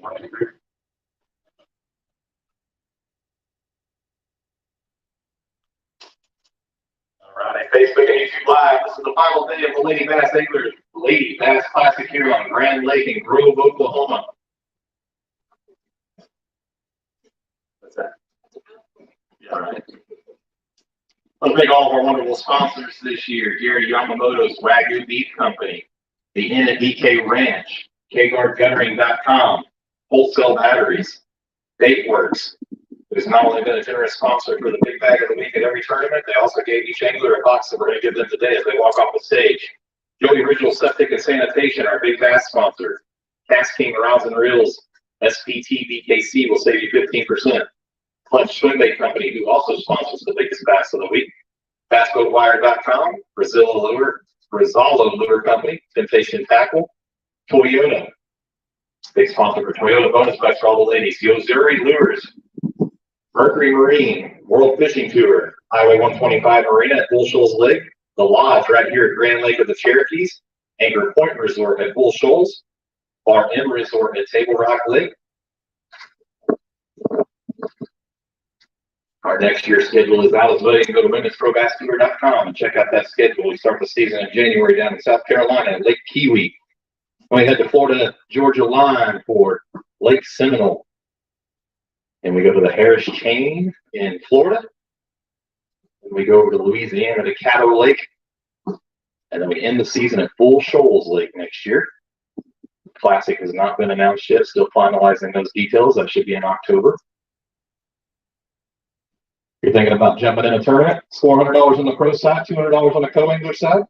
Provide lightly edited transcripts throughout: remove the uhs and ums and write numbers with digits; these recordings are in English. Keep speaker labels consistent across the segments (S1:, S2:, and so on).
S1: All right, Facebook and YouTube Live. This is the final day of the Lady Bass Anglers Lady Bass Classic here on Grand Lake in Grove, Oklahoma. What's that? Yeah, all right. Let's thank all of our wonderful sponsors this year: Gary Yamamoto's Wagyu Beef Company, the Inn at DK Ranch, KGuardGuttering.com, Wholesale Batteries, Baitworks, who's not only been a generous sponsor for the Big Bag of the Week at every tournament, they also gave each angler a box that we're going to give them today as they walk off the stage. Joey Original Septic and Sanitation, our big bass sponsor. Cast King Rods and Reels, SPT BKC will save you 15%. Clutch Swim Bait Company, who also sponsors the biggest bass of the week. BassBoatWire.com, Rizzolo Lure Company, Temptation Tackle, Toyota, big sponsor for Toyota bonus bets for all the ladies. Yozuri Lures, Mercury Marine, World Fishing Tour, Highway 125 Marina at Bull Shoals Lake, The Lodge right here at Grand Lake of the Cherokees, Anchor Point Resort at Bull Shoals, Bar M Resort at Table Rock Lake. Our next year's schedule is out as well. You can go to womensprobastour.com and check out that schedule. We start the season in January down in South Carolina at Lake Kiwi. Then we head to Florida, Georgia line for Lake Seminole. And we go to the Harris Chain in Florida. And we go over to Louisiana to Caddo Lake. And then we end the season at Bull Shoals Lake next year. Classic has not been announced yet. Still finalizing those details. That should be in October. You're thinking about jumping in a tournament? It's $400 on the pro side, $200 on the co-angler side.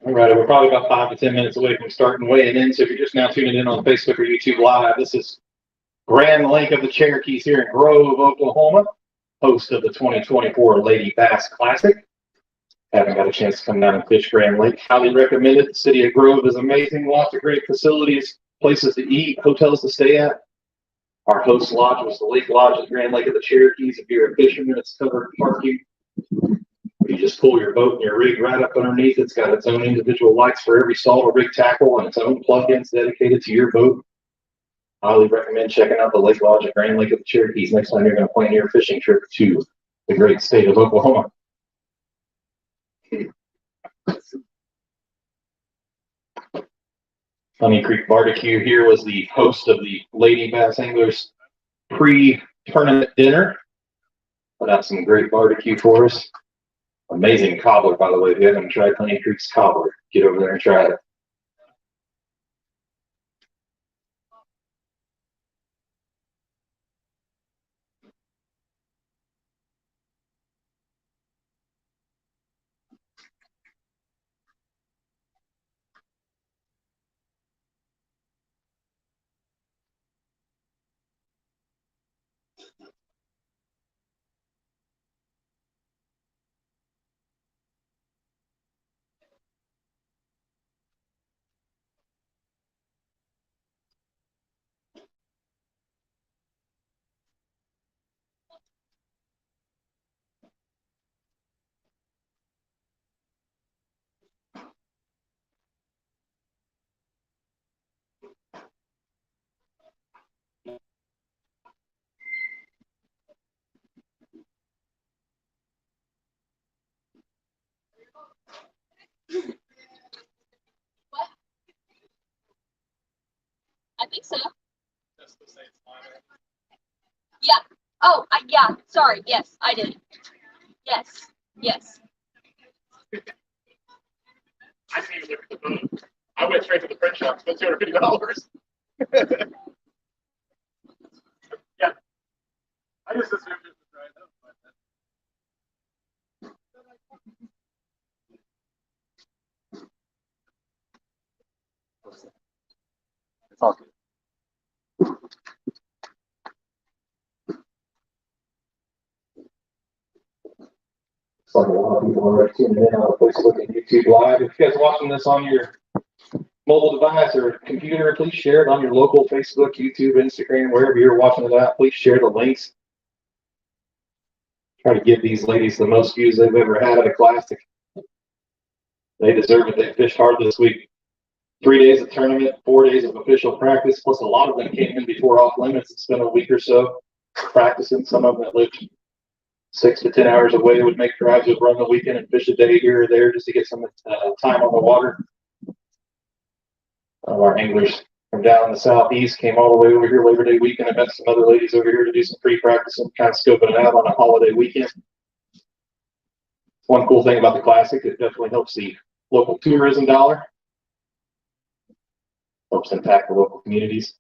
S1: All right, we're probably about 5 to 10 minutes away from starting weighing in. So if you're just now tuning in on Facebook or YouTube Live, this is Grand Lake of the Cherokees here in Grove, Oklahoma, host of the 2024 Lady Bass Classic. Haven't got a chance to come down and fish Grand Lake. Highly recommend it. The city of Grove is amazing. Lots of great facilities, places to eat, hotels to stay at. Our host lodge was the Lake Lodge at Grand Lake of the Cherokees. If you're a fisherman, it's covered parking. You just pull your boat and your rig right up underneath. It's got its own individual lights for every stall or rig tackle and its own plugins dedicated to your boat. Highly recommend checking out the Lake Lodge at Grand Lake of the Cherokees next time you're going to plan your fishing trip to the great state of Oklahoma. Honey Creek Barbecue here was the host of the Lady Bass Anglers pre-tournament dinner. Put out some great barbecue for us. Amazing cobbler, by the way. If you haven't tried Honey Creek's cobbler, get over there and try it.
S2: think so. Yeah. Oh, yeah. Sorry. Yes, I did. Yes. Yes.
S1: I didn't even look at the book. I went straight to the print shop, spent $250. Yeah. I just assumed it was right up. It's all good. Looks like a lot of people are tuning in on Facebook and YouTube Live. If you guys are watching this on your mobile device or computer, please share it on your local Facebook, YouTube, Instagram, wherever you're watching it at. Please share the links. Try to give these ladies the most views they've ever had at a classic. They deserve it. They fished hard this week. 3 days of tournament, 4 days of official practice, plus a lot of them came in before off limits and spent a week or so practicing. Some of them that lived 6 to 10 hours away would make drives, would run the weekend and fish a day here or there just to get some time on the water. Our anglers from down in the southeast came all the way over here Labor Day weekend. I met some other ladies over here to do some pre-practice and kind of scoping it out on a holiday weekend. One cool thing about the Classic, it definitely helps the local tourism dollar. Helps impact the local communities.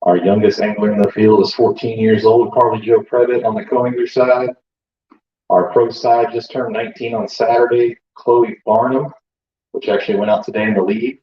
S1: Our youngest angler in the field is 14 years old, Carly Jo Previtt on the co-angler side. Our pro side just turned 19 on Saturday, Chloe Barnum, which actually went out today in the lead.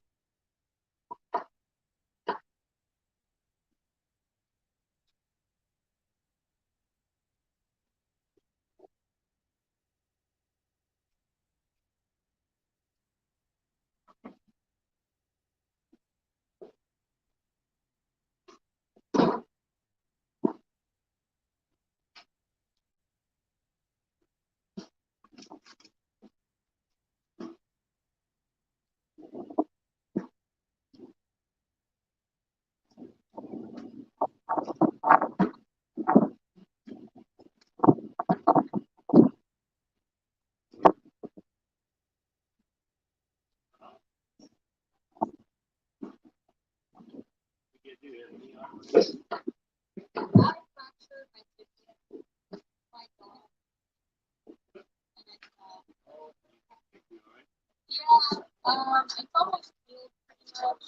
S2: It's almost healed pretty much.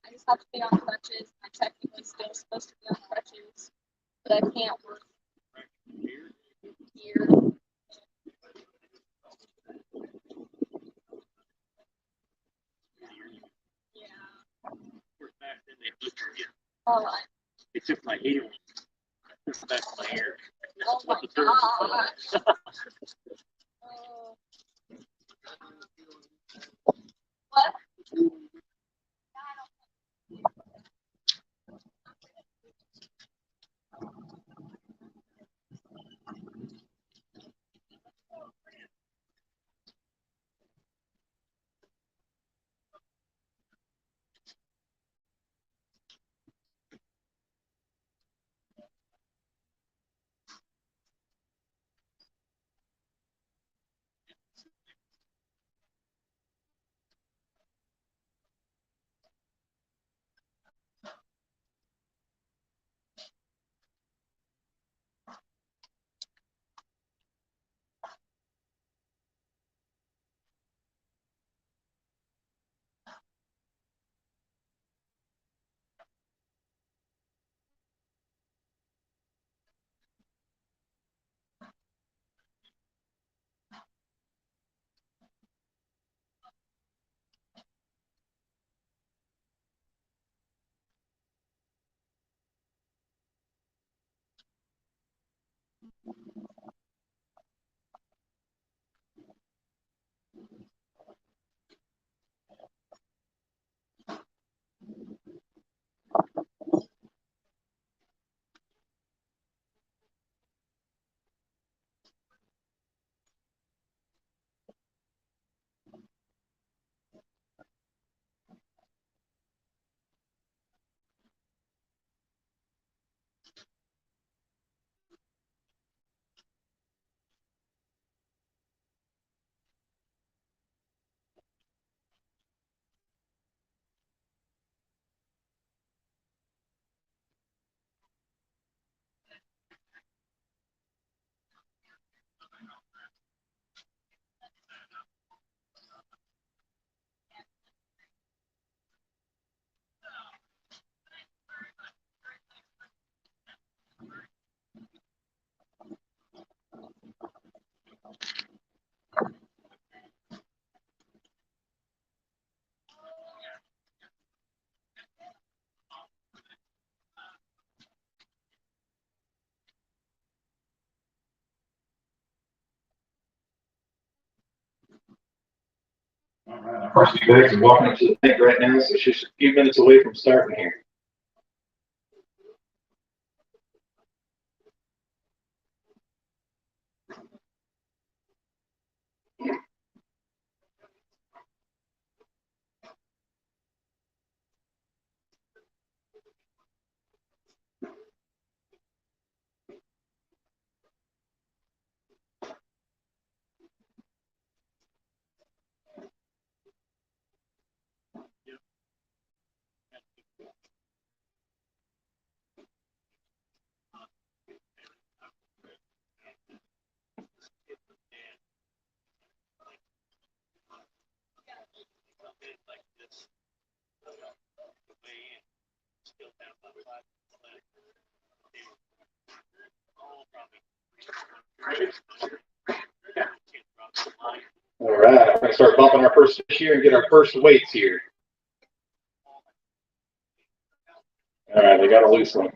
S2: I just have to be on crutches. I'm technically still supposed to be on crutches, but I can't work here. Yeah. Oh,
S1: It took my heel. Back to my ear.
S2: Oh my god. What?
S1: Varsity bags are walking up to the tank right now, so she's a few minutes away from starting here. All right, I'm going to start bumping our first fish here and get our first weights here. All right, they got a loose one.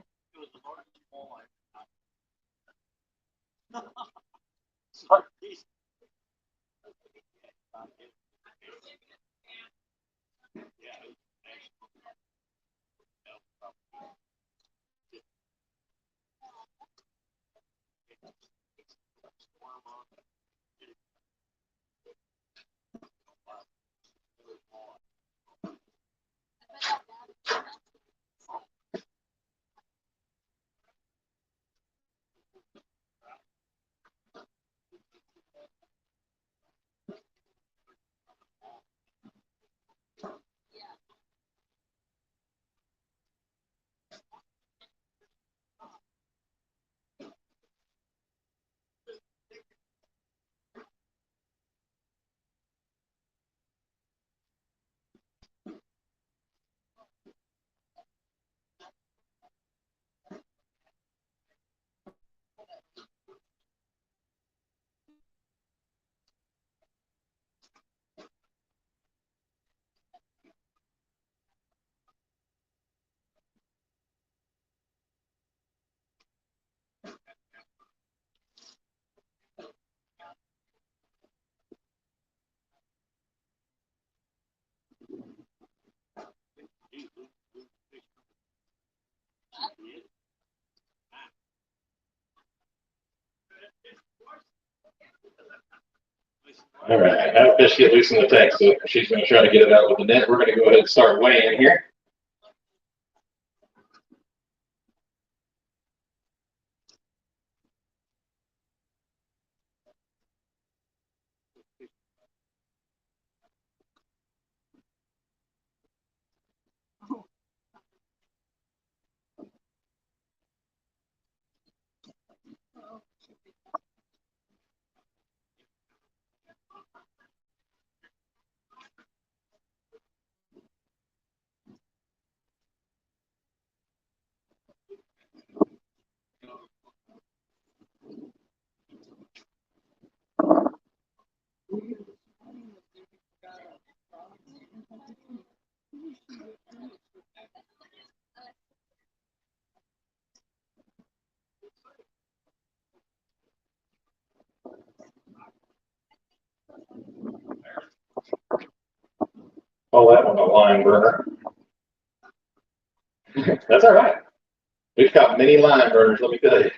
S1: All right, now fish get loose in the tank, so she's going to try to get it out with the net. We're going to go ahead and start weighing here. Call that one a line burner. That's all right. We've got many line burners, let me tell you.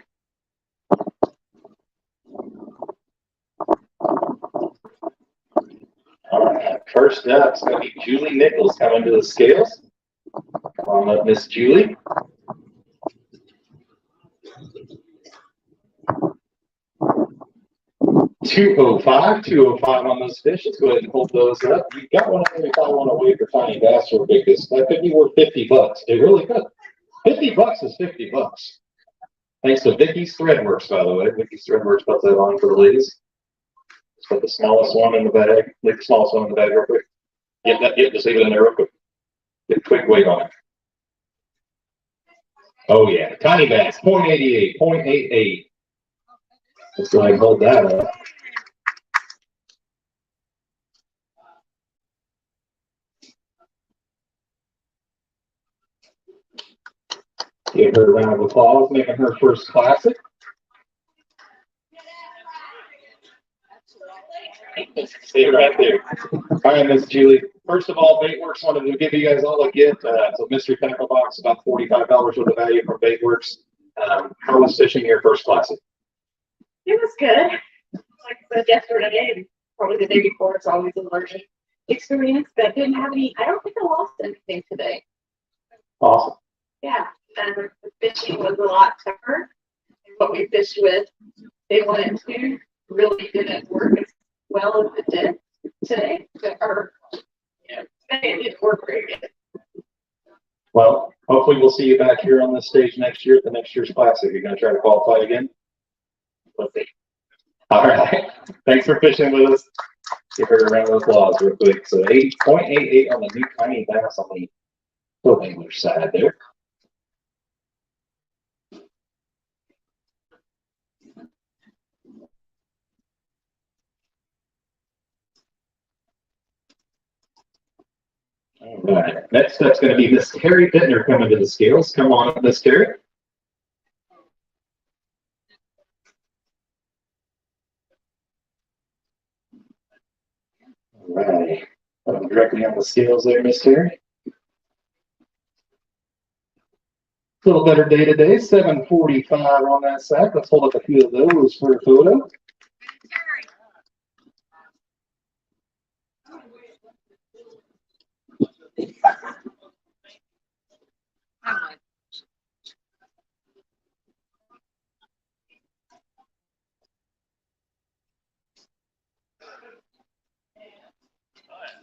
S1: All right, first up is going to be Julie Nichols coming to the scales. Come on up, Miss Julie. 205 on those fish. Let's go ahead and hold those up. You got one of them, you got one away for tiny bass or big fish. That could be worth $50. It really could. $50 is $50. Thanks to Vicky's Threadworks, by the way. Vicky's Threadworks puts that on for the ladies. Let's put the smallest one in the bag. Leave the smallest one in the bag real quick. Yep, just leave it in there real quick. Get a quick weight on it. Oh yeah, tiny bass, 0.88, 0.88. Let's go ahead and hold that up. Give her a round of applause, making her first classic. Stay right there. All right, Miss Julie. First of all, Baitworks wanted to give you guys all a gift. It's a mystery tackle box, about $45 worth of value from Baitworks. How was fishing your first classic?
S3: It was good. Like I said yesterday, and probably the day before, it's always a learning experience, but I didn't have any, I don't think I lost anything today.
S1: Awesome.
S3: Yeah, and the fishing was a lot tougher. And what we fished with, they wanted to, really didn't work as well as it did today. Or, today it didn't work very good.
S1: Well, hopefully we'll see you back here on this stage next year at the next year's classic. You're going to try to qualify again?
S3: Let's see.
S1: All right. Thanks for fishing with us. Give her a round of applause real quick. So 8.88 on the new tiny bass on the full English side there. All right. Next up's going to be Miss Terry Bittner coming to the scales. Come on up, Miss Terry. All right. Directly on the scales there, Miss Terry. A little better day today, 745 on that sack. Let's hold up a few of those for a photo.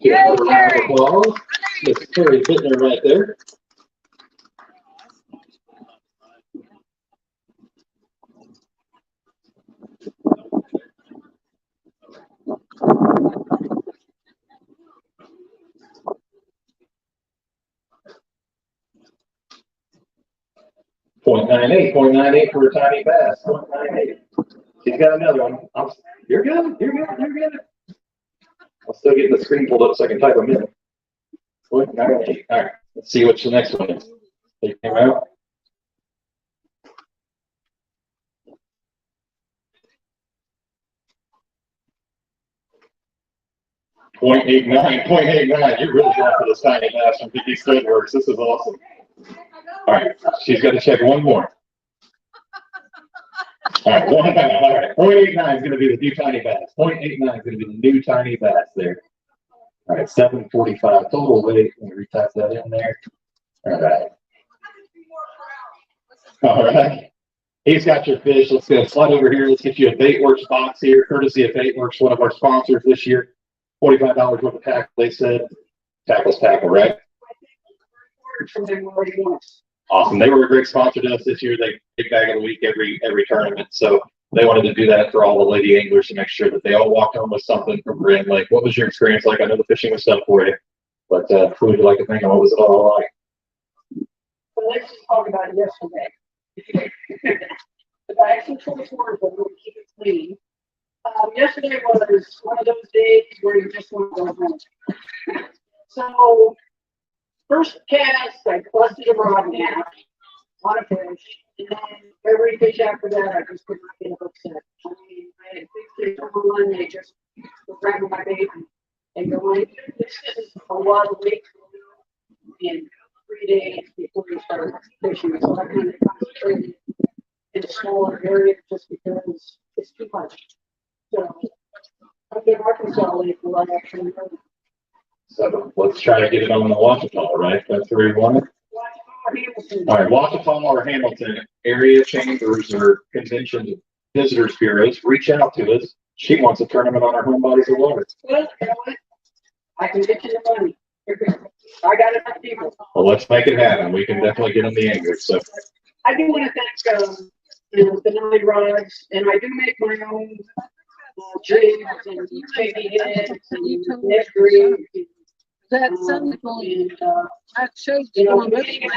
S1: Yeah, Terry. Miss Terry Bittner right there. .98 for a tiny bass. 0.98. She's got another one. You're good. You're good. You're good. I'll still get the screen pulled up so I can type them in. 0.98. All right. Let's see what the next one is. They came out. .89. You're really going for this tiny bass from PG Stoneworks. This is awesome. All right. She's got to check one more. All right. All right. 0.89 is going to be the new tiny bass. 0.89 is going to be the new tiny bass there. All right. 745 total weight. Let me retype that in there. All right. All right. He's got your fish. Let's go slide over here. Let's get you a Baitworks box here, courtesy of Baitworks, one of our sponsors this year. $45 worth of tackle. They said tackle's tackle, right? Awesome. They were a great sponsor to us this year. They big bag of the week every tournament. So they wanted to do that for all the lady anglers to make sure that they all walked home with something from Grand Lake. What was your experience like? I know the fishing was tough for you, but who would you like to think of? What was it all like?
S4: Well, let's just talk about it yesterday. The action choice words, but we'll keep it clean. Yesterday was one of those days where you just want to go home. So, first cast, I busted a rod in half on a fish, and then every fish after that, I just could not get upset. I mean, I had big fish on one, they just were grabbing my bait and going, this is a lot of weight in 3 days before you start fishing. So I kind of concentrated in a smaller area just because it's too much. So I've been Arkansas lately for what I actually know.
S1: So let's try to get it on the Ouachita, right? That's where you want it? All right, Ouachita or Hamilton, area chambers or convention visitors bureaus, reach out to us. She wants a tournament on our home bodies of water.
S4: Well, you know what? I can get you the money. I got enough people.
S1: Well, let's make it happen. We can definitely get them the anglers. So
S4: I do want to thank the 9 rods, and I do make my own jigs and baby heads and net green.
S5: That's something
S4: And
S5: that shows
S4: you
S5: you
S4: know,
S5: on
S4: next year,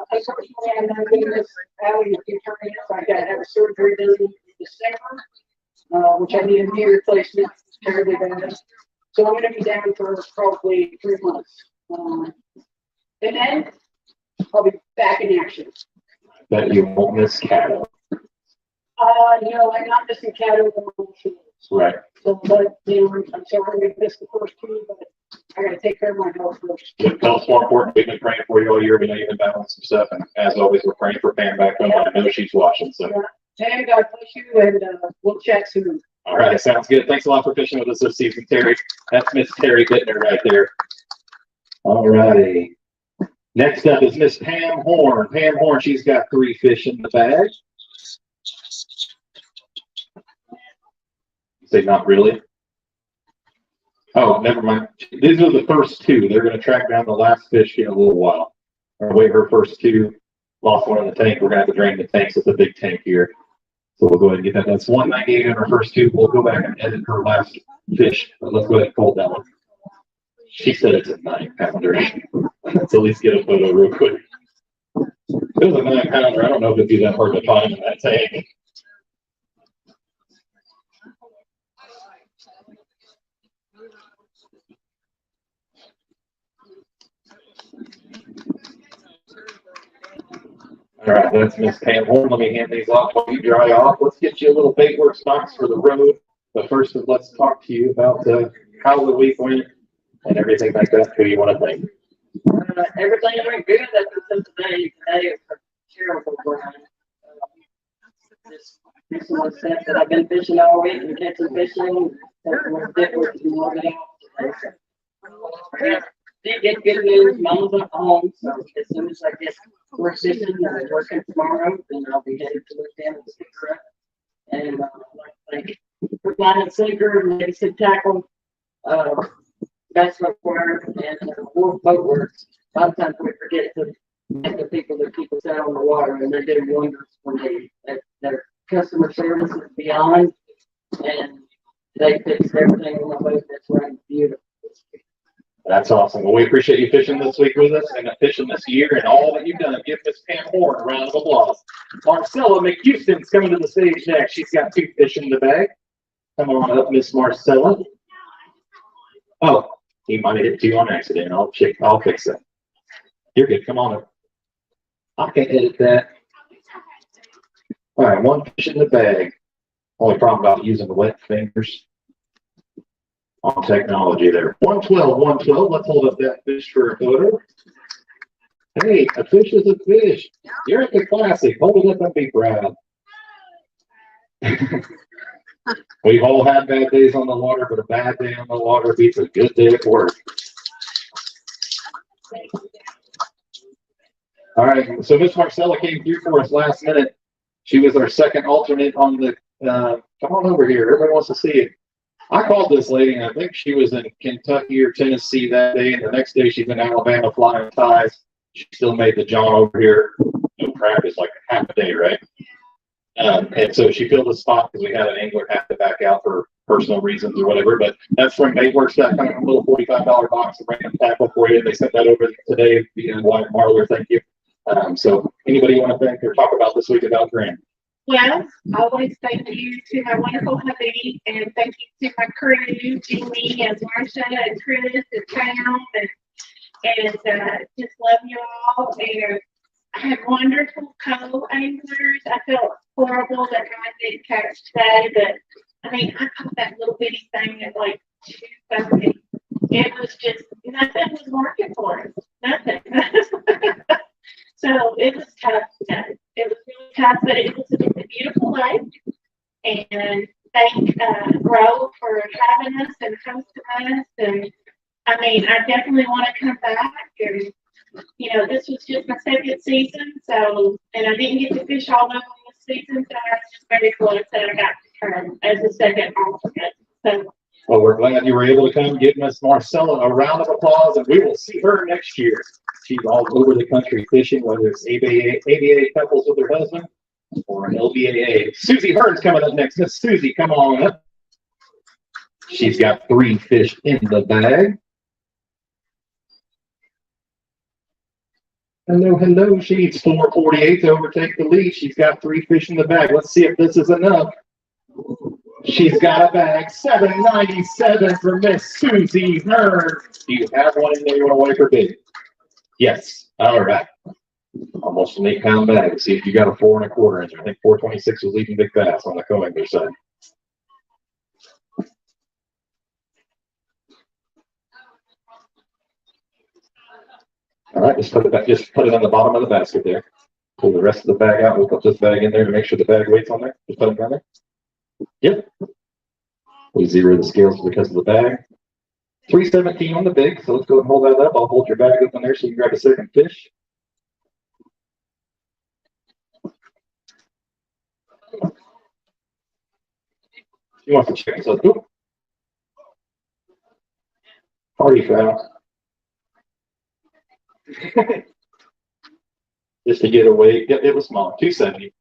S4: unfortunately, I'm not doing this alley a few tournaments. I got to have a surgery done in December, which I need a knee replacement terribly bad. So I'm going to be down for probably 3 months. And then I'll be back in action.
S1: that you won't miss cattle.
S4: No, I'm not missing cattle on the field.
S1: Right.
S4: So, but, you know, I'm sorry I'm gonna miss the first two, but I gotta take care of my health first.
S1: Health's more important. We've been praying for you all year. We know you've been battling some stuff, and as always, we're praying for Pam back home. I know she's watching, so.
S4: Pam, God bless you, and, we'll chat soon.
S1: All right, sounds good. Thanks a lot for fishing with us this season, Terry. That's Miss Terry Bittner right there. All righty. Next up is Miss Pam Horn. Pam Horn, she's got 3 fish in the bag. You say not really? Oh, never mind. These are the first 2. They're going to track down the last fish in a little while. Or wait, her first 2 lost one in the tank. We're going to have to drain the tanks with the big tank here. So we'll go ahead and get that. That's 198 in her first 2. We'll go back and edit her last fish. But let's go ahead and fold that one. She said it's a 9-pounder. Let's at least get a photo real quick. It was a 9-pounder. I don't know if it'd be that hard to find in that tank. All right, that's Miss Pam Horn. Let me hand these off while you dry off. Let's get you a little Baitworks box for the road. But first, let's talk to you about how the week went and everything like that. Who you want to thank?
S6: Everything went good until today. Today it was a terrible grind. This one said that I've been fishing all week and catching fishing. That was different from what I did get good news. Mom's at home, so as soon as I get work fishing and working tomorrow, then I'll be headed to look down and stick her up. And like we're flying sinker and maybe some tackle. That's what we're and more boat works. A lot of times we forget to thank the people that keep us out on the water, and they do wonders when their customer service is beyond, and they fix everything on the boat. That's right, beautiful.
S1: That's awesome. Well, we appreciate you fishing this week with us and fishing this year and all that you've done. Give Miss Pam Horn a round of applause. Marcella McHouston's coming to the stage next. She's got 2 fish in the bag. Come on up, Miss Marcella. Oh, he might have hit 2 on accident. I'll fix it. You're good. Come on up. I can edit that. All right, 1 fish in the bag. Only problem about using the wet fingers on technology there. 112, 112. Let's hold up that fish for a photo. Hey, a fish is a fish. You're at the classic. Hold it up and be proud. We've all had bad days on the water, but a bad day on the water beats a good day at work. All right, so Miss Marcella came through for us last minute. She was our second alternate on the, come on over here. Everybody wants to see you. I called this lady, and I think she was in Kentucky or Tennessee that day, and the next day she's in Alabama flying ties. She still made the jaunt over here. No practice, like half a day, right? And so she filled the spot because we had an angler have to back out for personal reasons or whatever. But that's from Baitworks.com, a little $45 box of random tackle for you. They sent that over today via Wyatt Marler. Thank you. So anybody you want to thank or talk about this week about Grant?
S3: Well, always thank you to my wonderful hubby, and thank you to my crew, Jeannie and Marsha and Chris and Pam, and just love you all. And I have wonderful co-anglers. I felt horrible that I didn't catch today, but I mean, I caught that little bitty thing at like 2:30. It was just, nothing was working for us. Nothing. So it was tough. It was really tough, but it was a beautiful lake. And thank Grove for having us and hosting us. And I mean, I definitely want to come back. And you know, this was just my second season, so and I didn't get to fish all of them this season, so I was just very close that I got to come as a second alternate. So.
S1: Well, we're glad you were able to come. Give Miss Marcella a round of applause, and we will see her next year. She's all over the country fishing, whether it's ABA couples with her husband or an LBAA. Susie Hearn's coming up next. Miss Susie, come on up. She's got 3 fish in the bag. Hello, hello. She needs 448 to overtake the lead. She's got 3 fish in the bag. Let's see if this is enough. She's got a bag. $7.97 for Miss Susie Hearn. Do you have one in there you want to wipe her big? Yes. All right.
S7: Almost an 8-pound bag. See if you got a 4 1/4 inch. I think 426 was leading big bass on the Co-Angler side. All right, just put it back, just put it on the bottom of the basket there. Pull the rest of the bag out. We'll put this bag in there to make sure the bag weight's on there. Just put it down there. Yep. We zero the scales because of the bag. 317 on the big, so let's go and hold that up. I'll hold your bag up in there so you can grab a second fish. You want to check so oop. Party foul. Just to get away. Yep, it was small. 270.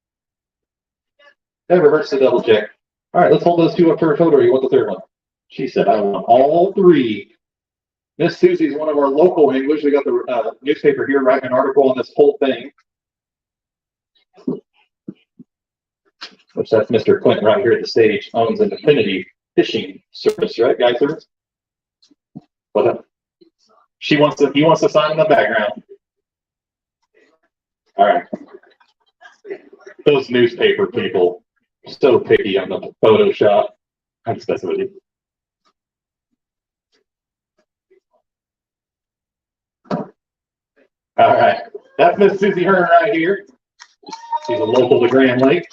S7: Never hurts to double check. All right, let's hold those two up for a photo. You want the third one? She said, I want all three. Miss Susie's one of our local anglers. We got the newspaper here writing an article on this whole thing. Which that's Mr. Clinton right here at the stage, owns an Affinity fishing service, right, guy service? What? He wants to sign in the background. All right. Those newspaper people, so picky on the Photoshop. I'm just messing with you. All right, that's Miss Susie Hearn right here. She's a local to Grand Lake.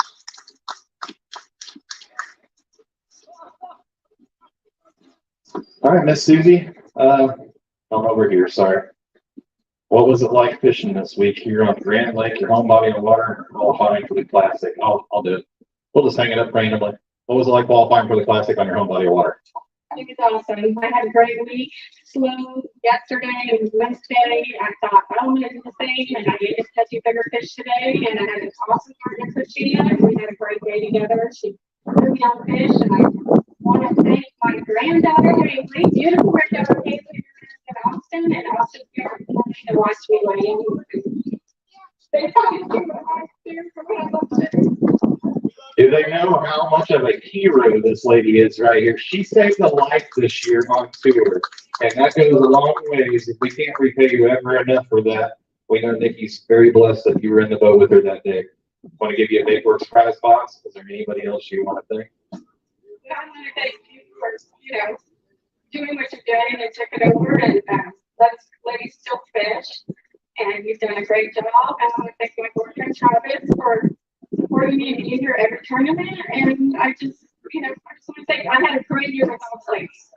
S7: All right, Miss Susie, I'm over here, sorry. What was it like fishing this week here on Grand Lake, your home body of water, qualifying for the Classic? I'll do it. We'll just hang it up randomly. What was it like qualifying for the Classic on your home body of water?
S3: It was awesome. I had a great week. Slow yesterday and Wednesday. I thought, I'm going to do the same. And I ate a touchy bigger fish today. And I had an awesome partner, Christina. We had a great day together. She threw me on fish. And I want to thank my granddaughter, Haley, beautiful granddaughter, Haley, in Austin. And Austin here and watched me weigh. They probably do what I do for what I love to do.
S7: Do they know how much of a hero this lady is right here? She saved a life this year on tour, and that goes a long ways. If we can't repay you ever enough for that, we know Nikki's very blessed that you were in the boat with her that day. Want to give you a big work surprise box? Is there anybody else you want to thank?
S3: I want to thank you for, doing what you're doing and took it over and let you still fish. And you've done a great job. And I want to thank my boyfriend Travis for supporting me and being here every tournament. And I just want to say I had a great year with all plates.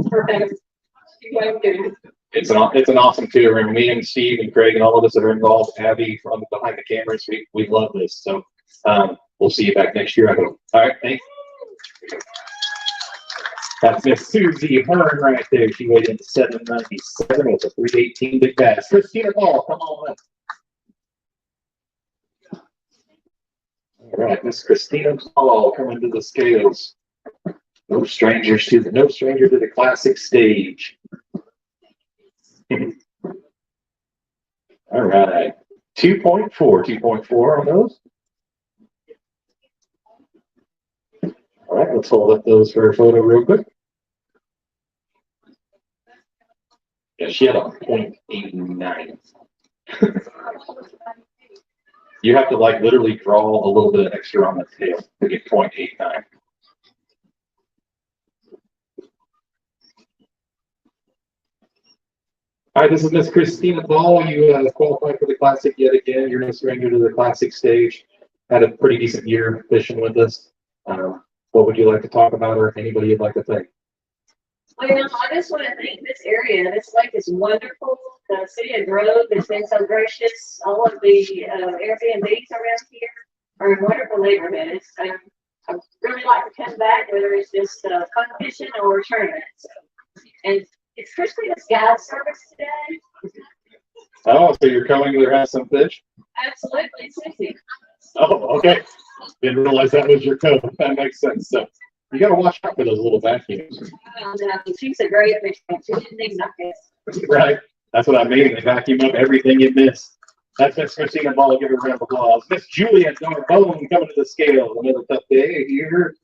S3: For them, do what I'm doing.
S7: It's an awesome tour, and me and Steve and Craig and all of us that are involved, Abby from behind the cameras, we love this. So we'll see you back next year, I hope. All right, thanks. That's Miss Susie Hearn right there. She weighed in 797 with a 318 big bass. Christina Ball, come on up. All right, Miss Christina Ball coming to the scales. No stranger to the Classic stage. All right, 2.4 on those. All right, let's hold up those for a photo real quick. Yeah, she had a 0.89. You have to literally draw a little bit extra on the tail to get 0.89. All right, this is Miss Christina Ball. You qualified for the Classic yet again. You're no stranger to the Classic stage. Had a pretty decent year fishing with us. What would you like to talk about, or anybody you'd like to thank?
S8: Well, I just want to thank this area. This lake is wonderful. The city of Grove has been so gracious. All of the Airbnbs around here are in wonderful neighborhoods. I really like to come back, whether it's just fun fishing or tournaments. And it's Christina's guide service today.
S7: Oh, so your co-angler has some fish?
S8: Absolutely, Susie.
S7: Oh, okay. Didn't realize that was your coat. That makes sense. So you got to watch out for those little vacuums.
S8: She's a great fisherman. She didn't need like this.
S7: Right. That's what I mean. They vacuum up everything you miss. That's Miss Christina Ball. Give her a round of applause. Miss Julian Narbone coming to the scale. Another tough day here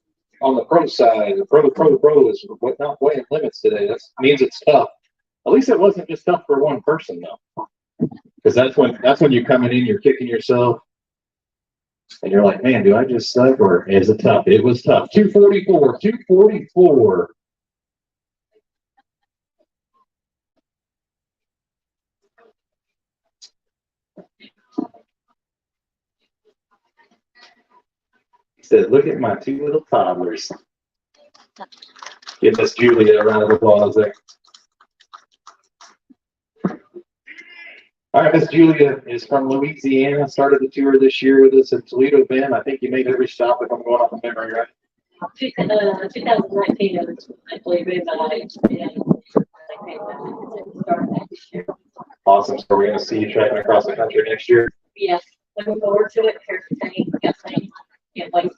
S7: on the pro side. The pro is not weighing limits today. That means it's tough. At least it wasn't just tough for one person, though. Cause that's when you're coming in, you're kicking yourself. And you're like, man, do I just suck or is it tough? It was tough. 244. He said, look at my two little toddlers. Give Miss Julia a round of applause there. All right, Miss Julia is from Louisiana, started the tour this year with us in Toledo, Ben. I think you made every stop if I'm going off of memory, right?
S8: 2019, I believe, and start next year.
S7: Awesome. So we're going to see you tracking across the country next year.
S8: Yes, looking forward to it. Here's the thing, got things, can't wait.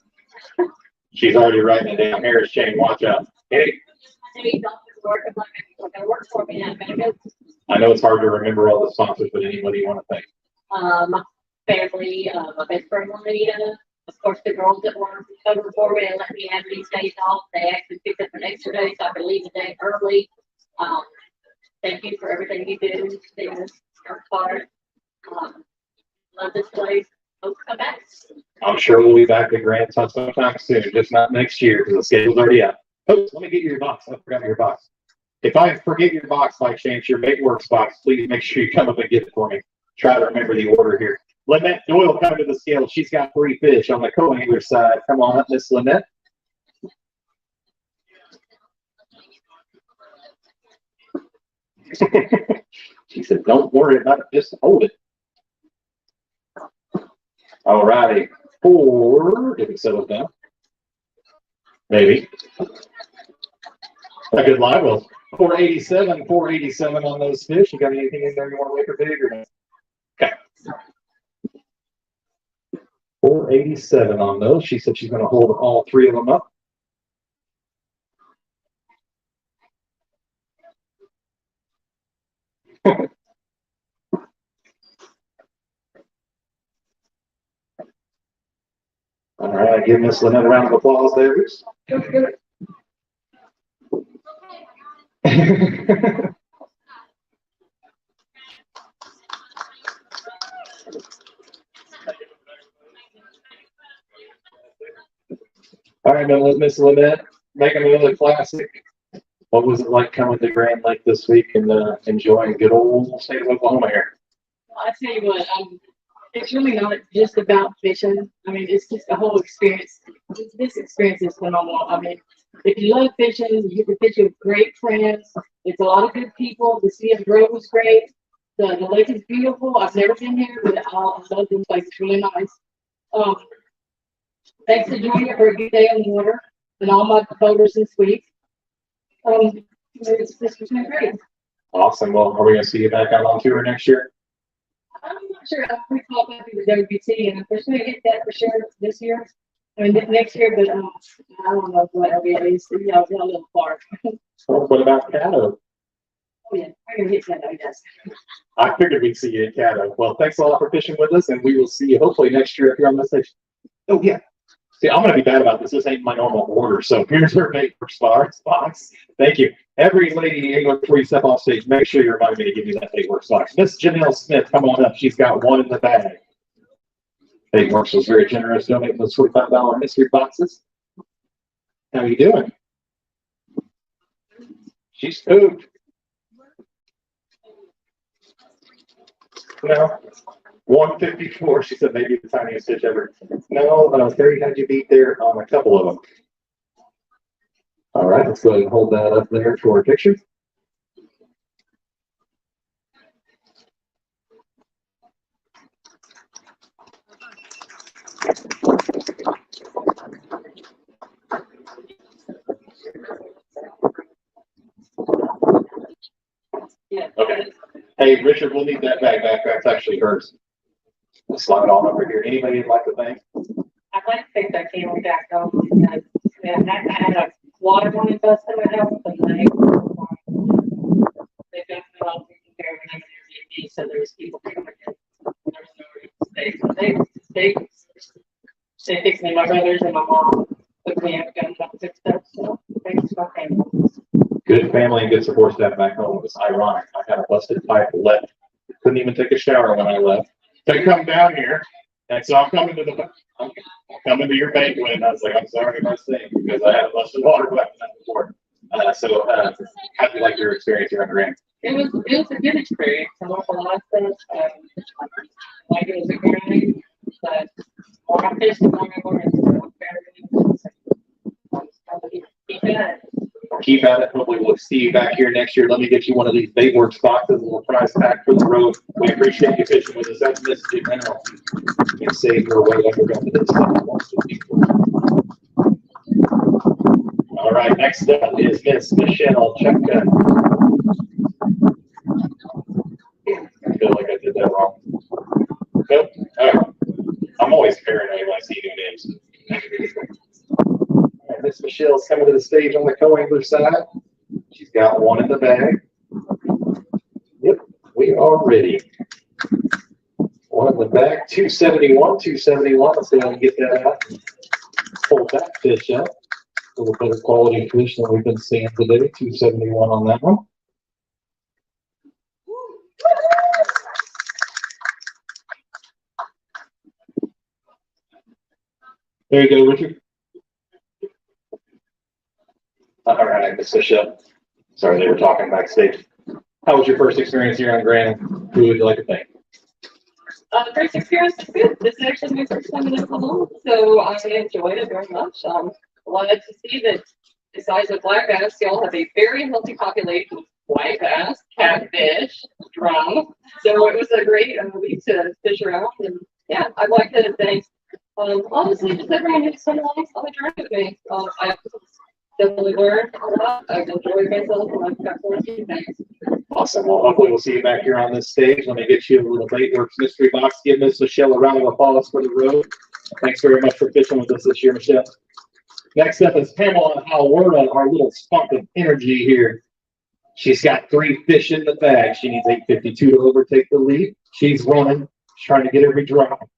S7: She's already writing it down. Harris Chain, watch out. Hey,
S8: Work for me, I'm gonna go.
S7: I know it's hard to remember all the sponsors, but anybody you want to thank?
S8: My family, my best friend Juanita, of course, the girls that were covered for me and let me have these days off. They actually picked up an extra day so I could leave the day early. Thank you for everything you do. Things are part. Love this place. Hope to come back.
S7: I'm sure we'll be back to Grand Tunk sometime soon, just not next year because the schedule's already out. Oh, let me get you your box. I forgot your box. If I forget your box by chance, your MakeWorks box, please make sure you come up and get it for me. Try to remember the order here. Lynette Doyle coming to the scale. She's got 3 fish on the co-angler side. Come on up, Miss Lynette. She said, don't worry about it, just hold it. All righty. 4, if it settles down. Maybe. A good live well. 487 on those fish. You got anything in there you want to make or big or no? Okay. 487 on those. She said she's going to hold all 3 of them up. All right, give Miss Lynette a round of applause there, Bruce. All right, now Miss Lynette, making another classic. What was it like coming to Grand Lake this week and enjoying good old state of Oklahoma here?
S4: I tell you what, it's really not just about fishing. I mean, it's just the whole experience. This experience is phenomenal. I mean, if you love fishing, you get to fish with great friends. It's a lot of good people. The Sea of Grove was great. The lake is beautiful. I've never been here, but I love this place. It's really nice. Thanks to Julia for a good day on the water and all my boaters this week. It's been great.
S7: Awesome. Well, are we going to see you back out on tour next year?
S4: I'm not sure. I'm pretty confident with WBT, and I'm going to get that for sure this year. I mean, next year, but I don't know what LBA is. Yeah, it's a little far.
S7: Well, what about Caddo?
S4: Oh, yeah, I'm going to hit that, I guess.
S7: I figured we'd see you at Caddo. Well, thanks a lot for fishing with us, and we will see you hopefully next year if you're on the station. Oh, yeah. See, I'm going to be bad about this. This ain't my normal order. So here's her MakeWorks box. Thank you. Every lady angler before you step off stage, make sure you remind me to give you that MakeWorks box. Miss Janelle Smith, come on up. She's got 1 in the bag. MakeWorks was very generous donating those $45 mystery boxes. How you doing? She's spooked. No. 154. She said maybe the tiniest fish ever. No, Terry had you beat there on a couple of them. All right, let's go ahead and hold that up there for a picture.
S4: Yeah.
S7: Okay. Hey, Richard, we'll need that bag back. That's actually hers. We'll slide it on over here. Anybody you'd like to thank?
S8: I'd like to think that came back on. I had a watermelon festival at home, and they definitely all taking care of an Airbnb, so there's people coming in. There's no reason they fixed me, my brothers and my mom, but we have gotten about 6 steps, so thanks for my family.
S7: Good family and good support staff back home. It was ironic. I had a busted pipe left couldn't even take a shower when I left. To come down here, and so I'm coming to your banquet, and I was like, I'm sorry about saying, because I had a bunch of water left the night before. How do you like your experience here on Grand?
S6: It was a good experience. I learned a lot of stuff. Like it was a good, but more I fished, the more I learned. Keep at it.
S7: Keep at it. Hopefully we'll see you back here next year. Let me get you one of these Baitworks boxes, a little prize pack for the road. We appreciate you fishing with us. That's Mississippi Mineral. You can save your way like we're going to this stuff. All right, next up is Miss Michelle Chepka. I feel like I did that wrong. Nope. Oh, I'm always paranoid when I see new names. Miss Michelle's coming to the stage on the co-angler side. She's got one in the bag. Yep, we are ready. One in the bag, 271, 271. Let's go ahead and get that out. Pull that fish up. A little better quality fish than we've been seeing today. 271 on that one. There you go, Richard. All right, Miss Michelle. Sorry, they were talking backstage. How was your first experience here on Grand? Who would you like to thank?
S3: First experience is good. This is actually my first time in Oklahoma, so I enjoyed it very much. Wanted to see that besides the black bass, y'all have a very healthy population of white bass, catfish, drum. So it was a great week to fish around, and yeah, I'd like to thank honestly just everyone who's come along on the journey with me. I definitely learned a lot. I've enjoyed myself, and I've got more to thanks.
S7: Awesome. Well, hopefully we'll see you back here on this stage. Let me get you a little Baitworks mystery box. Give Miss Michelle a round of applause for the road. Thanks very much for fishing with us this year, Michelle. Next up is Pamela Halwerda, our little spunk of energy here. She's got 3 fish in the bag. She needs 852 to overtake the lead. She's running. She's trying to get every drop.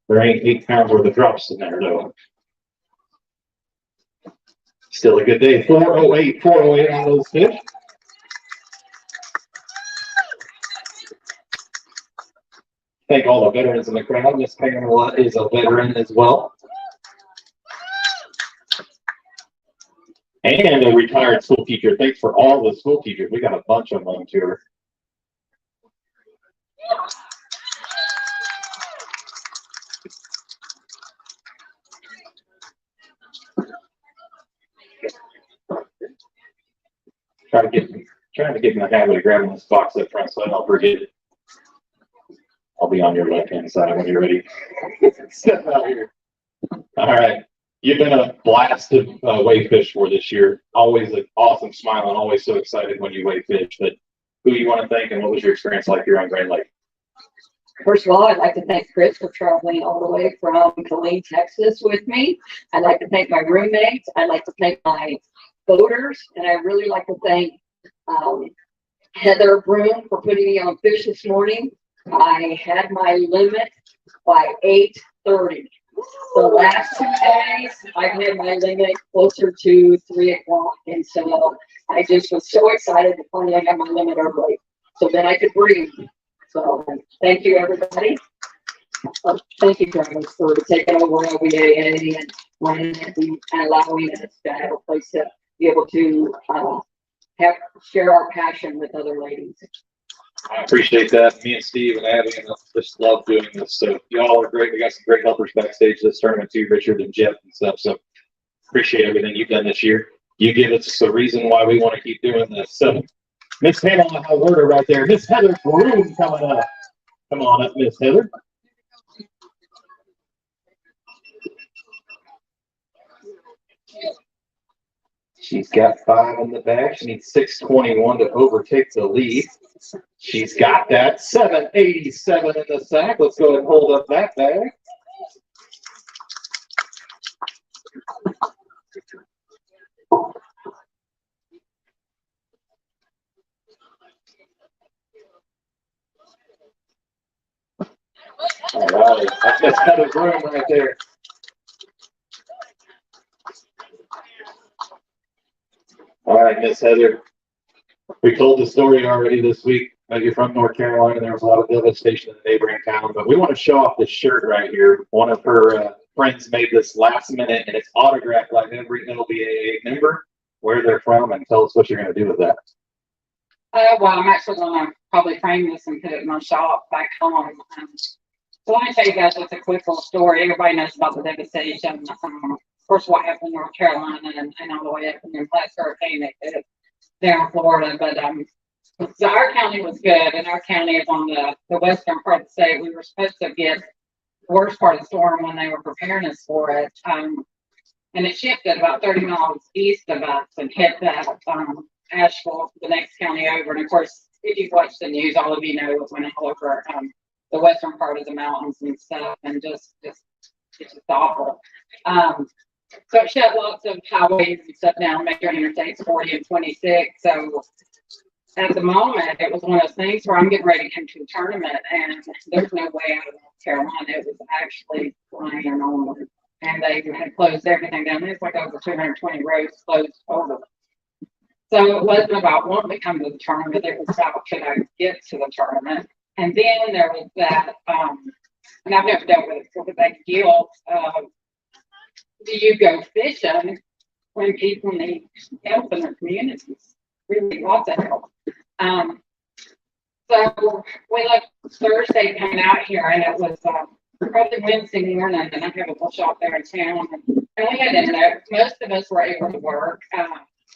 S7: There ain't 8 pounds worth of drops in there, though. Still a good day. 408, 408 on those fish. Thank all the veterans in the crowd. Miss Pamela is a veteran as well. And a retired school teacher. Thanks for all the school teachers. We got a bunch of them to her. Trying to get in the habit of grabbing this box up front so I don't forget it. I'll be on your left-hand side when you're ready. Step out here. All right. You've been a blast to wade fish for this year. Always an awesome smile and always so excited when you wade fish. But who you want to thank and what was your experience like here on Grand Lake?
S9: First of all, I'd like to thank Chris for traveling all the way from Killeen, Texas with me. I'd like to thank my roommates. I'd like to thank my boaters. And I really like to thank Heather Broom for putting me on fish this morning. I had my limit by 8:30. The last 2 days, I've had my limit closer to 3 o'clock. And so I just was so excited to finally have my limit early so that I could breathe. So thank you, everybody. Thank you, Travis, for taking over LVAA and running it and allowing us to have a place to be able to share our passion with other ladies.
S7: I appreciate that. Me and Steve and Abby just love doing this. So y'all are great. We got some great helpers backstage this tournament too, Richard and Jeff and stuff. So appreciate everything you've done this year. You give us the reason why we want to keep doing this. So Miss Pamela Halwerda right there. Miss Heather Broom coming up. Come on up, Miss Heather. She's got 5 in the bag. She needs 621 to overtake the lead. She's got that 787 in the sack. Let's go ahead and hold up that bag. All right, that's Miss Heather Broom right there. All right, Miss Heather. We told the story already this week. you're from North Carolina, there was a lot of devastation in the neighboring town, but we want to show off this shirt right here. One of her friends made this last minute, and it's autographed by every LBAA member, where they're from, and tell us what you're going to do with that.
S10: Well, I'm actually gonna probably frame this and put it in my shop back home. So let me tell you guys just a quick little story. Everybody knows about the devastation. Of course, what happened in North Carolina and all the way up in the last hurricane that hit there in Florida. But so our county was good, and our county is on the western part of the state. We were supposed to get the worst part of the storm when they were preparing us for it. And it shifted about 30 miles east of us and hit that Asheville, the next county over. And of course, if you've watched the news, all of you know it went all over the western part of the mountains and stuff, and it's just awful. So it shut lots of highways and stuff down, major interstates 40 and 26. So at the moment, it was one of those things where I'm getting ready to come to a tournament, and there's no way out of North Carolina. It was actually flying on, and they had closed everything down. There's like over 220 roads closed over. So it wasn't about wanting to come to the tournament, it was about could I get to the tournament. And then there was that, and I've never dealt with it before, but that guilt of, do you go fishing when people need help in their communities? Really lots of help. So we left Thursday coming out here, and it was probably Wednesday morning, and I have a little shop there in town. And we had internet. Most of us were able to work.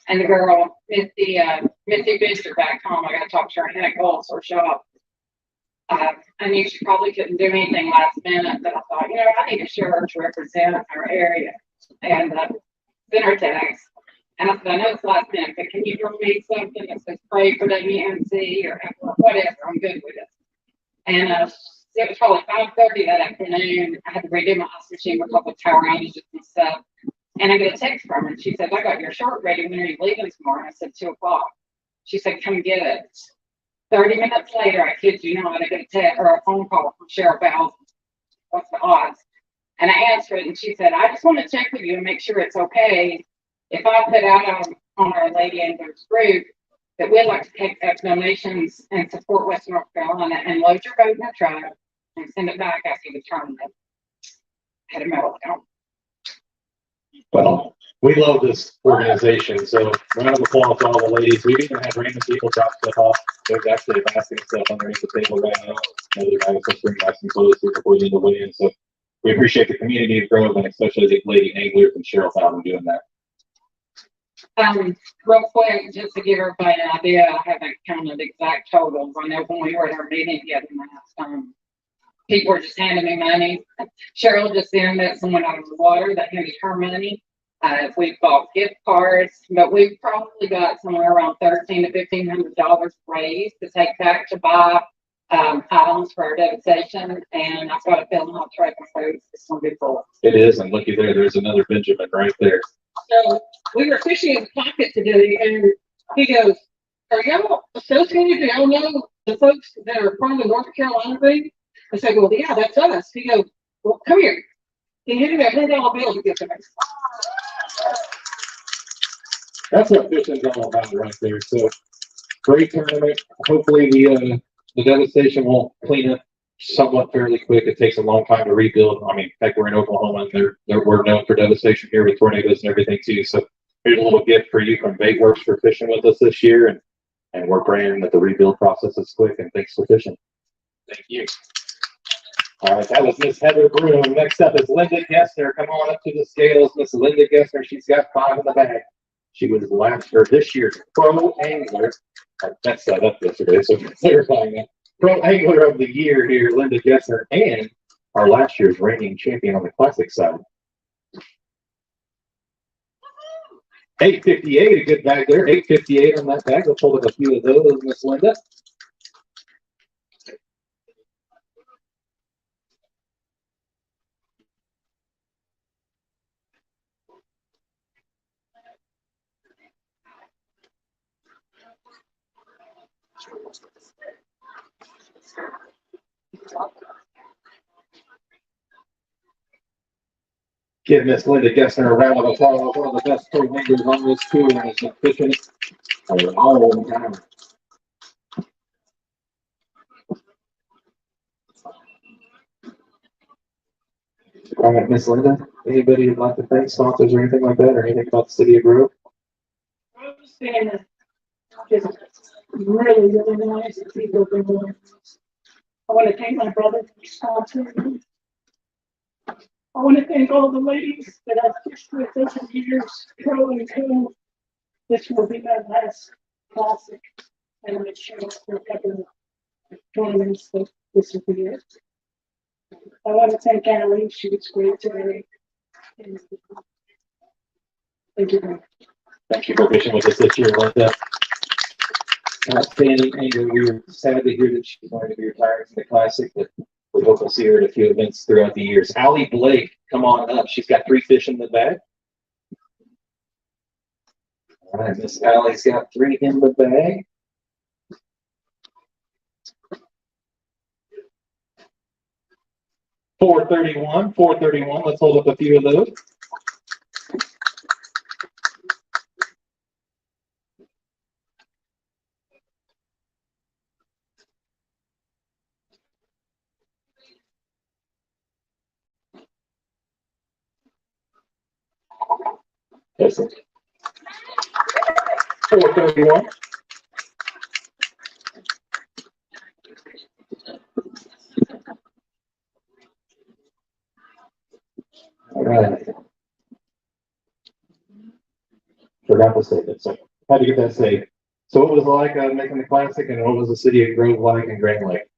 S10: And the girl, Misty Booster back home, I got to talk to her in a Gold Source shop. I knew she probably couldn't do anything last minute, but I thought, I need a shirt to represent our area. And sent her text. And I said, I know it's last minute, but can you draw me something that says pray for WNC or whatever? I'm good with it. And it was probably 5:30 that afternoon. I had to redo my ice machine with a couple of tower outages and stuff. And I get a text from her, and she said, I got your shirt ready. When are you leaving tomorrow? I said, 2:00. She said, come get it. 30 minutes later, I kid you not, I get a text or a phone call from Cheryl Bowles. What's the odds? And I answered it, and she said, I just want to check with you and make sure it's okay if I put out on our Lady Anglers group that we'd like to take donations and support Western North Carolina and load your boat in a truck and send it back after the tournament. Had a meltdown.
S7: Well, we love this organization, so round of applause to all the ladies. We've even had random people drop stuff off. There's actually a basket of stuff underneath the table right now. Another guy was bring back some clothes here before the end of the weigh-in. So we appreciate the community of Grove, and especially the Lady Anglers and Cheryl Fountain doing that.
S10: Real quick, just to give everybody an idea, I haven't counted exact totals. I know when we were at our meeting getting that, people were just handing me money. Cheryl just met someone out of the water that handed her money. We've bought gift cards, but we've probably got somewhere around $1,300 to $1,500 raised to take back to buy items for our devastation. And I've got a feeling I'll try to post this one before.
S7: It is, and looky there, there's another Benjamin right there.
S4: So we were fishing in the pocket today, and he goes, are y'all associated? Do y'all know the folks that are from the North Carolina thing? I said, well, yeah, that's us. He goes, well, come here. He handed me a $100 bill to get to me.
S7: That's what fishing's all about right there. So great tournament. Hopefully the devastation will clean up somewhat fairly quick. It takes a long time to rebuild. I mean, heck, we're in Oklahoma, and we're known for devastation here with tornadoes and everything too. So here's a little gift for you from Baitworks for fishing with us this year, and we're praying that the rebuild process is quick. And thanks for fishing. Thank you. All right, that was Miss Heather Broom. Next up is Linda Gessner. Come on up to the scales, Miss Linda Gessner. She's got 5 in the bag. She was this year's Pro Angler. I messed that up yesterday, so clarifying that. Pro Angler of the Year here, Linda Gessner, and our last year's reigning champion on the classic side. 858, a good bag there. 858 on that bag. We'll pull up a few of those, Miss Linda. Give Miss Linda Gessner a round of applause. One of the best pro anglers on this tour, and has been fishing a long time. All right, Miss Linda, anybody would like to thank sponsors or anything like that, or anything about the city of Grove?
S4: And just really, really nice to see what they're doing. I want to thank my brother for sponsoring me. I want to thank all the ladies that I've fished with over the years, pro and co. This will be my last classic, and I'm sure for a couple of tournaments that this will be it. I want to thank Allie, she was great today. And thank you very much.
S7: Thank you for fishing with us this year, Linda. Outstanding angler. We were sad to hear that she's going to be retiring from the classic, but we hope we'll see her at a few events throughout the years. Allie Blake, come on up. She's got 3 fish in the bag. All right, Miss Allie's got 3 in the bag. $431. Let's hold up a few of those. Yes, sir. 431. All right. Forgot to say that. So had to get that saved. So what was it like making the classic, and what was the city of Grove like in Grand Lake?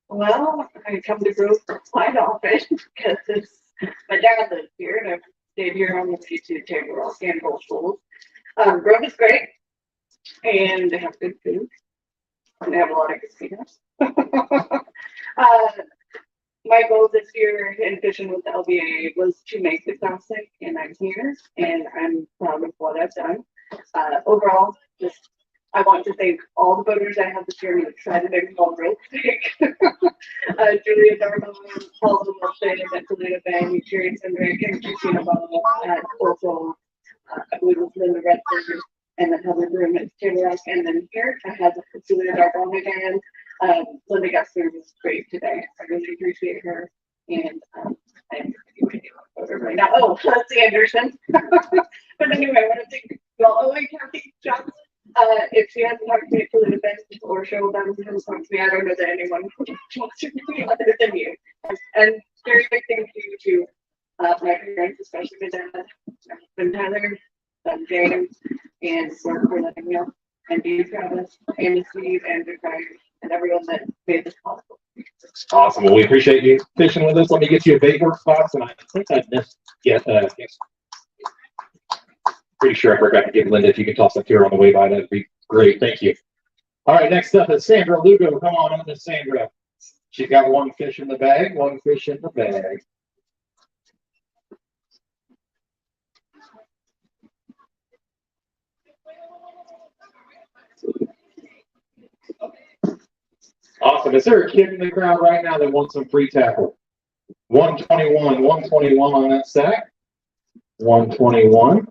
S3: Well, I come to Grove quite often because it's my dad lives here and I've stayed here on the future table and both schools. Grove is great and they have good food and they have a lot of casinos. My goal this year in fishing with the LBA was to make the classic, and I'm here and I'm proud of what I've done. Overall, just I want to thank all the voters I have this year. I'm excited to make them all real quick. Julia Darmo, Paul Wilson, Angelina Bang, Jerry Sendrick, and Christina Ball, also, I believe it was Linda Redford, and then Heather Broom at Timrock. And then here I have Julia Darmo again. Linda Gessler was great today. I really appreciate her. And I'm right now. Oh, Lindsay Anderson. But anyway, I want to thank y'all. Oh, and Kathy Johnson. If she hasn't talked to me for the event or show them to talk to me, I don't know that anyone wants to be other than you. And very big thank you to my parents, especially my dad, and Tyler, and James, and for letting me know, and Dee Travis, and Steve, and Victoria, and everyone that made this possible.
S7: Awesome. Well, we appreciate you fishing with us. Let me get you a bait works box, and I think I missed pretty sure I forgot to give Linda, if you could toss up to her on the way by, that'd be great. Thank you. All right, next up is Sandra Lugo. Come on up, Miss Sandra. She's got 1 fish in the bag, 1 fish in the bag. Awesome. Is there a kid in the crowd right now that wants some free tackle? 121 on that sack. 121.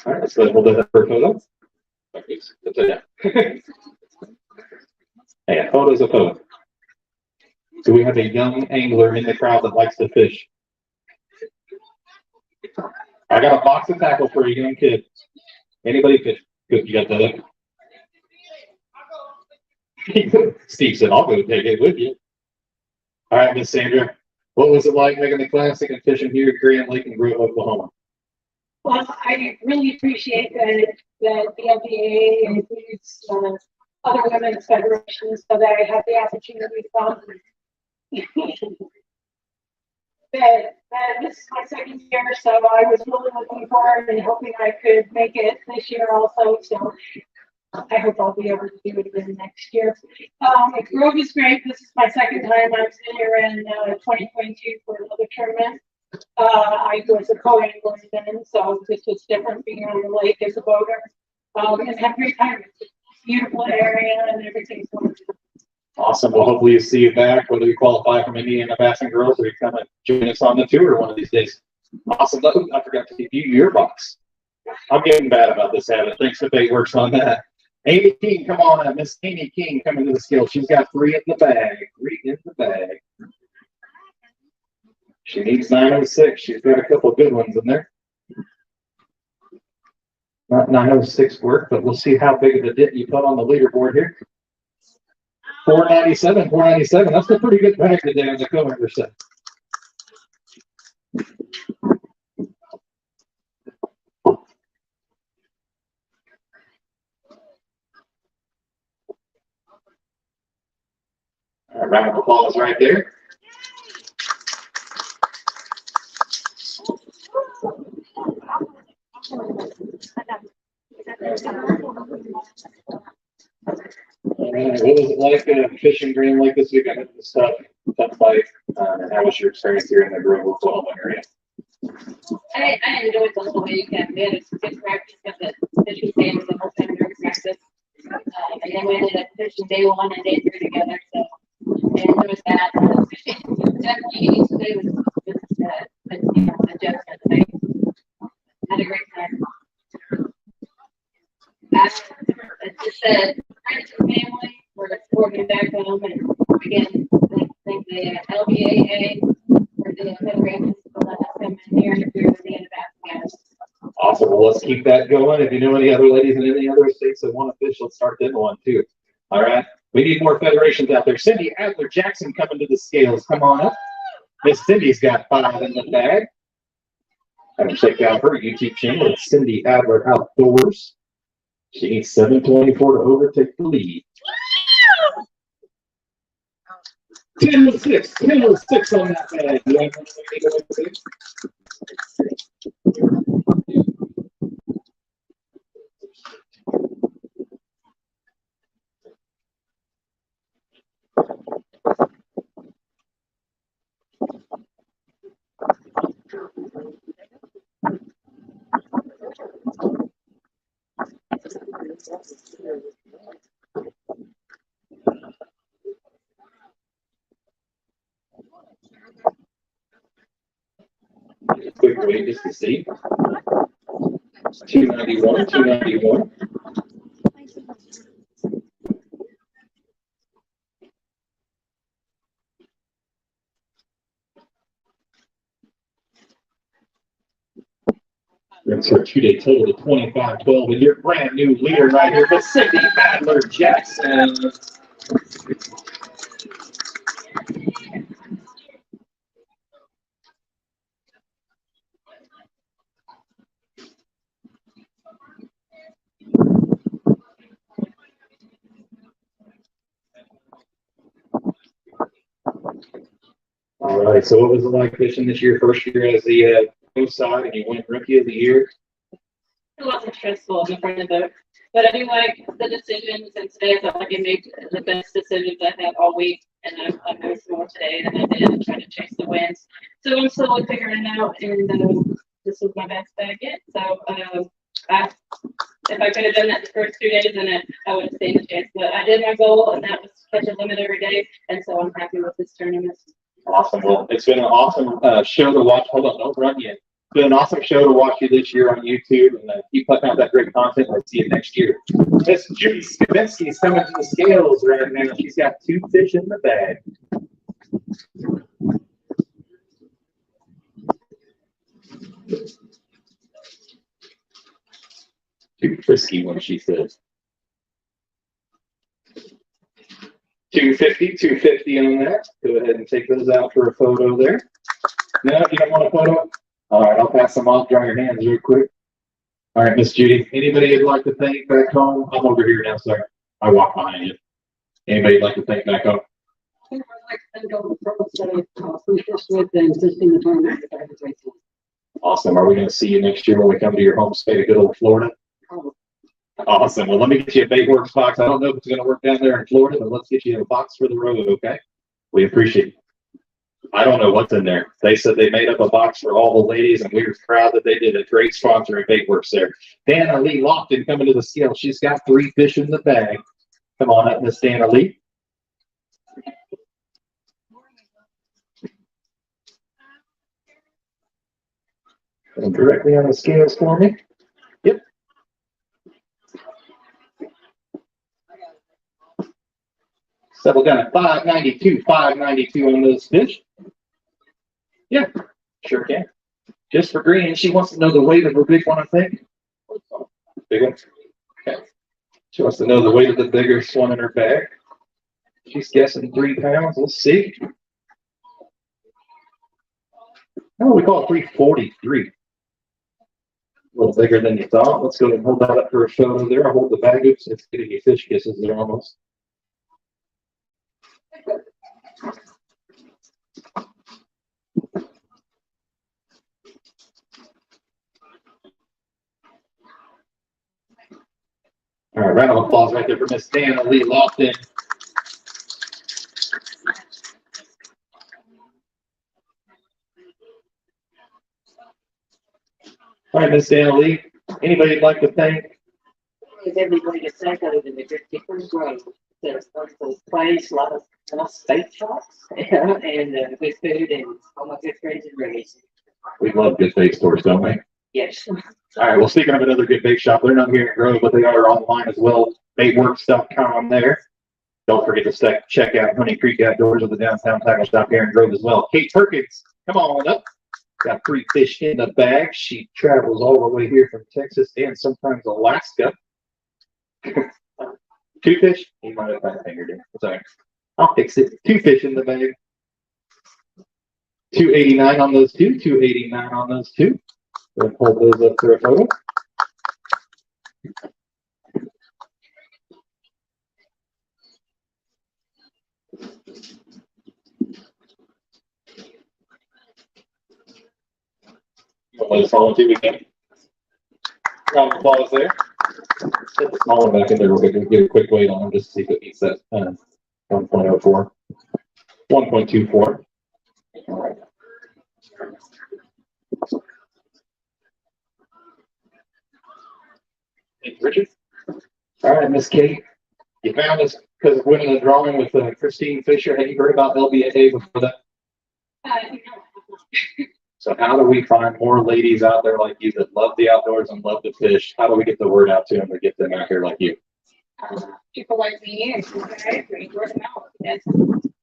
S7: All right, let's go ahead and hold that up for a photo. Hey, a photo's a photo. Do we have a young angler in the crowd that likes to fish? I got a box of tackle for a young kid. Anybody fish? Good, you got that up? Steve said, I'll go take it with you. All right, Miss Sandra, what was it like making the classic and fishing here at Grand Lake in Grove, Oklahoma?
S4: Well, I really appreciate that the LBA includes other women's federations so that I have the opportunity from that this is my second year, so I was really looking forward and hoping I could make it this year also. So I hope I'll be able to do it again next year. Grove is great. This is my second time. I was here in 2022 for another tournament. I was a co-angler then, so this was different being on the lake as a boater. And had a great time. It's a beautiful area and everything's wonderful.
S7: Awesome. Well, hopefully you see you back, whether you qualify from Indiana Bass and Girls or you come and join us on the tour one of these days. Awesome. I forgot to give you your box. I'm getting bad about this habit. Thanks to Bait Works on that. Amy King, come on up. Miss Amy King coming to the scale. She's got 3 in the bag. 3 in the bag. She needs 906. She's got a couple good ones in there. Not 906 work, but we'll see how big of a dent you put on the leaderboard here. 497, 497. That's a pretty good bag today on the co-member set. A round of applause right there. All right, what was it like fishing Green Lake this week? I had this stuff, tough fight. And how was your experience here in the Grove, Oklahoma area?
S8: I enjoyed the whole weekend. We had a good practice at the fishing game the whole time during practice. And then we ended up fishing day 1 and day 3 together. So I enjoyed that. Fishing definitely each day was an adjustment. I had a great time. I just said, friends and family, we're supporting back home, and again, thank the LBAA for the federation for letting us come in here and appear with the end of that.
S7: Awesome. Well, let's keep that going. If you know any other ladies in any other states that want to fish, let's start them one too. All right. We need more federations out there. Cindy Adler Jackson coming to the scales. Come on up. Miss Cindy's got 5 in the bag. And check out her YouTube channel. It's Cindy Adler Outdoors. She needs 724 to overtake the lead. 10-6, 10-6 on that bag. You want to go 6? Quick wait just to see. 291, 291. That's her 2-day total to 25-12, and your brand new leader right here, Miss Cindy Adler Jackson. All right, so what was it like fishing this year, first year as the pro side, and you went Rookie of the Year?
S8: It wasn't stressful in front of the, but I do like the decisions, and today I felt like I made the best decisions I had all week, and I moved more today than I did and trying to chase the wins. So I'm slowly figuring it out, and this was my best bag yet. So if I could have done that the first 2 days, then I would have stayed a chance. But I did my goal, and that was catch a limit every day, and so I'm happy with this tournament.
S7: Awesome. Well, it's been an awesome show to watch. Hold on, don't run yet. It's been an awesome show to watch you this year on YouTube, and keep putting out that great content. We'll see you next year. Miss Judy Skavinsky is coming to the scales right now. She's got 2 fish in the bag. Too frisky when she says. 250 on that. Go ahead and take those out for a photo there. No, you don't want a photo? All right, I'll pass them off. Dry your hands real quick. All right, Miss Judy. Anybody you'd like to thank back home? I'm over here now, sir. I walk behind you. Anybody you'd like to thank back home?
S6: I'd like to thank all the pros that we fished with and assisting the tournament.
S7: Awesome. Are we going to see you next year when we come to your home state of good old Florida? Awesome. Well, let me get you a Baitworks box. I don't know if it's going to work down there in Florida, but let's get you a box for the road, okay? We appreciate it. I don't know what's in there. They said they made up a box for all the ladies, and we were proud that they did a great sponsor at Baitworks there. Dana Lee Lofton coming to the scale. She's got 3 fish in the bag. Come on up, Miss Dana Lee. Come directly on the scales for me. Yep. Settle down at 592 on those fish. Sure can. Just for green, she wants to know the weight of her big one, I think. Big one? Okay. She wants to know the weight of the biggest one in her bag. She's guessing 3 pounds. Let's see. Oh, we call it 343. A little bigger than you thought. Let's go ahead and hold that up for a photo there. I'll hold the bag. Oops, it's getting you fish kisses there almost. All right, round of applause right there for Miss Dana Lee Lofton. All right, Miss Dana Lee, anybody you'd like to thank?
S6: Is everybody to say other than the different growth? There's those plays, a lot of steak shops, and good food and all my good friends and raised.
S7: We love good bake stores, don't we?
S6: Yes.
S7: All right, well, speaking of another good bake shop, they're not here in Grove, but they are online as well. Bakeworks.com there. Don't forget to check out Honey Creek Outdoors with the downtown tackle shop here in Grove as well. Kate Perkins, come on up. Got 3 fish in the bag. She travels all the way here from Texas and sometimes Alaska. 2 fish? You might have had a finger there. Sorry. I'll fix it. 2 fish in the bag. $2.89 on those 2. $2.89 on those 2. We'll hold those up for a photo. Let us follow too, we can. Round of applause there. Set the smaller back in there. We're going to get a quick weight on them just to see if it meets that 1.04. 1.24. All right. Thank you, Richard. All right, Miss Kate, you found us because of winning the drawing with Christine Fisher. Have you heard about LBA before that? So how do we find more ladies out there like you that love the outdoors and love to fish? How do we get the word out to them to get them out here like you?
S2: People like me and guys, we word of mouth. That's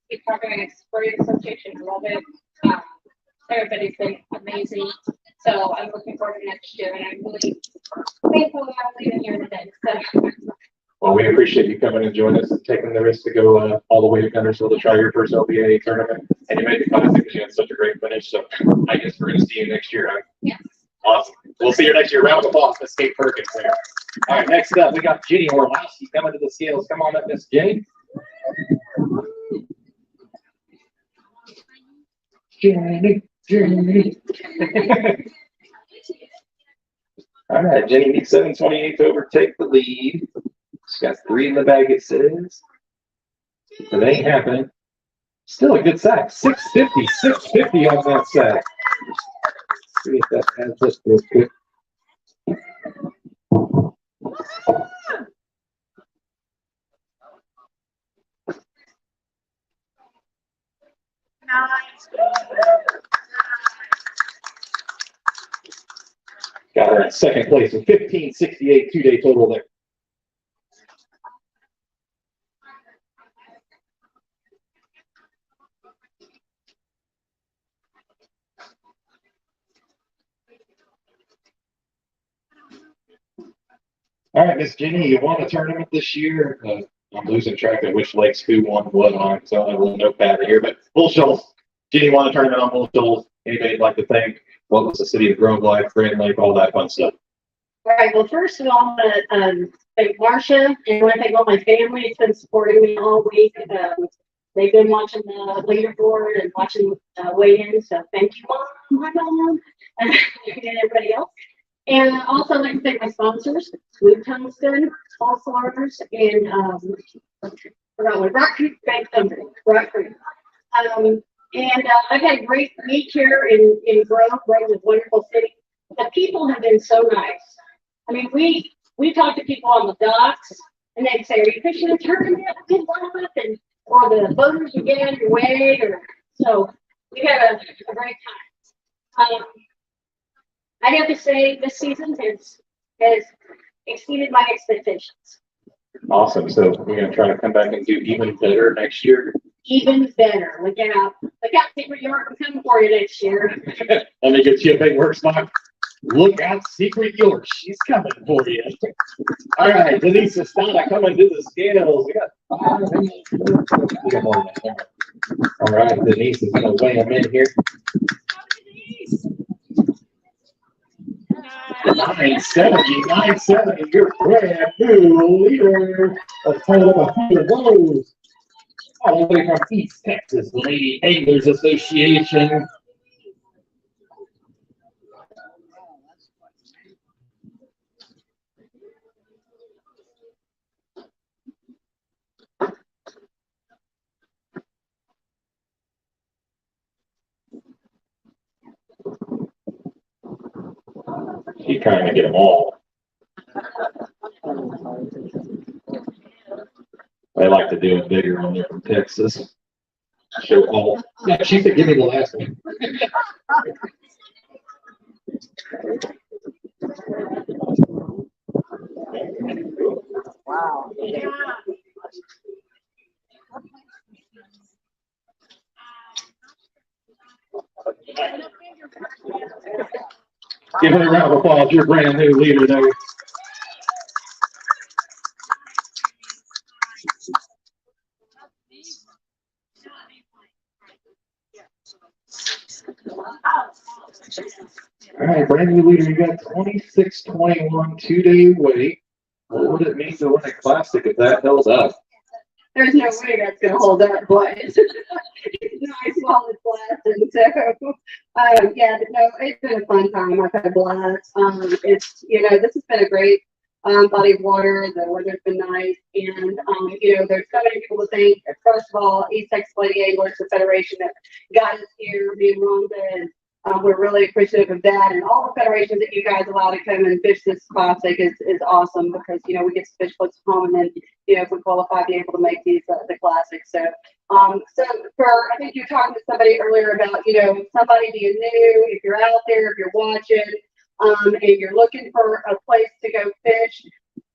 S2: keep talking and Spray Association. I love it. Everybody's been amazing. So I'm looking forward to next year, and I'm really thankful that I'm leaving here today. So.
S7: Well, we appreciate you coming and joining us and taking the risk to go all the way to Guntersville to try your first LBA tournament. And you made the classic because you had such a great finish. So I guess we're going to see you next year. Huh?
S2: Yes.
S7: Awesome. We'll see you next year. Round of applause, Miss Kate Perkins there. All right, next up, we got Jenny Orlowski coming to the scales. Come on up, Miss Jenny. Jenny. All right, Jenny needs 728 to overtake the lead. She's got 3 in the bag, it says. It ain't happening. Still a good sack. 650 on that sack. See if that adds up real quick. Got her in second place with 1568 2-day total there. All right, Miss Jenny, you won a tournament this year. I'm losing track of which lakes who won what on, so I have a little notepad here. But Bull Shoals, Jenny won a tournament on Bull Shoals. Anybody like to thank? What was the city of Grove like, Grand Lake, all that fun stuff?
S8: All right, well, first of all, I want to thank Marcia, and I want to thank all my family. It's been supporting me all week. They've been watching the leaderboard and watching weigh-in, so thank you, Mom, my mom, and everybody else. And also, I'd like to thank my sponsors, Sweet Tungsten, All Farmers, and Rock Creek Bank Company, Rock Creek. And I've had a great week here in Grove. Grove is a wonderful city. The people have been so nice. I mean, we talk to people on the docks, and they'd say, "Are you fishing a tournament? Good luck," and or the boaters are getting underway, or so we had a great time. I'd have to say this season has exceeded my expectations.
S7: Awesome. So we're going to try to come back and do even better next year.
S3: even better. Look out, Secret York, I'm coming for you next year.
S7: Let me get you a big work spot. Look out, Secret York. She's coming for you. All right, Denise Estrada coming to the scales. We got more than that. All right, Denise is going to weigh them in here. 970, your brand new leader. Let's hold up a few of those. All the way from East Texas Lady Anglers Association. She's trying to get them all. I like to do it bigger when they're from Texas. Show all. Yeah, she said, give me the last one.
S5: Wow.
S7: Give her a round of applause. Your brand new leader there. All right, brand new leader. You got 26-21, 2-day wait. What would it mean to win a classic if that held up?
S3: There's no way that's gonna hold up, but it's a nice solid blast, and so, yeah, no, it's been a fun time. I've had a blast. It's, you know, this has been a great, body of water. The weather's been nice, and, you know, there's so many people to thank. First of all, East Texas Lady Anglers, the federation that got us here, me and Rhonda, and we're really appreciative of that, and all the federations that you guys allow to come and fish this classic is awesome, because, you know, we get to fish close to home, and then, you know, if we qualify, be able to make these the classics. So, so I think you were talking to somebody earlier about, you know, somebody being new. If you're out there, if you're watching, and you're looking for a place to go fish,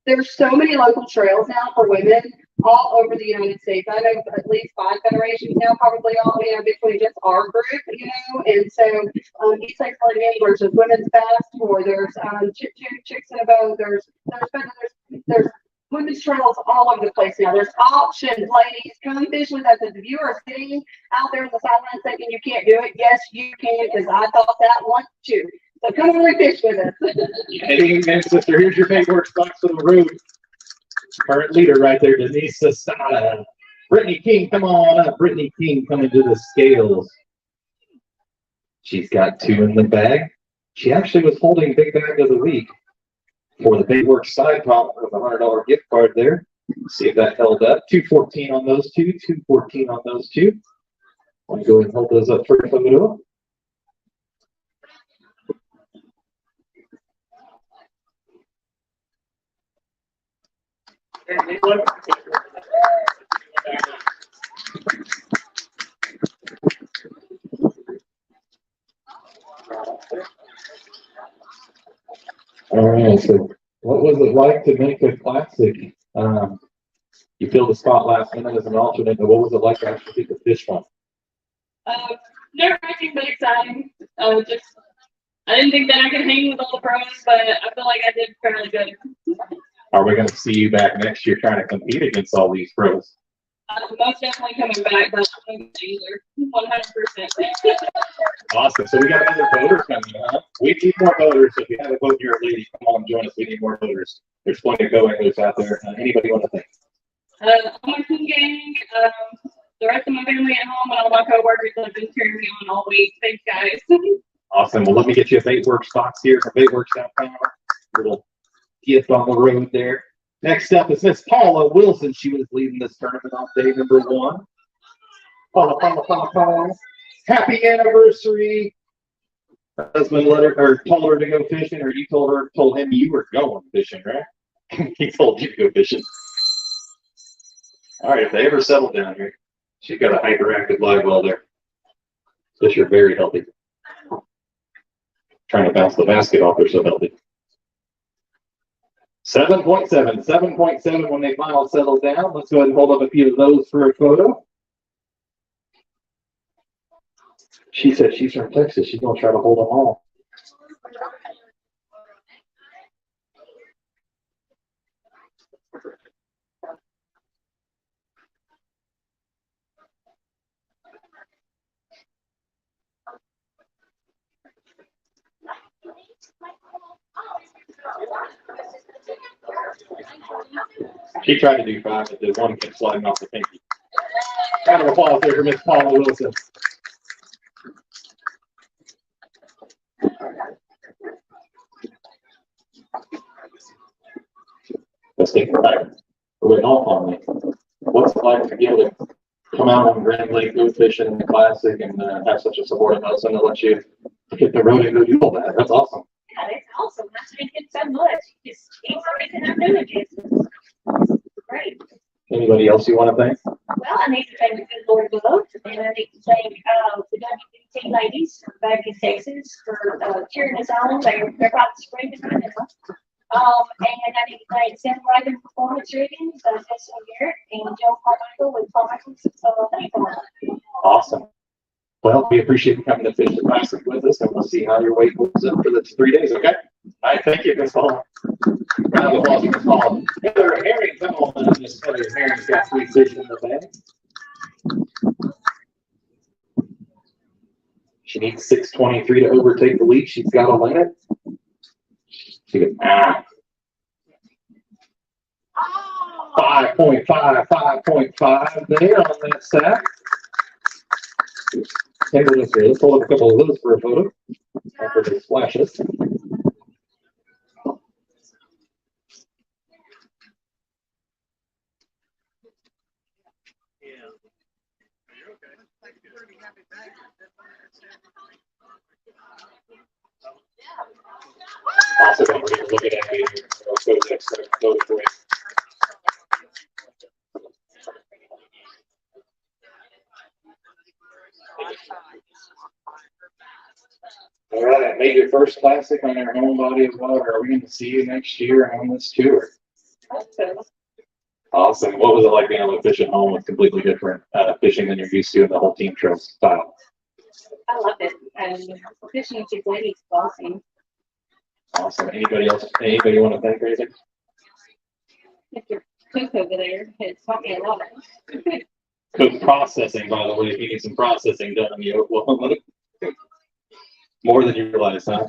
S3: there's so many local trails now for women all over the United States. I know at least 5 federations now, probably all, you know, between just our group, you know, and so, East Texas Lady Anglers, there's Women's Fast Tour, there's, Chicks in a Boat, there's women's trails all over the place now. There's options, ladies. Come fish with us. If you are sitting out there in the sidelines thinking you can't do it, yes, you can, because I thought that once too. So come on and fish with us.
S7: Hey, sister, here's your big work spots for the road. Current leader right there, Denise Estrada. Brittany King, come on up. Brittany King coming to the scales. She's got 2 in the bag. She actually was holding big bag of the week for the Big Work side top with a $100 gift card there. See if that held up. 214 on those 2, 214 on those 2. Want to go ahead and hold those up for a photo. All right, so what was it like to make a classic? You filled the spot last minute as an alternate, but what was it like to actually get the fish one?
S8: Nerve-wracking but exciting. Just, I didn't think that I could hang with all the pros, but I feel like I did fairly good.
S7: Are we going to see you back next year trying to compete against all these pros?
S8: Most definitely coming back, but I'm either 100%.
S7: Awesome. So we got other voters coming, huh? We need more voters. So if you have a vote, you're a lady, come on, join us. We need more voters. There's plenty of go-anglers out there. Anybody want to think?
S8: All my team gang, the rest of my family at home, and all my coworkers that have been cheering me on all week. Thanks, guys.
S7: Awesome. Well, let me get you a Baitworks box here from Baitworks.com. Little gift on the road there. Next up is Miss Paula Wilson. She was leading this tournament on day number 1. Paula. Happy anniversary. Her husband let her, or told her to go fishing, or you told him you were going fishing, right? He told you to go fishing. All right, if they ever settle down here, she's got a hyperactive live well there. Fish are very healthy. Trying to bounce the basket off, they're so healthy. 7.7 when they finally settle down. Let's go ahead and hold up a few of those for a photo. She said she's from Texas. She's gonna try to hold them all. She tried to do five, but the one kept sliding off the pinky. Round of applause there for Miss Paula Wilson. Let's take a right. We're off on me. What's it like to be able to come out on Grand Lake, go fishing in the Classic, and have such a supportive husband to let you hit the road and go do all that? That's awesome.
S8: Yeah, it's awesome. I thank him so much. Just keeps everything I'm doing, Jesus. Great.
S7: Anybody else you want to thank?
S8: Well, I need to thank the good Lord above, and I need to thank the WBT ladies from back in Texas for cheering us on. They're about to spring behind us. And I need to thank Sam Wagon Performance Riggins, Justin Garrett, and Joe Carmichael with Carmichael's. Thank you.
S7: Awesome. Well, we appreciate you coming to Fish the Classic with us, and we'll see how your weight moves up for the 3 days, okay? All right, thank you, Miss Paula. Round of applause for Miss Paula. Heather Herring, come on, Miss Heather Herring's got 3 fish in the bag. She needs 6:23 to overtake the lead. She's got a limit. She goes, 5.5 there on that sack. Let's pull up a couple of those for a photo after they splash us. Also, don't forget to look at that video. I'll go to the next photo for you. All right, made your first Classic on our home body of water. Are we going to see you next year on this tour? Awesome. What was it like being able to fish at home with completely different fishing than you're used to in the whole team trail style?
S2: I love it. And fishing with you ladies is awesome.
S7: Awesome. Anybody else? Anybody want to thank or anything?
S2: If your cook over there has taught me a lot.
S7: Cook processing, by the way, if you need some processing done in the Oklahoma. More than you realize, huh?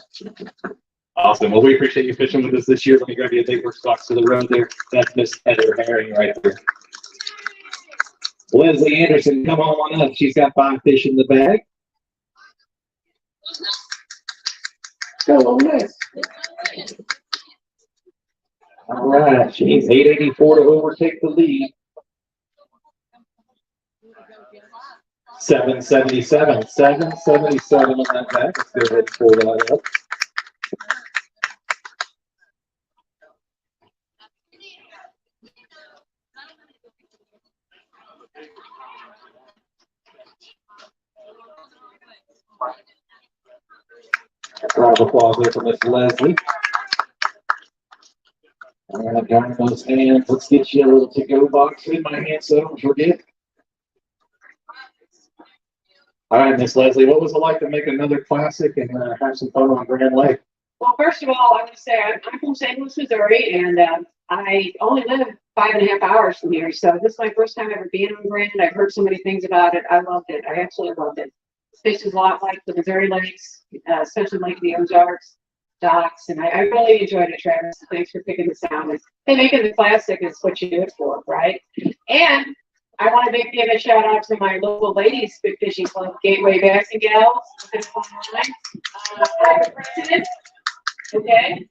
S7: Awesome. Well, we appreciate you fishing with us this year. Let me grab you a big work box to the road there. That's Miss Heather Herring right there. Leslie Anderson, come on up. She's got 5 fish in the bag. Hello, Miss. All right. She needs 884 to overtake the lead. 777 on that back. Let's go ahead and pull that up. Round of applause there for Miss Leslie. All right, got those hands. Let's get you a little to-go box in my hand so I don't forget. All right, Miss Leslie, what was it like to make another Classic and have some fun on Grand Lake?
S4: Well, first of all, I want to say I'm from St. Louis, Missouri, and I only live 5.5 hours from here. So this is my first time ever being on Grand. I've heard so many things about it. I loved it. I absolutely loved it. This is a lot like the Missouri lakes, especially like the Ozarks, docks, and I really enjoyed it, Travis. Thanks for picking this out. And making the Classic is what you do it for, right? And I want to give a shout out to my local ladies big fishing club, Gateway Bass and Gals. I'm the president. Okay.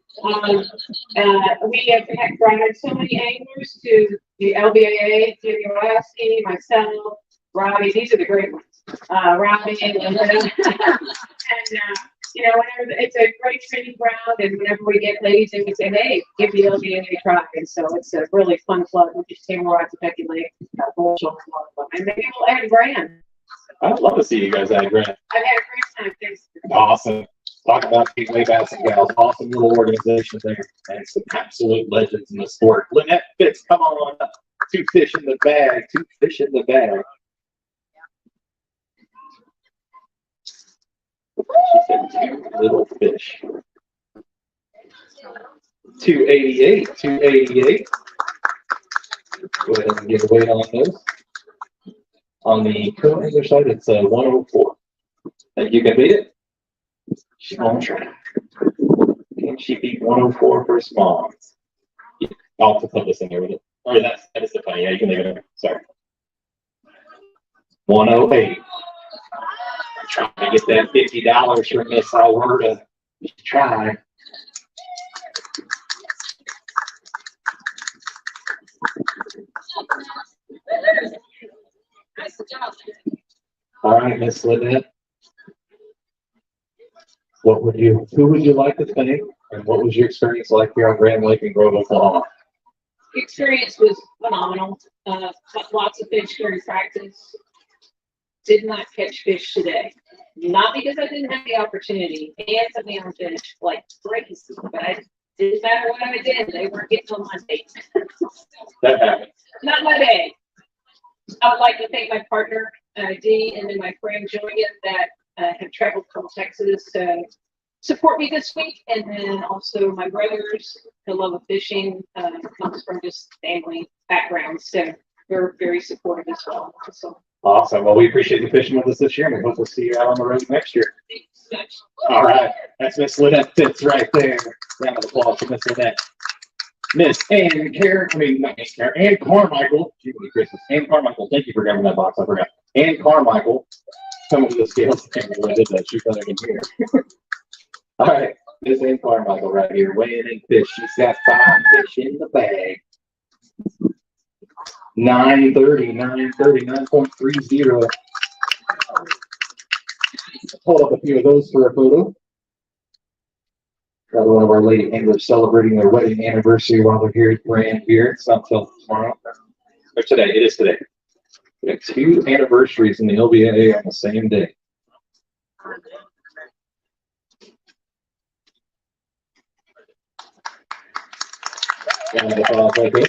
S4: We have brought in so many anglers to the LBAA, Jimmy Rosky, myself, Robbie. These are the great ones. Robbie and Linda. And whenever it's a great training ground, and whenever we get ladies in, we say, hey, give the LBAA a try. And so it's a really fun club. We just came right to Becky Lake, and maybe we'll add Grand.
S7: I'd love to see you guys add Grand.
S4: I've had a great time. Thanks.
S7: Awesome. Talk about Gateway Bass and Gals. Awesome little organization there. And some absolute legends in the sport. Lynette Fitz, come on up. 2 fish in the bag. 2 fish in the bag. She said two little fish. 288, 288. Go ahead and give a weight on those. On the other side, it's 104. Think you can beat it? She's gonna try. Can she beat 104 for small? Yeah, I'll have to put this in there with it. Or that is the funny. Yeah, you can leave it in there. Sorry. 108. I'm trying to get that $50 from Miss Alberta. Try. All right, Miss Lynette. Who would you like to thank, and what was your experience like here on Grand Lake in Grove, Oklahoma?
S2: The experience was phenomenal. Caught lots of fish during practice. Did not catch fish today. Not because I didn't have the opportunity. And something on fish like crazy, but it didn't matter what I did. They weren't getting on my bait.
S7: That happened.
S2: Not my day. I would like to thank my partner, Dee, and then my friend Julian that have traveled from Texas to support me this week. And then also my brothers, the love of fishing comes from just family backgrounds. So they're very supportive as well. So
S7: Awesome. Well, we appreciate you fishing with us this year, and we hope we'll see you out on the road next year.
S2: thanks so much.
S7: All right. That's Miss Lynette Fitz right there. Round of applause for Miss Lynette. Miss Ann Carmichael. Gee, Christmas. Ann Carmichael. Thank you for grabbing that box. I forgot. Ann Carmichael. Coming to the scales. I can't remember when I did that. She thought I could hear. All right. Miss Ann Carmichael right here. Weighing in fish. She's got 5 fish in the bag. 930, 930, 9.30. Pull up a few of those for a photo. Got one of our lady anglers celebrating their wedding anniversary while they're here at Grand here. It's not till tomorrow. Or today. It is today. We have 2 anniversaries in the LBA on the same day. Round of applause right there.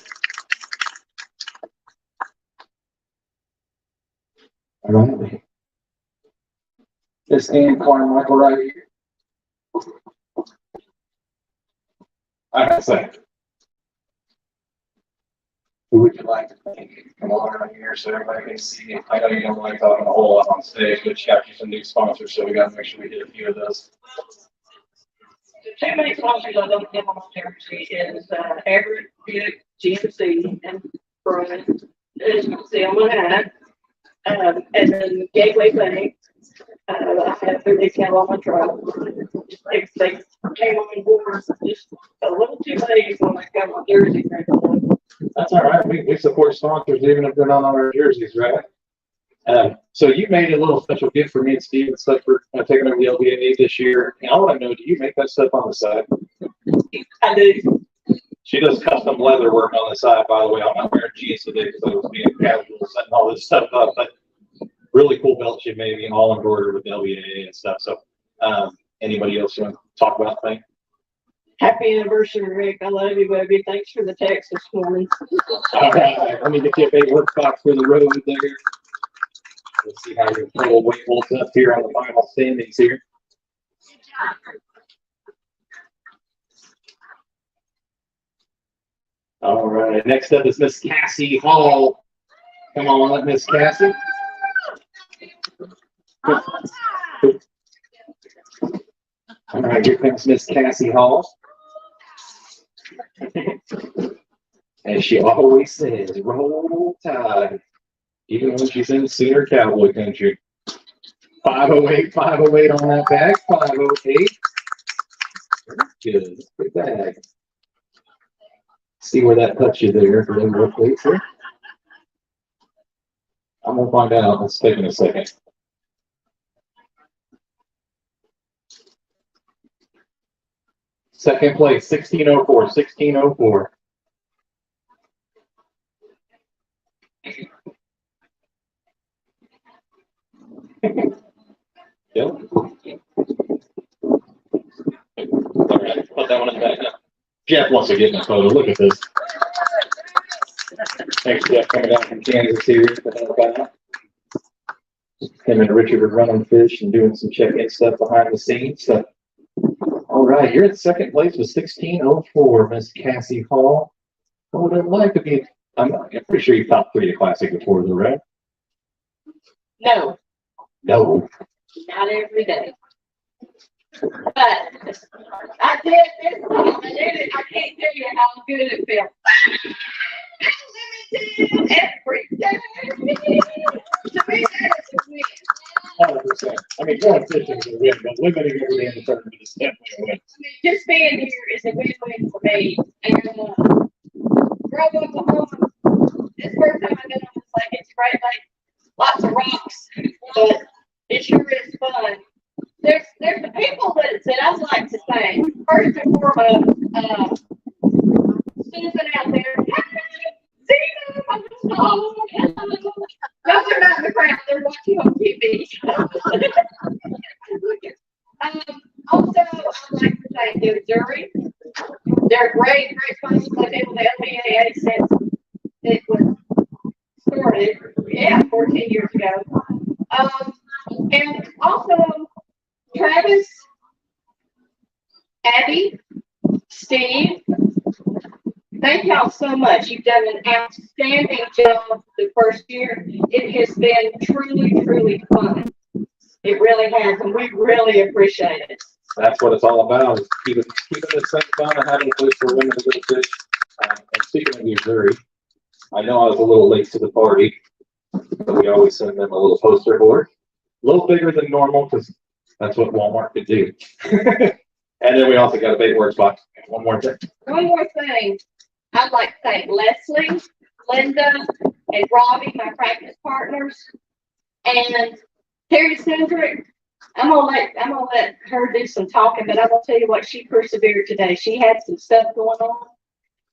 S7: All right. This Ann Carmichael right here. I gotta say, who would you like to thank? Come on around here so everybody can see you. I know you don't like talking a whole lot on stage, but you got some new sponsors, so we gotta make sure we hit a few of those.
S4: The 2 main sponsors I don't have on Thursday is Everett, Buick, GMC, and Brian. As you can see on my hat. And then Gateway Bank. I have their decal on my truck. They came on board just a little too late when I got my jersey.
S7: That's all right. We support sponsors even if they're not on our jerseys, right? So you made a little special gift for me and Steve and stuff for taking over the LBA this year. And I want to know, do you make that stuff on the side?
S4: I do.
S7: She does custom leather work on the side, by the way. I'm not wearing jeans today because I was being casual setting all this stuff up, but really cool belt she made me all embroidered with LBA and stuff. So anybody else want to talk about things?
S4: Happy anniversary, Rick. I love you, baby. Thanks for the text this morning.
S7: All right, let me get you a big work box for the road there. Let's see how your total weight holds up here on the final standings here. All right, next up is Miss Cassie Hall. Come on, Miss Cassie. All right, here comes Miss Cassie Hall. As she always says, roll tide. Even when she's in Sooner Cowboy country. 508, 508 on that bag. 508. Good. Good bag. See where that puts you there for them real quick, sir. I'm gonna find out. Let's take in a second. Second place, 1604, 1604. Yep. All right, put that one in the back now. Jeff wants to get in a photo. Look at this. Thanks, Jeff, coming down from Kansas here. Him Him and Richard are running fish and doing some check-in stuff behind the scenes. So, all right, you're in second place with 1604, Miss Cassie Hall. What would it like to be? I'm pretty sure you top three at Classic before, though, right?
S9: No,
S7: No.
S9: not every day. But I did this, I did it, I can't tell you how good it felt. Every day. To me, that's a win.
S7: 100%. I mean, going fishing is a win, but limiting every day in the tournament is definitely a win.
S9: I mean, just being here is a win-win for me. And, growing up Oklahoma, this first time I've been on this lake, it's great lake, lots of rocks, but it sure is fun. There's the people that I'd like to thank. First and foremost, Susan out there. Zena, hello. No, they're not in the crowd. They're watching on TV. Also, I'd like to thank the jury. They're great sponsors. I've been with the LPAA since it was started, 14 years ago. And also, Travis, Abby, Steve, thank y'all so much. You've done an outstanding job the first year. It has been truly, truly fun. It really has, and we really appreciate it.
S7: That's what it's all about, is keeping this thing fun and having a place for women to go fish. And speaking of your jury, I know I was a little late to the party, but we always send them a little poster board. A little bigger than normal, because that's what Walmart could do. And then we also got a big works box. One more thing.
S9: One more thing. I'd like to thank Leslie, Linda, and Robbie, my practice partners, and Terry Cedric. I'm gonna let her do some talking, but I'm gonna tell you what, she persevered today. She had some stuff going on,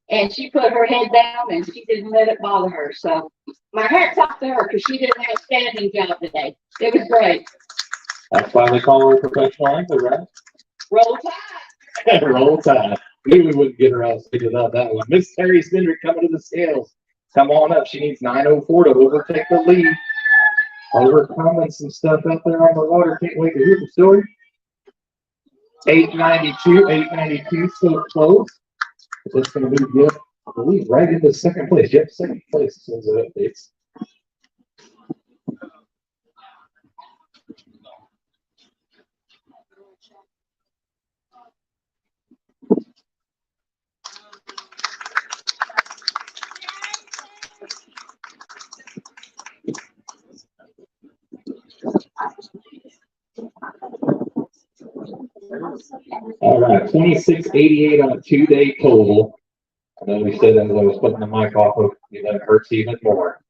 S9: and she put her head down and she didn't let it bother her. So my hat's off to her because she did an outstanding job today. It was great.
S7: That's why they call her a professional angler, right?
S9: Roll Tide.
S7: Roll Tide. Knew we wouldn't get her else figured out that one. Miss Terry Cedric coming to the scales. Come on up. She needs 904 to overtake the lead. Overcoming some stuff out there on the water. Can't wait to hear the story. 892 still close. That's going to move you up, I believe, right into second place. Yep, second place as soon as it updates. All right, 2688 on a 2-day total. I know we said as I was putting the mic off, that hurts even more.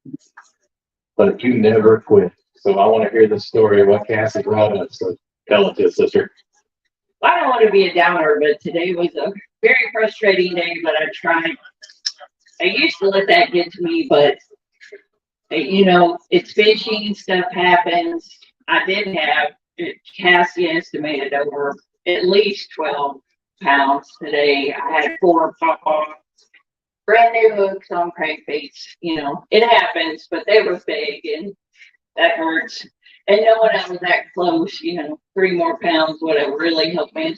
S7: But you never quit. So I want to hear the story of what Cassie brought us. So tell it to us, sister.
S9: I don't want to be a downer, but today was a very frustrating day, but I tried. I used to let that get to me, but it's fishing, stuff happens. I did have Cassie estimated over at least 12 pounds today. I had 4 pop off, brand new hooks on crankbaits. It happens, but they were big and that hurts. And knowing I was that close, 3 more pounds would have really helped me.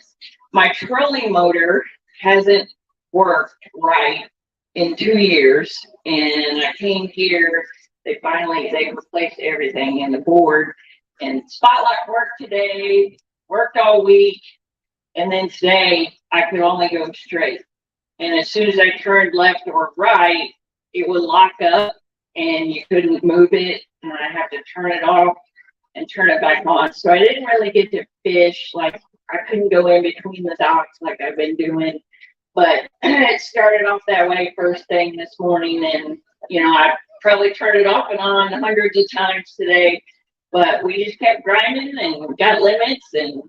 S9: My trolling motor hasn't worked right in 2 years, and I came here. They replaced everything in the board, and Spotlight worked today, worked all week, and then today I could only go straight. And as soon as I turned left or right, it would lock up and you couldn't move it, and I have to turn it off and turn it back on. So I didn't really get to fish. Like, I couldn't go in between the docks like I've been doing. But it started off that way first thing this morning, and I probably turned it off and on hundreds of times today. But we just kept grinding and got limits and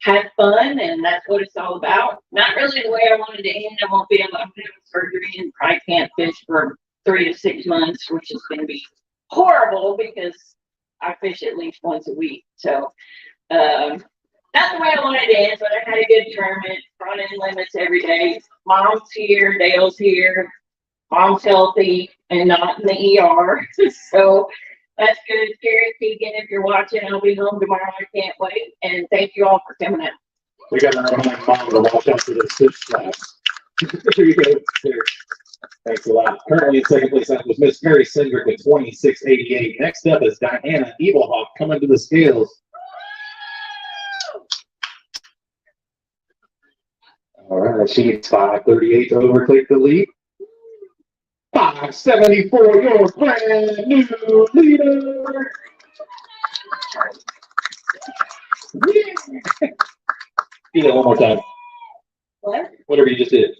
S9: had fun, and that's what it's all about. Not really the way I wanted to end. I won't be able to have surgery and probably can't fish for 3 to 6 months, which is going to be horrible because I fish at least once a week. So, not the way I wanted to end, but I had a good tournament, brought in limits every day. Mom's here, Dale's here. Mom's healthy and not in the ER. So,
S3: That's good. Gary Keegan, if you're watching, I'll be home tomorrow. I can't wait. And thank you all for coming out.
S7: We got another mom to watch out for this fish class. Here you go. There. Thanks a lot. Currently in second place was Miss Mary Sindrick at 2688. Next up is Diana Evilhawk coming to the scales. All right, she needs 538 to overtake the lead. 574, your brand new leader. Yeah. Do that one more time.
S3: What?
S7: Whatever you just did.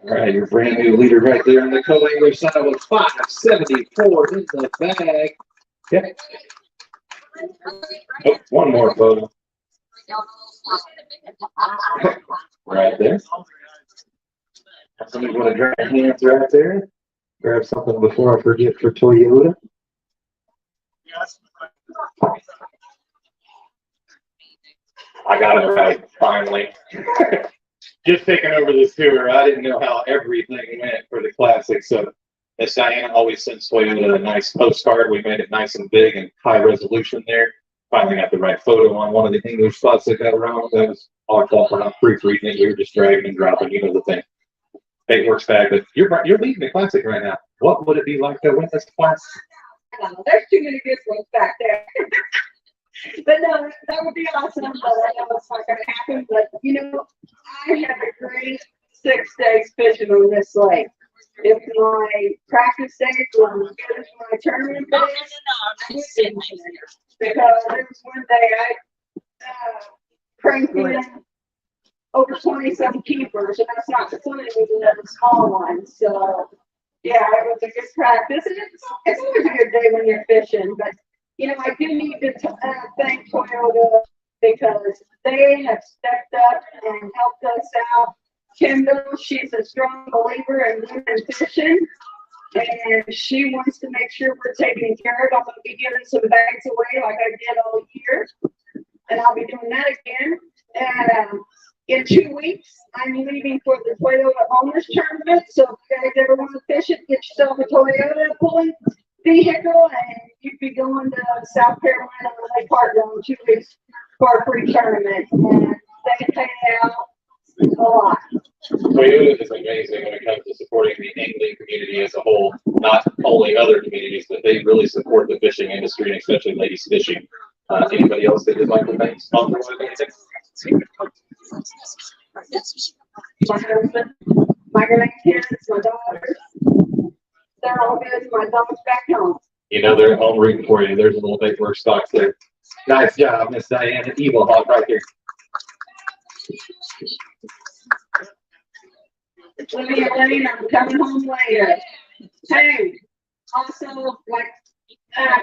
S7: All right, your brand new leader right there in the co-English side with 574 in the bag. Okay. Oh, one more photo. Right there. Somebody want to grab your hands right there. Grab something before I forget for Toyota. I got it right, finally. Just taking over this tour, I didn't know how everything went for the classic. So Miss Diana always sends Toyota a nice postcard. We made it nice and big and high resolution there. Finally got the right photo on one of the English spots that got around. That was our fault for not proofreading it. We were just dragging and dropping, you know the thing. It works bad, but you're leading the classic right now. What would it be like to win this class?
S3: There's too many good ones back there. But no, that would be awesome. But I know it's not going to happen. But you know, I had a great 6 days fishing on this lake. If my practice days were as good as my tournament days, because there was one day I cranked in over 27 keepers, and that's not including the small ones. So yeah, it was a good practice, and it's always a good day when you're fishing. But you know, I do need to thank Toyota because they have stepped up and helped us out. Kendall, she's a strong believer in women fishing, and she wants to make sure we're taken care of. I'm going to be giving some bags away like I did all year, and I'll be doing that again. And in 2 weeks, I'm leaving for the Toyota Owners Tournament. So if you guys ever want to fish it, get yourself a Toyota pulling vehicle, and you'd be going to South Carolina or Lake Hartwell in 2 weeks for a free tournament. And they pay out a lot.
S7: Toyota is amazing when it comes to supporting the angling community as a whole, not only other communities, but they really support the fishing industry and especially ladies fishing. Anybody else that would like to thank sponsors with anything?
S3: My husband, my grandkids, my daughters, they're all good. My dog's back home.
S7: You know they're at home rooting for you. There's a little paperwork stocks there. Nice job, Miss Diana Evilhawk right here.
S3: Living and Lane, I'm coming home later. Hey, also, like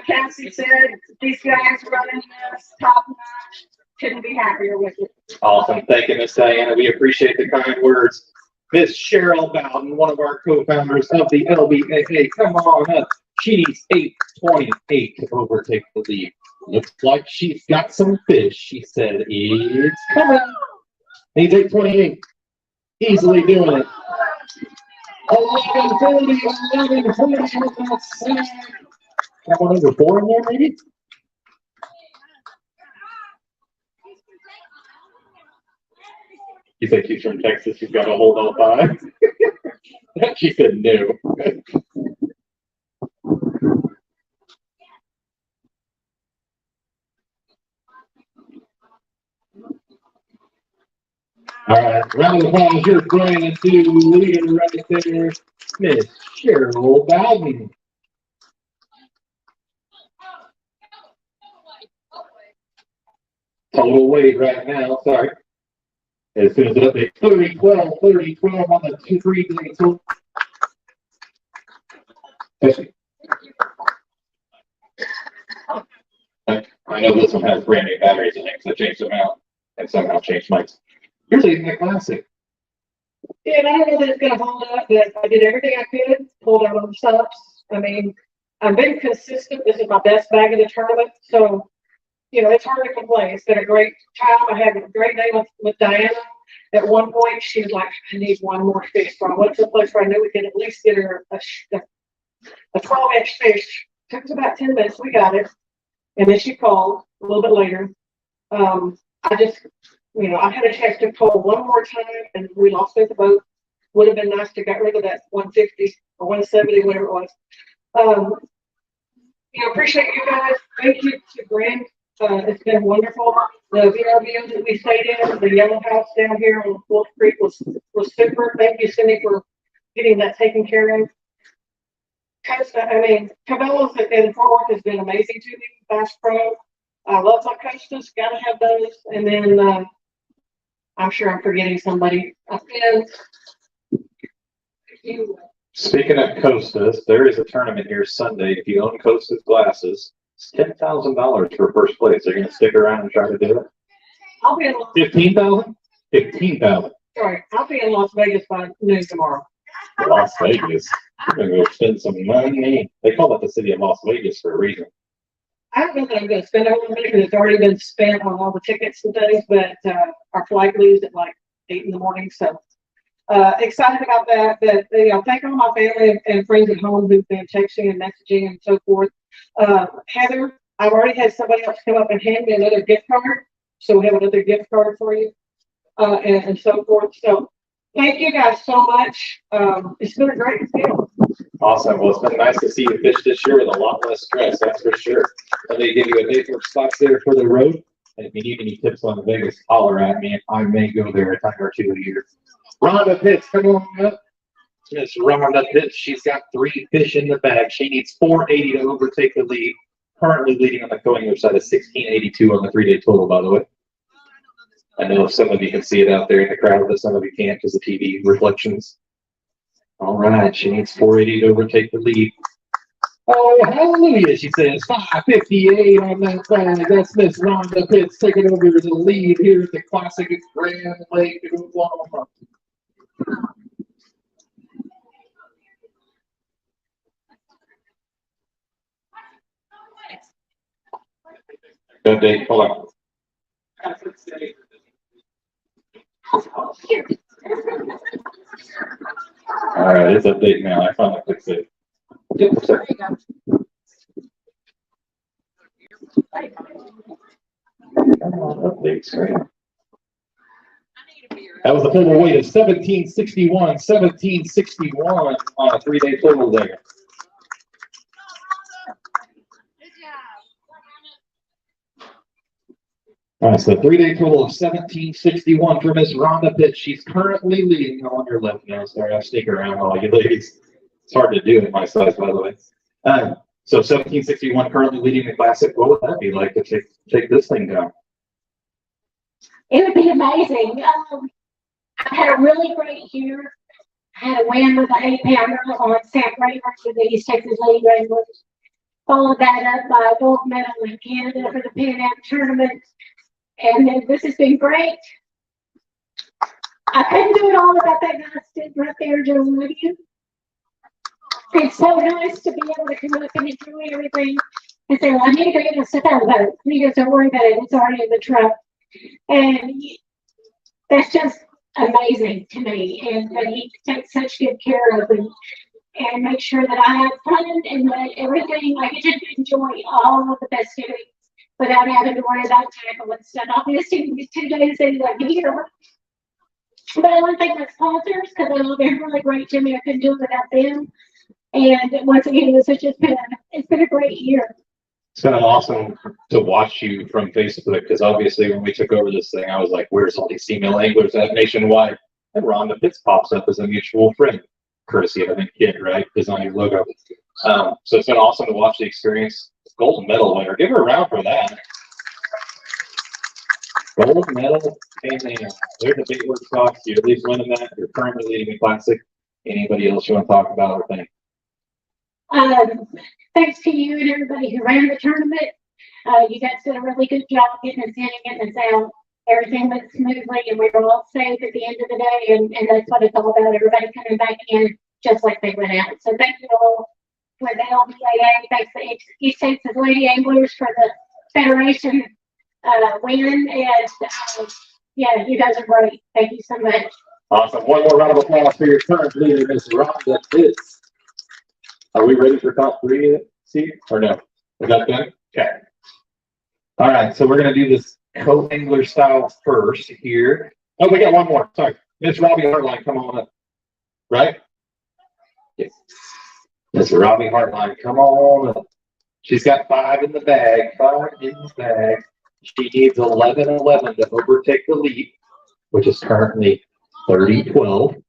S3: Cassie said, these guys running this top notch. Couldn't be happier with it.
S7: Awesome. Thank you, Miss Diana. We appreciate the kind words. Miss Cheryl Bowden, one of our co-founders of the LBAA, come on up. She needs 828 to overtake the lead. Looks like she's got some fish. She said it's coming. Needs 828. Easily doing it. 1140, 1140. Got one over 4 in there, maybe? You think she's from Texas? She's got to hold all 5? She said no. All right, round of applause. You're brand new leader right there, Miss Cheryl Bowden. Total weight right now, sorry. As soon as it updates, 30, 12, 30, 12 on the 2-3 day total. I know this one has brand new batteries in it because I changed them out and somehow changed mics. You're leading the classic.
S4: Yeah, and I don't know that it's gonna hold up, but I did everything I could, pulled out on the stops. I mean, I've been consistent. This is my best bag of the tournament, so you know, it's hard to complain. It's been a great time. I had a great day with Diana. At one point, she was like, I need one more fish. So I went to a place where I knew we could at least get her a 12-inch fish. Took us about 10 minutes. We got it. And then she called a little bit later. I just, I had a chance to call one more time and we lost at the boat. Would have been nice to get rid of that 150 or 170, whatever it was. Appreciate you guys. Thank you to Grant. It's been wonderful. The VRBO that we stayed in, the yellow house down here on Wolf Creek was super. Thank you, Cindy, for getting that taken care of. Cabela's in Fort Worth has been amazing to me. Bass Pro. I love my Costas. Gotta have those. And then I'm sure I'm forgetting somebody.
S7: Speaking of Costas, there is a tournament here Sunday. If you own Costas glasses, it's $10,000 for first place. Are you gonna stick around and try to do it?
S4: I'll be in
S7: 15,000? 15,000.
S4: sorry, I'll be in Las Vegas by noon tomorrow.
S7: Las Vegas. You're gonna go spend some money. They call it the city of Las Vegas for a reason.
S4: I don't know that I'm gonna spend all the money because it's already been spent on all the tickets today, but our flight leaves at like 8 in the morning, so excited about that. But thank all my family and friends at home who've been texting and messaging and so forth. Heather, I've already had somebody else come up and hand me another gift card, so we have another gift card for you, and so forth. So thank you guys so much. It's been a great deal.
S7: Awesome. Well, it's been nice to see you fish this year with a lot less stress, that's for sure. And they give you a day for spots there for the road. And if you need any tips on Vegas, holler at me. I may go there a time or two a year. Rhonda Pitts, come on up. Miss Rhonda Pitts, she's got 3 fish in the bag. She needs 480 to overtake the lead. Currently leading on the Coney side of 1682 on the 3-day total, by the way. I know some of you can see it out there in the crowd, but some of you can't because of TV reflections. All right, she needs 480 to overtake the lead. Oh, hallelujah, she says. 558 on that side. That's Miss Rhonda Pitts taking over the lead here at the Classic at Grand Lake in Oklahoma. Good day, hold on. All right, it's updating now. I finally clicked it. Come on, update screen. That was a total weight of 1761 on a 3-day total there. All right, so 3-day total of 1761 for Miss Rhonda Pitts. She's currently leading on your left now. Sorry, I'll stick around all you ladies. It's hard to do at my size, by the way. So 1761 currently leading the Classic. What would that be like to take this thing down?
S11: It would be amazing. I've had a really great year. I had a win with an 8-pounder on Sam Raymond for the East Texas League Wranglers. Followed that up by a gold medal in Canada for the Pan Am tournament. And then this has been great. I couldn't do it all without that guy sitting right there doing with you. It's so nice to be able to come up and enjoy everything and say, well, I need to go get a step out of the boat. And he goes, don't worry about it. It's already in the truck. And that's just amazing to me. And that he takes such good care of me and make sure that I have fun and that everything, I get to enjoy all of the festivities without having to worry about tackle and stuff. Obviously, these 2 days that I'm here. But I want to thank my sponsors because I know they're really great to me. I couldn't do it without them. And once again, it's been a great year.
S7: It's been awesome to watch you from Facebook because obviously when we took over this thing, I was like, where's all these female anglers at nationwide? And Rhonda Pitts pops up as a mutual friend, courtesy of, I think, Kit, right? Is on your logo. So it's been awesome to watch the experience. Gold medal winner. Give her a round for that. Gold medal. And there's a big word box. You're at least winning that. You're currently leading the Classic. Anybody else you want to talk about or think?
S11: Thanks to you and everybody who ran the tournament. You guys did a really good job getting us in and getting us out. Everything went smoothly and we were all safe at the end of the day. And that's what it's all about. Everybody coming back in just like they went out. So thank you all for the LBAA. Thanks to East Texas Lady Anglers for the Federation win. And Yeah, you guys are great. Thank you so much.
S7: Awesome. One more round of applause for your current leader, Miss Rhonda Pitts. Are we ready for top three, Steve, or no? Is that good? Okay. All right, so we're gonna do this co-angler style first here. Oh, we got one more. Sorry, Miss Robbie Hartline, come on up. Right? Yes. Miss Robbie Hartline, come on up. She's got 5 in the bag. 5 in the bag. She needs 11-11 to overtake the lead, which is currently 30-12.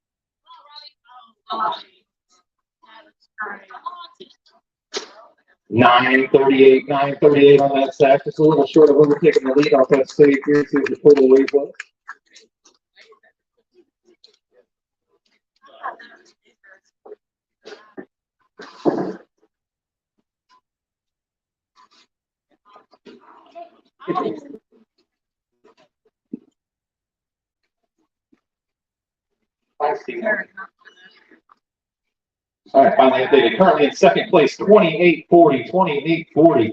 S7: $9.38 on that stack. Just a little short of overtaking the lead. I'll try to save here, see what the total weight was. All right, finally updated. Currently in second place, 28-40, 28-40.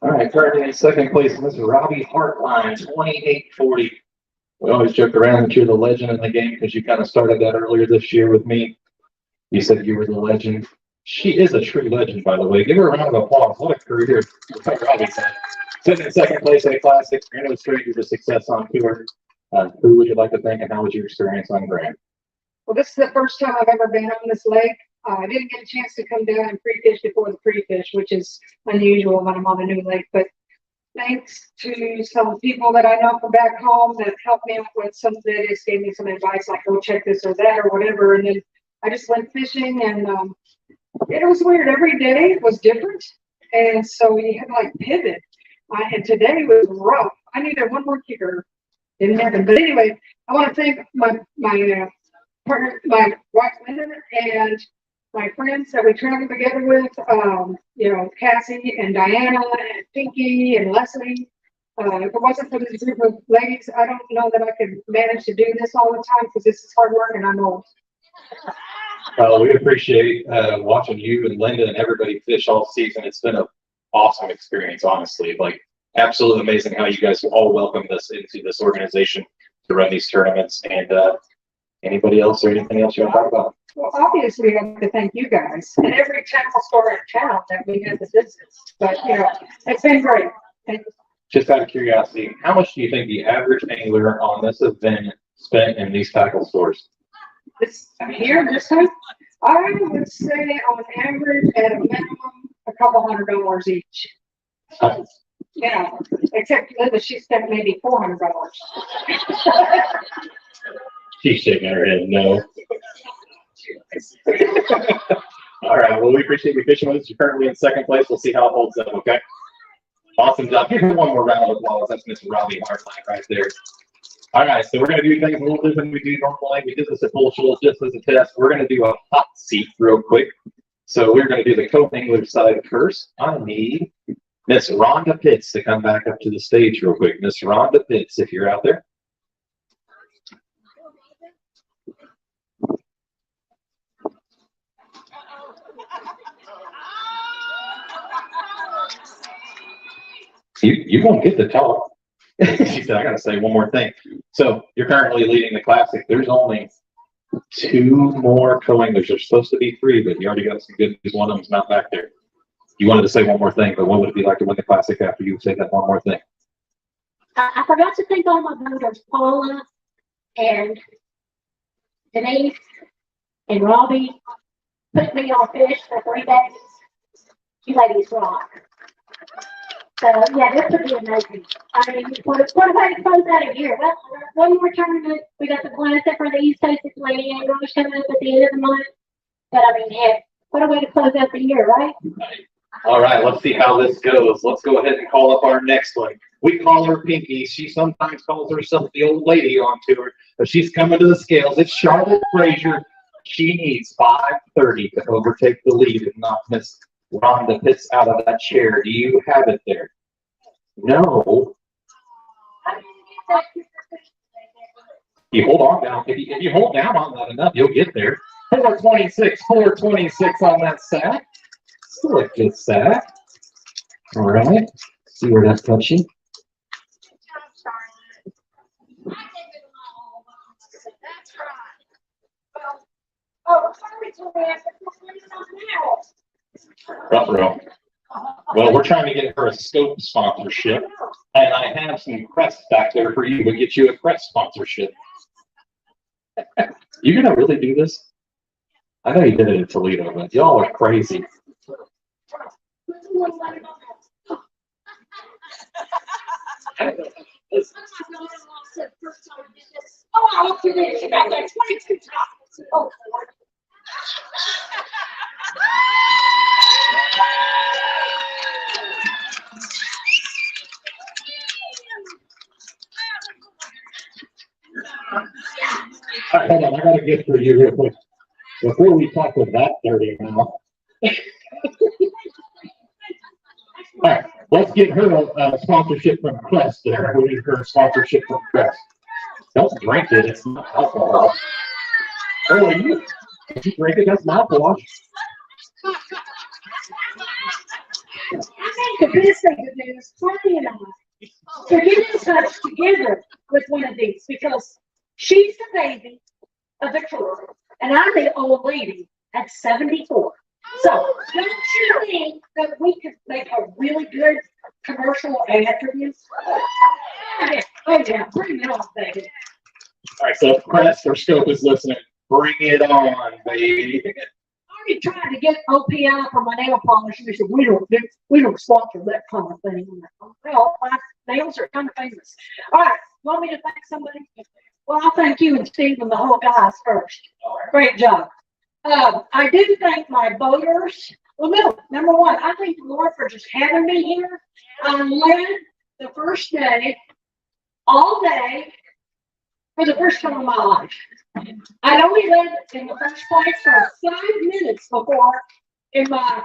S7: All right, currently in second place, Mr. Robbie Hartline, 28-40. We always joke around that you're the legend in the game because you kind of started that earlier this year with me. You said you were the legend. She is a true legend, by the way. Give her a round of applause. What a career. Like Robbie said. Sitting in second place at Classic, you're no stranger to success on tour. Who would you like to thank and how was your experience on Grand?
S4: Well, this is the first time I've ever been on this lake. I didn't get a chance to come down and pre-fish before the pre-fish, which is unusual when I'm on a new lake. But thanks to some people that I know from back home that helped me out with some of it, just gave me some advice, like go check this or that or whatever. And then I just went fishing, and it was weird. Every day was different, and so you had to like pivot. And today was rough. I needed one more kicker. Didn't happen. But anyway, I want to thank my partner, my wife Linda, and my friends that we traveled together with. Cassie and Diana and Pinky and Leslie. If it wasn't for this group of ladies, I don't know that I could manage to do this all the time because this is hard work and I'm old.
S7: We appreciate watching you and Linda and everybody fish all season. It's been an awesome experience, honestly. Like, absolutely amazing how you guys all welcomed us into this organization to run these tournaments. And anybody else or anything else you want to talk about?
S4: Well, obviously, I have to thank you guys and every tackle store in town that we had the business. But, it's been great. Thank you.
S7: Just out of curiosity, how much do you think the average angler on this event spent in these tackle stores?
S4: This time, I would say on average, at a minimum, a couple $100 each. Except Linda, she spent maybe $400.
S7: She's shaking her head no. All right, well, we appreciate you fishing with us. You're currently in second place. We'll see how it holds up, okay? Awesome job. Give her one more round of applause. That's Miss Robbie Hartline right there. All right, so we're going to do things a little different than we do normally. We did this at Bull Shoals just as a test. We're going to do a hot seat real quick. So we're going to do the co-angler side first. I need Miss Rhonda Pitts to come back up to the stage real quick. Miss Rhonda Pitts, if you're out there. You won't get to talk. She said, I got to say one more thing. So you're currently leading the Classic. There's only 2 more co-anglers. There's supposed to be 3, but you already got some good news. One of them's not back there. You wanted to say one more thing, but what would it be like to win the Classic after you say that one more thing?
S11: I forgot to thank all my voters, Paula and Denise and Robbie, put me on fish for 3 days. You ladies rock. So yeah, this would be amazing. I mean, what a way to close out a year. Well, one more tournament. We got the Classic for the East Coast Lady Anglers coming up at the end of the month. But I mean, heck, what a way to close out the year, right?
S7: All right, let's see how this goes. Let's go ahead and call up our next one. We call her Pinky. She sometimes calls herself the old lady on tour, but she's coming to the scales. It's Charlotte Frazier. She needs 530 to overtake the lead and knock Miss Rhonda Pitts out of that chair. Do you have it there? No. You hold on down. If you hold down on that enough, you'll get there. 426, 426 on that sack. Still a good sack. All right. See where that's touching. Rough row. Well, we're trying to get her a scope sponsorship, and I have some Crest back there for you. We'll get you a Crest sponsorship. You gonna really do this? I know you did it in Toledo, but y'all are crazy.
S11: Oh, I looked at it, she got that 22 times. Oh,
S7: All right, hold on, I got a gift for you real quick. Before we talk with that dirty mouth. All right, let's get her a sponsorship from Crest there. We need her a sponsorship from Crest. Don't drink it, it's not alcohol. Oh, if you drink it, that's mouthwash.
S11: I think the best thing to do is Tony and I to get in touch together with one of these because she's the baby of the crew and I'm the old lady at 74. So don't you think that we could make a really good commercial ad for this? Oh yeah, bring it on, baby.
S7: All right, so if Crest or Scope is listening, bring it on, baby.
S11: I already tried to get OPI for my nail polish, and they said, we don't sponsor that kind of thing. I'm like, well, my nails are kind of famous. All right, want me to thank somebody? Well, I'll thank you and Steve and the whole guys first. Great job. I do thank my voters. Well, no, number one, I thank the Lord for just having me here. I led the first day, all day, for the first time in my life. I'd only led in the first place for 5 minutes before in my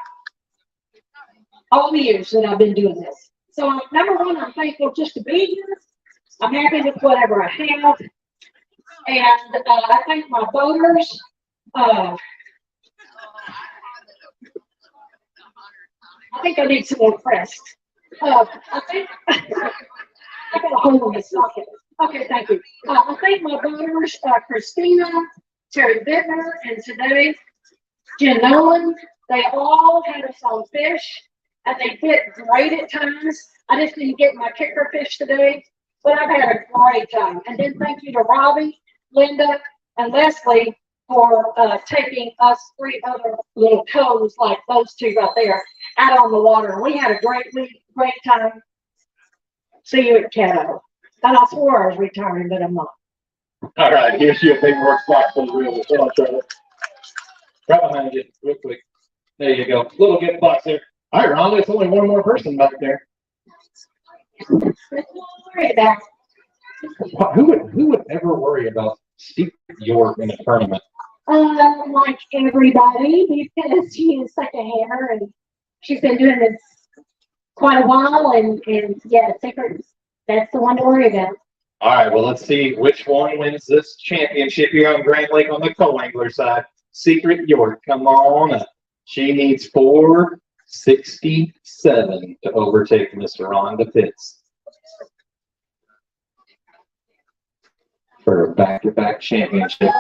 S11: all the years that I've been doing this. So number one, I'm thankful just to be here. I'm happy with whatever I have. And I thank my voters. I think I need some more Crest. I think I got a hole in the socket. Okay, thank you. I thank my voters, Christina, Terry Bittner, and today, Jen Nolan. They all had us on fish, and they did great at times. I just didn't get my kicker fish today, but I've had a great time. And then thank you to Robbie, Linda, and Leslie for taking us 3 other little coves like those 2 right there out on the water. We had a great time. See you at Caddo. And I swore I was retiring, but I'm not.
S7: All right, here's your paperwork spot for the real. Hold on, Charlie. Right behind you, real quick. There you go. Little gift box there. All right, Ron, there's only one more person back there.
S11: Don't worry about it.
S7: Who would ever worry about Steve York in a tournament?
S11: Like everybody, because she is such a hammer and she's been doing this quite a while and yeah, Secret's that's the one to worry about.
S7: All right, well, let's see which one wins this championship here on Grand Lake on the co-angler side. Secret York, come on up. She needs 467 to overtake Mr. Rhonda Pitts for a back-to-back championship.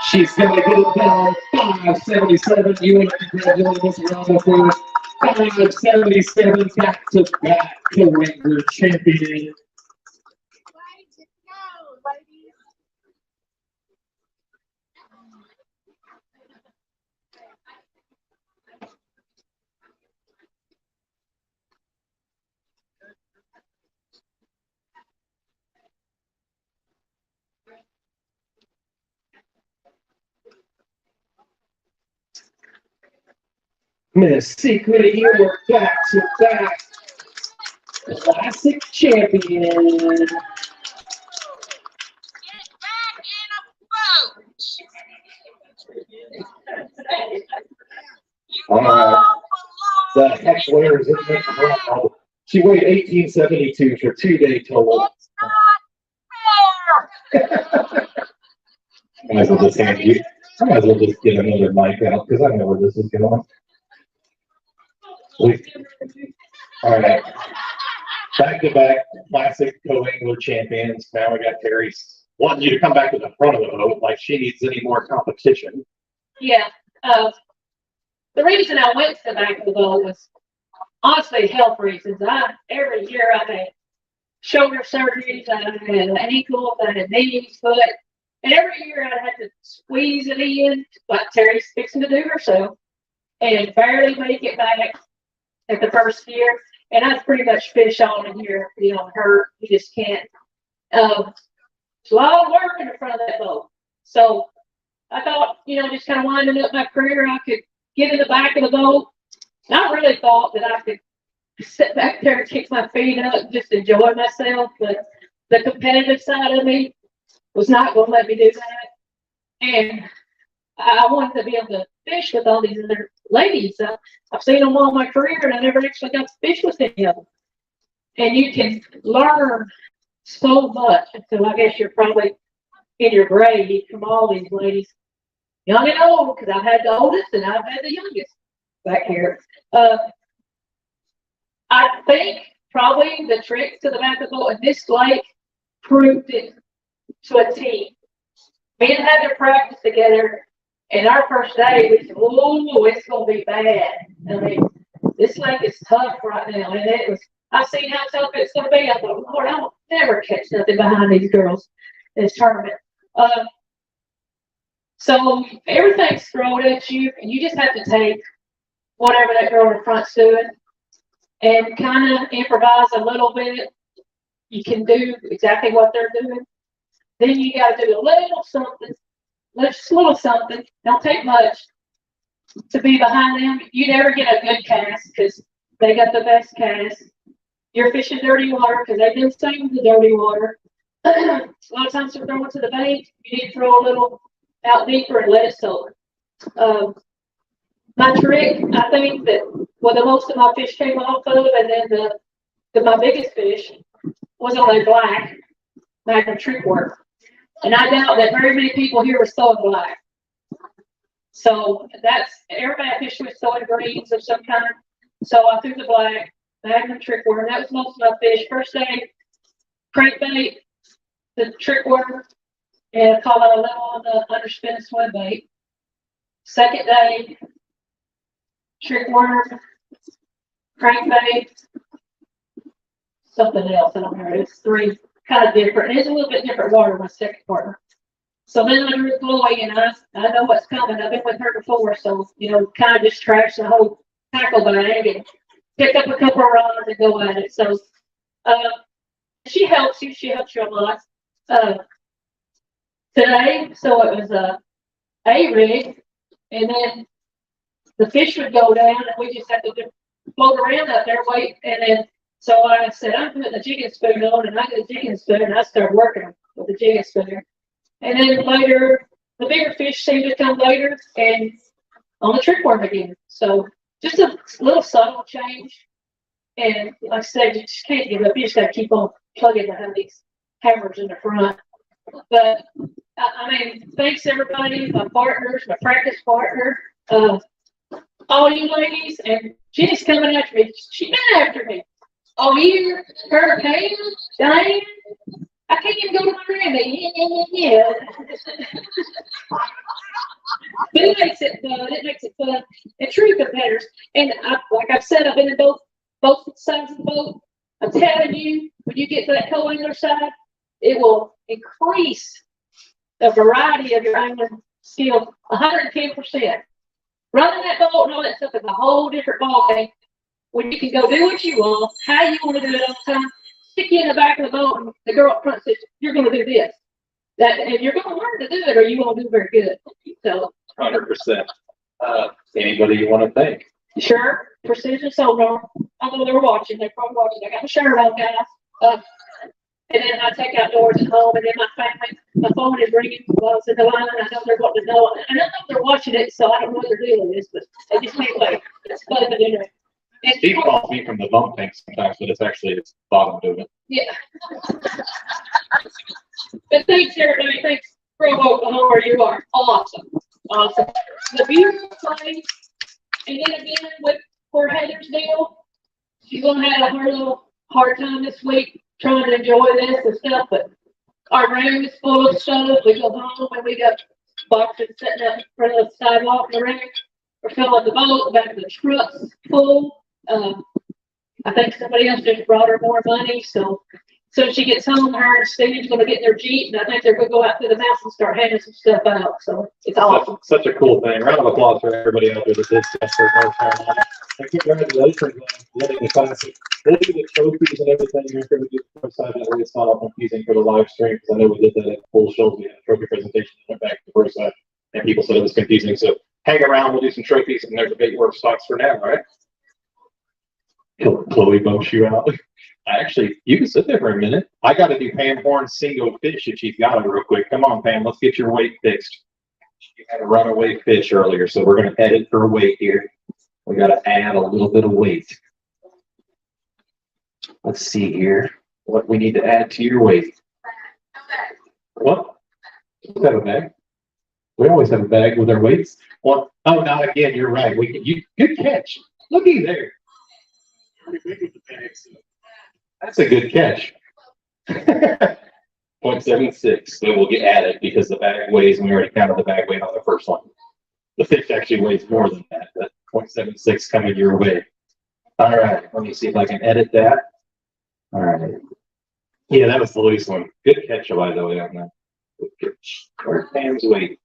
S7: She's going to get it done. 577. You want to congratulate Mr. Rhonda for 577 back-to-back co-angler champion. Miss Secret York back-to-back classic champion. The heckler is in the crowd. She weighed 1872 for 2-day total. Might as well just hand you I might as well just get another mic out, because I know where this is going. All right. Back-to-back classic co-angler champions. Now we got Terry wanting you to come back to the front of the boat, like she needs any more competition.
S4: Yeah, the reason I went to the back of the boat was honestly health reasons. Every year I had shoulder surgeries, I had ankles, I had knees, foot, and every year I had to squeeze it in, like Terry's fixing to do herself, and barely make it back at the first year. And I pretty much fish on in here, hurt, you just can't. It's a lot of work in the front of that boat. So I thought, just kind of winding up my career, I could get in the back of the boat. And I really thought that I could sit back there and kick my feet up and just enjoy myself. But the competitive side of me was not going to let me do that. And I wanted to be able to fish with all these other ladies. I've seen them all my career, and I never actually got to fish with any of them. And you can learn so much. So I guess you're probably in your grade from all these ladies, young and old, because I've had the oldest and I've had the youngest back here. I think probably the tricks to the back of the boat in this lake proved it to a T. Me and had to practice together. And our first day, we said, "Oh, it's gonna be bad." I mean, this lake is tough right now, and it was. I've seen how tough it's gonna be. I thought, Lord, I'll never catch nothing behind these girls in this tournament. So everything's thrown at you, and you just have to take whatever that girl in front's doing, and kind of improvise a little bit. You can do exactly what they're doing. Then you got to do a little something. Just a little something. Don't take much to be behind them. You never get a good cast because they got the best cast. You're fishing dirty water because they didn't stay in the dirty water. A lot of times they're throwing to the bank. You need to throw a little out deeper and let it soak. My trick, I think that the most of my fish came off of, and then my biggest fish was on a black Magnum trick work. And I doubt that very many people here were throwing black. So everybody I fished with throwing greens of some kind. So I threw the black Magnum trick worm. That was most of my fish. First day, crankbait, the trick worm, and I caught a little on the underspin swim bait. Second day, trick worm, crankbait, something else. I don't know. It's three. Kind of different. It's a little bit different water, my second partner. So then I drew Chloe, and I know what's coming. I've been with her before, so kind of just trash the whole tackle bag and pick up a couple of rods and go at it. So she helps you. She helps you a lot. Today, so it was a rig, and then the fish would go down, and we just had to float around up there, wait, and then. So I said, I'm putting the jigging spoon on, and I get a jigging spoon, and I started working with the jigging spoon. And then later, the bigger fish seemed to come later, and on the trick worm again. So just a little subtle change. And like I said, you just can't give up. You just got to keep on plugging behind these hammers in the front. But I mean, thanks everybody, my partners, my practice partner, all you ladies, and she's coming after me. She's been after me. Oh, here, her, Kate, Diane, I can't even go to my room. Yeah. But it makes it fun. It makes it fun. And true competitors. And like I've said, I've been in both sides of the boat. I'm telling you, when you get to that co-angler side, it will increase the variety of your angling skill 110%. Running that boat and all that stuff is a whole different ballgame. When you can go do what you want, how you want to do it all the time, stick you in the back of the boat, and the girl up front says, "You're going to do this." And you're going to learn to do it, or you won't do very good. So
S7: 100%. Anybody you want to thank?
S4: Sure, Precision Sonar. I know they're watching. They're probably watching. I got my shirt on, guys. And then I take outdoors at home, and then my family, my phone is ringing while I was in the line. I know they're wanting to know. I don't know if they're watching it, so I don't know what they're doing with this, but they just can't wait. It's fun, but anyway.
S7: Steve calls me from the bump tank sometimes, but it's actually its bottom doing it.
S4: Yeah. But thanks, everybody. Thanks, Grove, Oklahoma, where you are awesome. Awesome. The beautiful thing, and then again with for Heather's deal, she's gonna have her little hard time this week trying to enjoy this and stuff, but our room is full of stuff. We go home and we got boxes sitting up in front of the sidewalk in the room. We're filling the boat, the back of the truck's full. I think somebody else just brought her more money, so she gets home, her and Steve's gonna get in their Jeep, and I think they're gonna go out to the house and start handing some stuff out, so it's awesome.
S7: Such a cool thing. Round of applause for everybody out there that did stuff for North Carolina. And congratulations on winning the classic. We'll do the trophies and everything. You're going to do the first side that way. It's not all confusing for the live stream because I know we did that at full shows. We had a trophy presentation and went back to the first side, and people said it was confusing. So hang around. We'll do some trophies, and there's a big work stocks for now. All right. Chloe bumps you out. Actually, you can sit there for a minute. I got to do Pam Horn's single fish if she's got it real quick. Come on, Pam. Let's get your weight fixed. You had a runaway fish earlier, so we're going to edit her weight here. We got to add a little bit of weight. Let's see here what we need to add to your weight. What? We have a bag. We always have a bag with our weights. Well, oh, not again. You're right. Good catch. Looky there. That's a good catch. 0.76. So we'll get added because the bag weighs, and we already counted the bag weight on the first one. The fish actually weighs more than that. But 0.76 coming your way. All right. Let me see if I can edit that. All right. Yeah, that was the loose one. Good catch, by the way, on that. Good catch. Where's Pam's weight?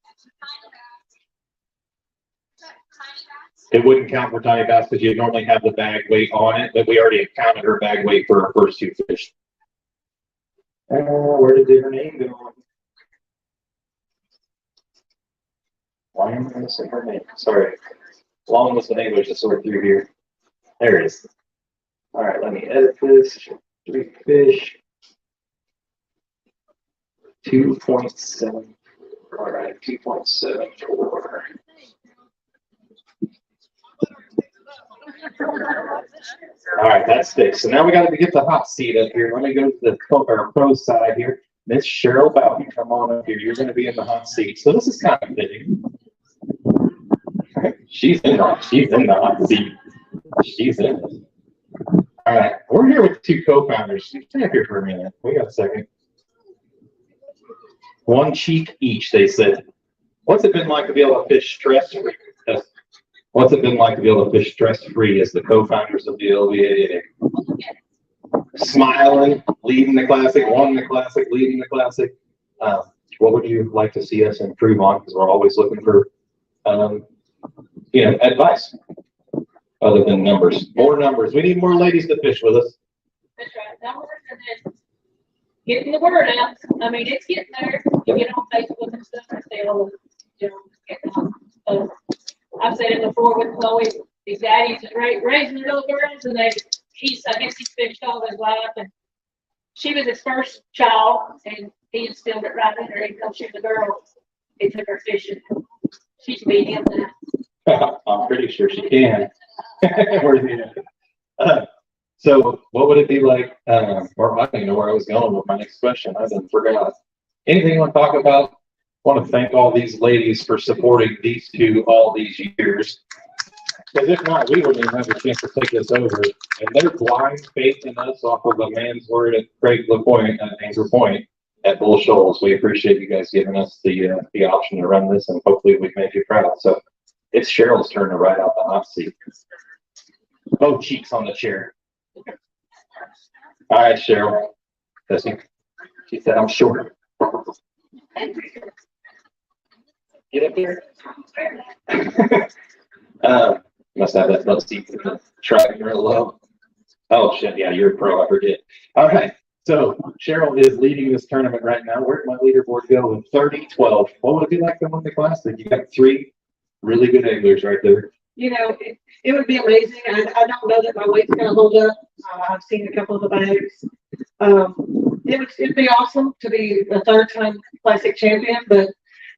S7: It wouldn't count for tiny bass because you normally have the bag weight on it, but we already counted her bag weight for her first two fish. Where did her name go? Why am I missing her name? Sorry. Long list of English to sort through here. There it is. All right, let me edit this. 3 fish. 2.7. All right, 2.74. All right, that's fixed. So now we got to get the hot seat up here. Let me go to the pro side here. Miss Cheryl Bowden, come on up here. You're going to be in the hot seat. So this is kind of fitting. She's in the hot seat. She's in it. All right, we're here with 2 co-founders. Stay up here for a minute. We got a second. One cheek each, they said. What's it been like to be able to fish stress-free? What's it been like to be able to fish stress-free as the co-founders of the LVAA? Smiling, leading the classic, won the classic, leading the classic. What would you like to see us improve on? Because we're always looking for, advice other than numbers. More numbers. We need more ladies to fish with us.
S4: That's right. Numbers and then getting the word out. I mean, it's getting there. You get on Facebook and stuff and say, oh, getting on. So I've said it before with Chloe. His daddy's raising little girls, and I guess he's fished all his life, and she was his first child, and he instilled it right in her. Even though she was a girl, he took her fishing. She's medium now.
S7: I'm pretty sure she can. So what would it be like, or I don't even know where I was going with my next question. I didn't forgot. Anything you want to talk about? I want to thank all these ladies for supporting these 2 all these years. Because if not, we wouldn't even have a chance to take this over. And their blind faith in us off of a man's word at Craig LaPointe, at Anchor Point, at Bull Shoals. We appreciate you guys giving us the option to run this, and hopefully we've made you proud. So it's Cheryl's turn to ride out the hot seat. Both cheeks on the chair. All right, Cheryl. She said, I'm short. Get up here. Must have that love seat tracking real low. Oh shit, yeah, you're a pro, I forget. All right, so Cheryl is leading this tournament right now. Where'd my leaderboard go? 30-12. What would it be like to win the classic? You got 3 really good anglers right there.
S4: It would be amazing. I don't know that my weight's going to hold up. I've seen a couple of the bags. It'd be awesome to be the 3rd time classic champion, but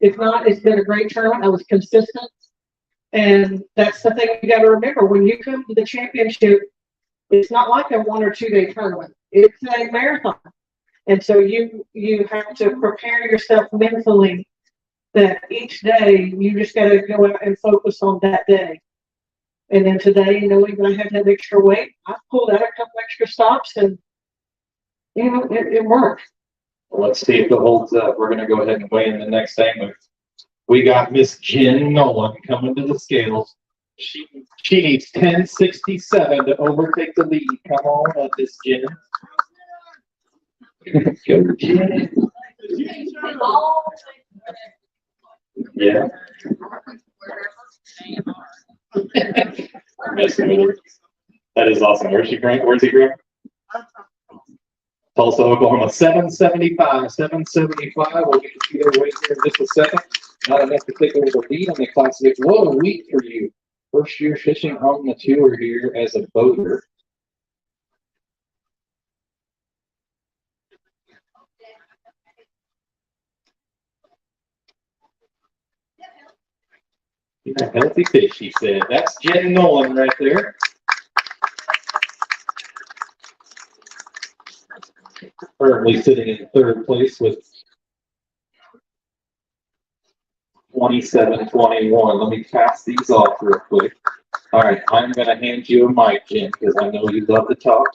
S4: if not, it's been a great tournament. I was consistent. And that's the thing you got to remember. When you come to the championship, it's not like a 1 or 2 day tournament. It's a marathon. And so you have to prepare yourself mentally that each day you just gotta go out and focus on that day. And then today, knowing that I had that extra weight, I pulled out a couple extra stops and, you know, it worked.
S7: Let's see if it holds up. We're gonna go ahead and weigh in the next segment. We got Miss Jen Nolan coming to the scales. She needs 1067 to overtake the lead. Come on up, Miss Jen. Go, Jen. Yeah. That is awesome. Where's he from? Tulsa, Oklahoma, 775. 775. We'll get to see their weight here in just a second. Not enough to take over the lead on the classic. What a week for you. First year fishing on the tour here as a boater. A healthy fish, he said. That's Jen Nolan right there. Currently sitting in third place with 27-21. Let me pass these off real quick. All right, I'm going to hand you a mic, Jen, because I know you love to talk.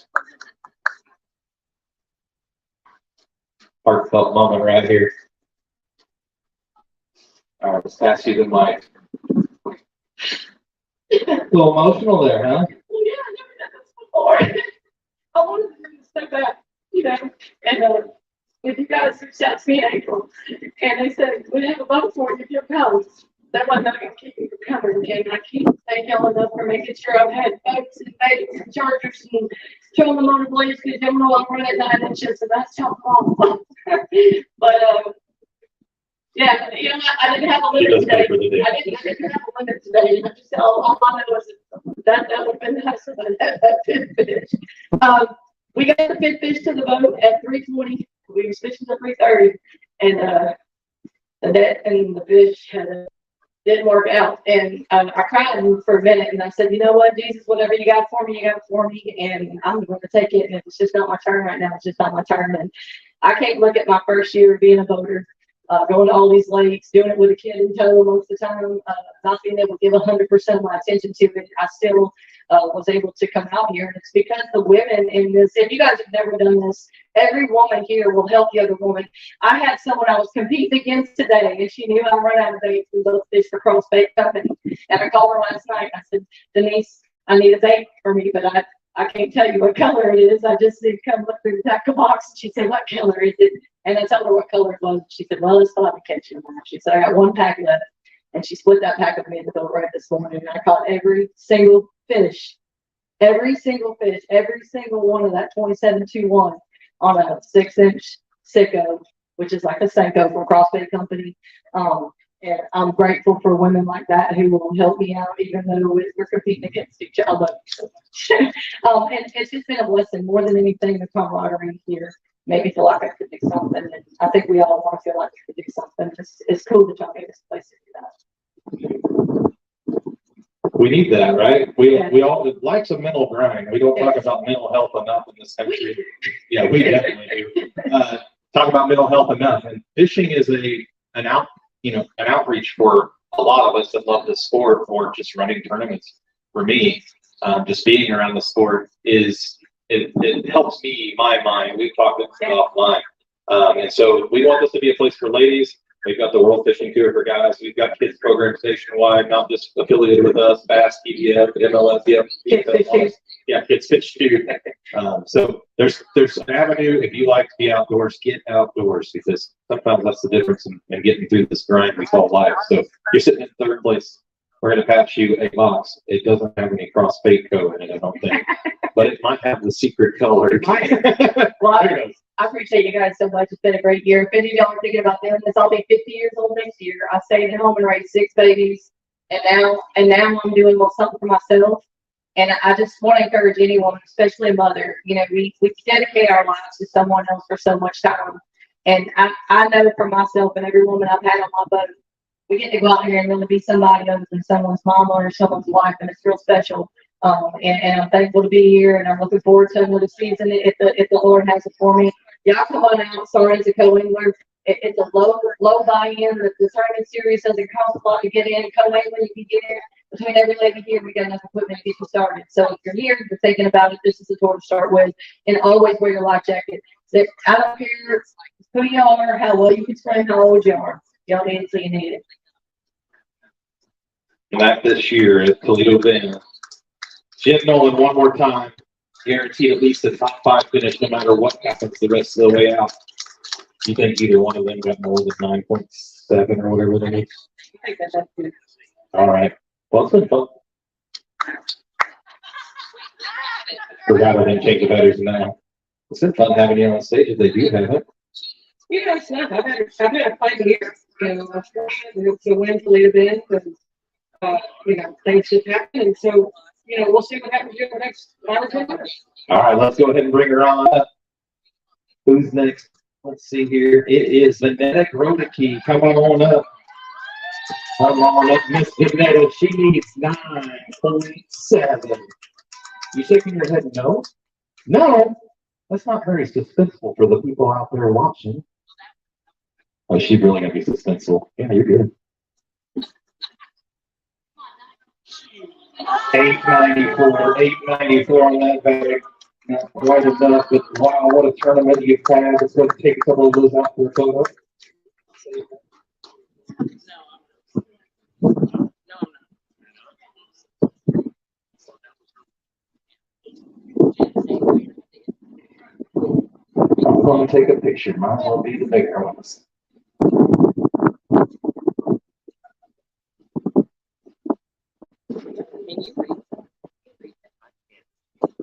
S7: Heartfelt moment right here. All right, let's pass you the mic. A little emotional there, huh?
S4: Well, yeah, I never done this before. I wanted to step back, you know, and if you guys reached out to me in April, and they said, we have a boat for you if you'll come. That wasn't going to keep me from coming, and I can't thank y'all enough for making sure I've had boats and baits and chargers and showing them on the blades because they were all running 9 inches, and that's how long. But, yeah, you know, I didn't have a limit today. I didn't have a limit today. I just all I know is that would have been nice if I had that fifth fish. We got the fifth fish to the boat at 3:20. We were fishing at 3:30, and the net and the fish didn't work out. And I cried for a minute, and I said, you know what, Jesus, whatever you got for me, you got it for me, and I'm going to take it. And if it's just not my turn right now, it's just not my turn. And I can't look at my first year being a boater. Going to all these lakes, doing it with a kid in tow most of the time, not being able to give 100% of my attention to it, I still was able to come out here. And it's because the women in this, if you guys have never done this, every woman here will help the other woman. I had someone I was competing against today, and she knew I run out of bait. We both fish for Cross Bait Company. And I called her last night. I said, Denise, I need a bait for me, but I can't tell you what color it is. I just need to come look through the tackle box. And she said, what color is it? And I told her what color it was. She said, well, it's not a catching one. She said, I got 1 pack left. And she split that pack with me in the boat right this morning. And I caught every single fish. Every single fish. Every single one of that 27-21 on a 6-inch Sicko, which is like a Senko from Cross Bait Company. And I'm grateful for women like that who will help me out, even though we're competing against each other. And it's just been a blessing more than anything. The camaraderie here made me feel like I could do something. And I think we all want to feel like we could do something. It's cool that y'all gave us a place to do that.
S7: We need that, right? We all, life's a mental grind. We don't talk about mental health enough in this country. Yeah, we definitely do. Talk about mental health enough. And fishing is an outreach for a lot of us that love the sport, or just running tournaments. For me, just being around the sport it helps me, my mind. We've talked offline. And so we want this to be a place for ladies. We've got the World Fishing Tour for guys. We've got kids programs nationwide, not just affiliated with us, Bass, TBF, MLSF. Yeah, Kids Fish too. So there's an avenue. If you like to be outdoors, get outdoors, because sometimes that's the difference in getting through this grind we call life. So you're sitting in third place. We're going to pass you a box. It doesn't have any Cross Bait Co. in it, I don't think. But it might have the secret color.
S3: Well, I appreciate you guys so much. It's been a great year. If any of y'all are thinking about doing this, I'll be 50 years old next year. I stayed at home and raised 6 babies. And now I'm doing a little something for myself. And I just want to encourage anyone, especially a mother, you know, we dedicate our lives to someone else for so much time. And I know for myself and every woman I've had on my boat, we get to go out here and really be somebody other than someone's mama or someone's wife, and it's real special. And I'm thankful to be here, and I'm looking forward to another season if the Lord has it for me. Y'all come on out. Sorry, as a co-angler,
S9: It's a low buy-in. The sermon series doesn't cost a lot to get in. Come wait when you can get in. Between every lady here, we got enough equipment to get you started. So if you're here, you're thinking about it, this is the tour to start with. And always wear your life jacket. So I don't care who you are, how well you can swim, how old you are. Y'all need it, so you need it.
S7: And that this year at Toledo Bend. Jim Nolan, one more time, guaranteed at least a top 5 finish no matter what happens the rest of the way out. You think either one of them got more than 9.7 or whatever they need?
S9: I think that's good.
S7: All right. Well, it's been fun. Forgot I didn't change the batteries now. It's been fun having you on stage if they do have it.
S4: You know, it's not, I've had a fight here, you know, to win Toledo Bend, and, you know, things just happen, and so, you know, we'll see what happens here in the next 5 or 10 years.
S7: All right, let's go ahead and bring her on up. Who's next? Let's see here. It is Vanetta Grodicke. Come on up. Come on up, Miss Vanetta. She needs 9.7. You shaking your head no? No. That's not very suspenseful for the people out there watching. Oh, she's really gonna be suspenseful. Yeah, you're good. 894 on that bag. Not quite enough, but wow, what a tournament you've had. Let's go take a couple of those out for a photo. I'm going to take a picture. Might as well be the bigger ones.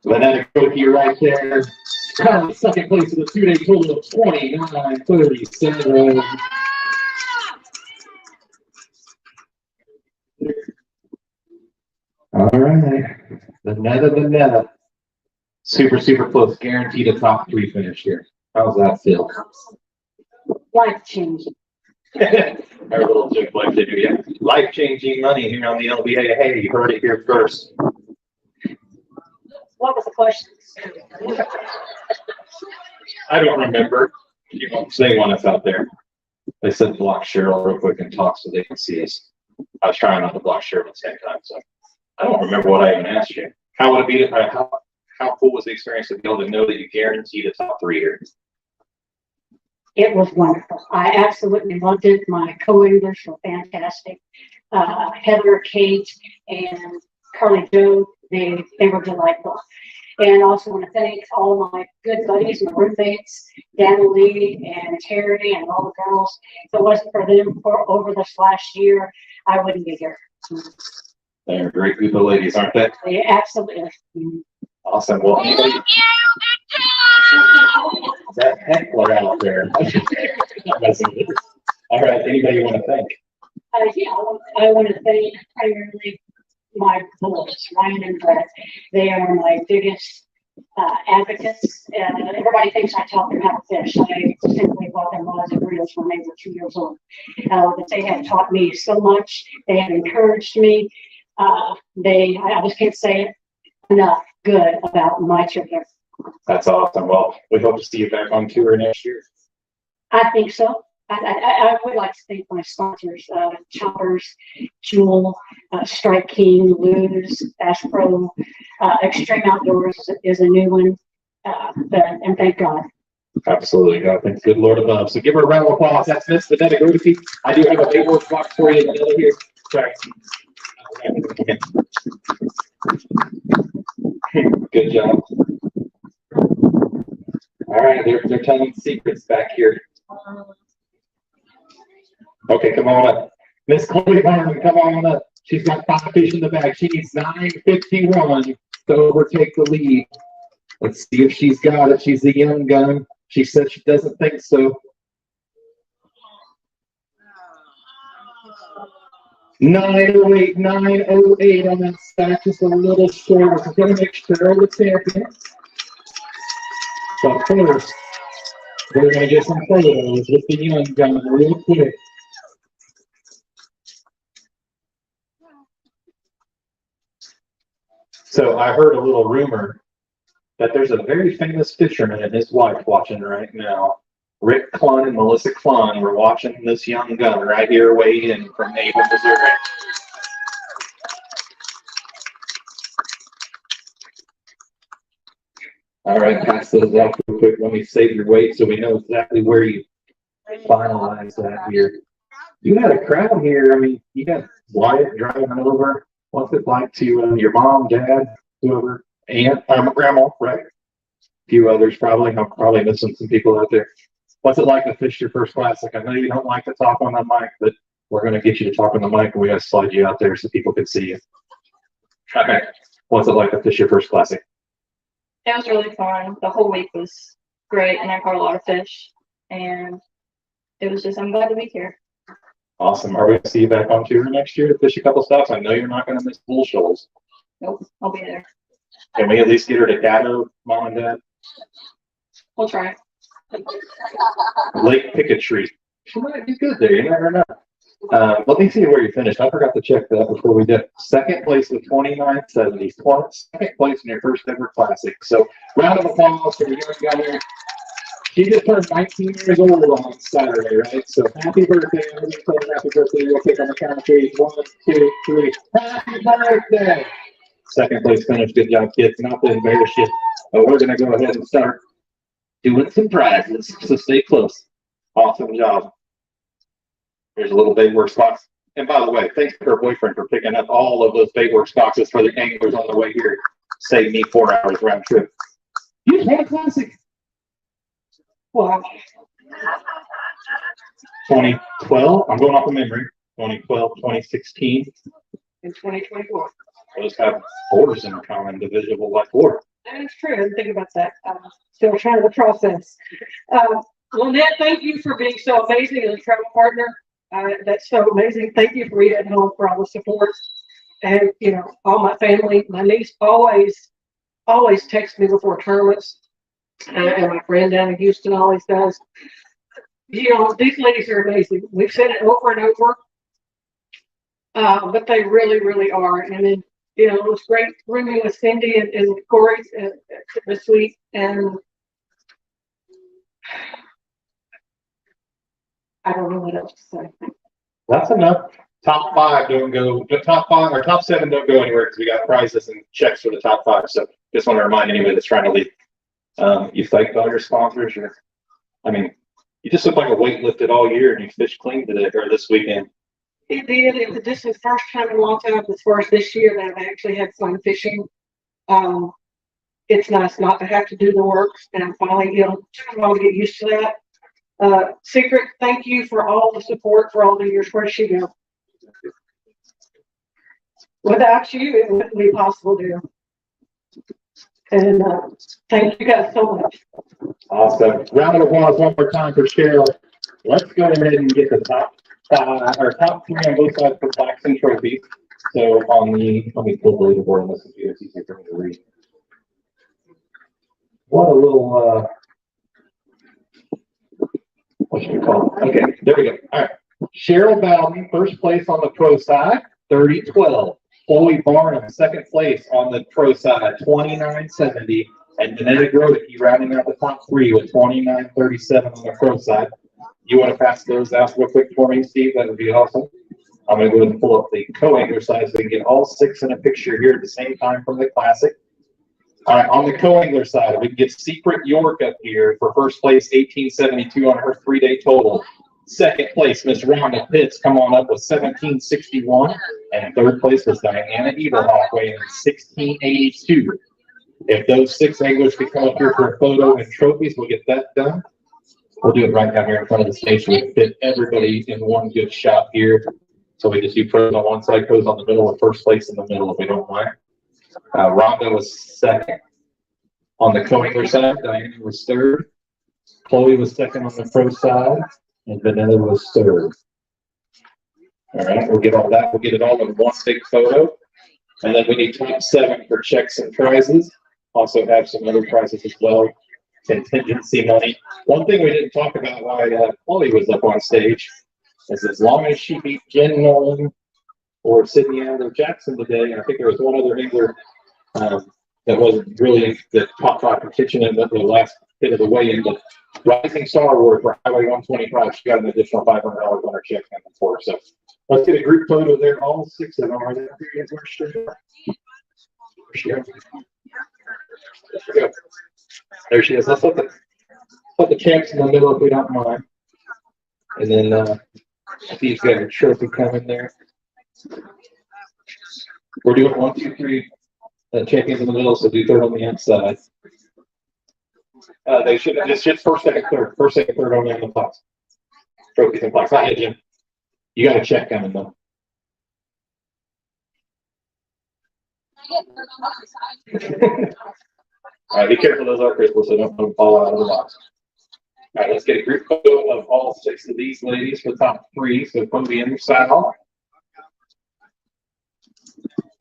S7: Vanetta Grodicke right there. Currently second place with a 2-day total of 29.37. All right. Vanetta. Super close. Guaranteed a top 3 finish here. How's that feel?
S11: Life changing.
S7: Our little joke like they do, yeah. Life-changing money here on the LBA. Hey, you heard it here first.
S11: What was the question?
S7: I don't remember. You won't say one that's out there. They said block Cheryl real quick and talk so they can see us. I was trying not to block Cheryl at the same time, so I don't remember what I even asked you. How would it be? How cool was the experience to be able to know that you guaranteed a top 3 here?
S11: It was wonderful. I absolutely loved it. My co-anglers were fantastic. Heather, Kate, and Carly Jo, they were delightful. And I also want to thank all my good buddies, my roommates, Dan Lee and Terry and all the girls. If it wasn't for them over this last year, I wouldn't be here.
S7: They're a great group of ladies, aren't they?
S11: They absolutely.
S7: Awesome. Well, anybody, that heckler out there. All right. Anybody you want to thank?
S11: Yeah, I want to thank primarily my boys, Ryan and Brett. They are my biggest advocates. Everybody thinks I taught them how to fish. I simply bought them rods and reels when they were 2 years old. But they have taught me so much. They have encouraged me. I just can't say it enough good about my children.
S7: That's awesome. Well, we hope to see you back on tour next year.
S11: I think so. I would like to thank my sponsors, Choppers, Jewel, Strike King, Luz, Bass Pro, Extreme Outdoors is a new one, and thank God.
S7: Absolutely. God, thanks, good Lord above. So give her a round of applause. That's Miss Vanetta Grodicke. I do have a paperwork box for you here. Sorry. Good job. All right, they're telling secrets back here. Okay, come on up. Miss Chloe Barnum, come on up. She's got 5 fish in the bag. She needs 9:51 to overtake the lead. Let's see if she's got it. She's a young gun. She said she doesn't think so. 908 on that stack, just a little short. We're going to make Cheryl the champion. So first, we're going to get some photos with the young gun real quick. So I heard a little rumor that there's a very famous fisherman and his wife watching right now. Rick Klun and Melissa Klun. We're watching this young gun right here weigh in from Naval, Missouri. All right, pass those out real quick. Let me save your weight so we know exactly where you finalize that here. You had a crowd here. I mean, you got Wyatt driving over. What's it like to your mom, dad, whoever, aunt, grandma, right? A few others probably. I'm probably missing some people out there. What's it like to fish your first classic? I know you don't like to talk on the mic, but we're going to get you to talk on the mic and we got to slide you out there so people can see you. Okay. What's it like to fish your first classic?
S3: It was really fun. The whole week was great and I caught a lot of fish and it was just, I'm glad to be here.
S7: Awesome. Are we going to see you back on tour next year to fish a couple stops? I know you're not going to miss Bull Shoals.
S3: Nope, I'll be there.
S7: Can we at least get her to Caddo, Mom and Dad?
S3: We'll try.
S7: Lake Pickettree. She might be good there. You never know. Let me see where you finished. I forgot to check that before we did. Second place with 29.70. Second place in your first ever classic. So round of applause for your young gun here. She just turned 19 years old on Saturday, right? So happy birthday. Everybody say happy birthday real quick on the count of three. 1, 2, 3. Happy birthday. Second place finish. Good job, kids. Not to embarrass you. But we're going to go ahead and start doing some prizes. So stay close. Awesome job. Here's a little Baitworks box. And by the way, thanks to her boyfriend for picking up all of those Baitworks boxes for the anglers on the way here. Saved me 4 hours round trip. You had a classic. Wow. 2012. I'm going off of memory. 2012, 2016.
S4: In 2024.
S7: Those have borders in common, divisible by 4.
S4: That is true. I didn't think about that. Still trying to process. Lynette, thank you for being so amazing as a travel partner. That's so amazing. Thank you for Rita at home for all the support. And, you know, all my family, my niece always texts me before tournaments. And my friend down in Houston always does. You know, these ladies are amazing. We've said it over and over. But they really, really are. And then, you know, it was great rooming with Cindy and Corey this week. And I don't know what else to say.
S7: That's enough. Top 5 don't go. The top 5 or top 7 don't go anywhere because we got prizes and checks for the top 5. So just want to remind anybody that's trying to leave. You thanked all your sponsors. You just look like a weight lifted all year and you fish clean today or this weekend.
S4: It did. This is the first time in a long time, as far as this year, that I've actually had fun fishing. It's nice not to have to do the work, and I'm finally, you know, taking a while to get used to that. Secret, thank you for all the support for all the years. Where'd she go? Without you, it wouldn't be possible, dear. And thank you guys so much.
S7: Awesome. Round of applause one more time for Cheryl. Let's go ahead and get the top 5 or top 3 on both sides for plaques and trophies. So on the, let me pull the leaderboard and listen to you. It's easier for me to read. What a little, what should we call it? Okay, there we go. All right. Cheryl Bowden, first place on the pro side, 30-12. Chloe Barnum, second place on the pro side, 29.70. And Danetta Grodicky rounding out the top 3 with 29.37 on the pro side. You want to pass those out real quick for me, Steve? That would be awesome. I'm going to go ahead and pull up the co-angler side so we can get all 6 in a picture here at the same time from the classic. All right, on the co-angler side, we can get Secret York up here for first place, 18.72 on her 3-day total. Second place, Miss Rhonda Pitts, come on up with 17.61. And third place was Diana Eaglehawk weighing 16.82. If those 6 anglers could come up here for a photo and trophies, we'll get that done. We'll do it right down here in front of the stage so we can fit everybody in one good shot here. So we just do pros on one side, pros on the middle, and first place in the middle if we don't mind. Rhonda was second on the co-angler side. Diana was third. Chloe was second on the pro side. And Vanilla was third. All right, we'll get all that. We'll get it all in one big photo. And then we need top 7 for checks and prizes. Also have some other prizes as well. Contingency money. One thing we didn't talk about while Chloe was up on stage is as long as she beat Jen Nolan or Sydney Adler Jackson today, and I think there was one other angler that wasn't really the top 5 contention in the last bit of the way into Rising Star Wars for Highway 125. She got an additional $500 on her check coming for her. So let's get a group photo there. All 6 of them are there. There she is. Let's put the checks in the middle if we don't mind. And then Steve's got her trophy coming there. We're doing 1, 2, 3 champions in the middle, so do third on the inside. They should have just first, second, third. First, second, third only on the plaques. Trophies and plaques. Not yet, Jim. You got a check coming though. All right, be careful, those are crystals, so don't fall out of the box. All right, let's get a group photo of all 6 of these ladies for the top 3. So podium style.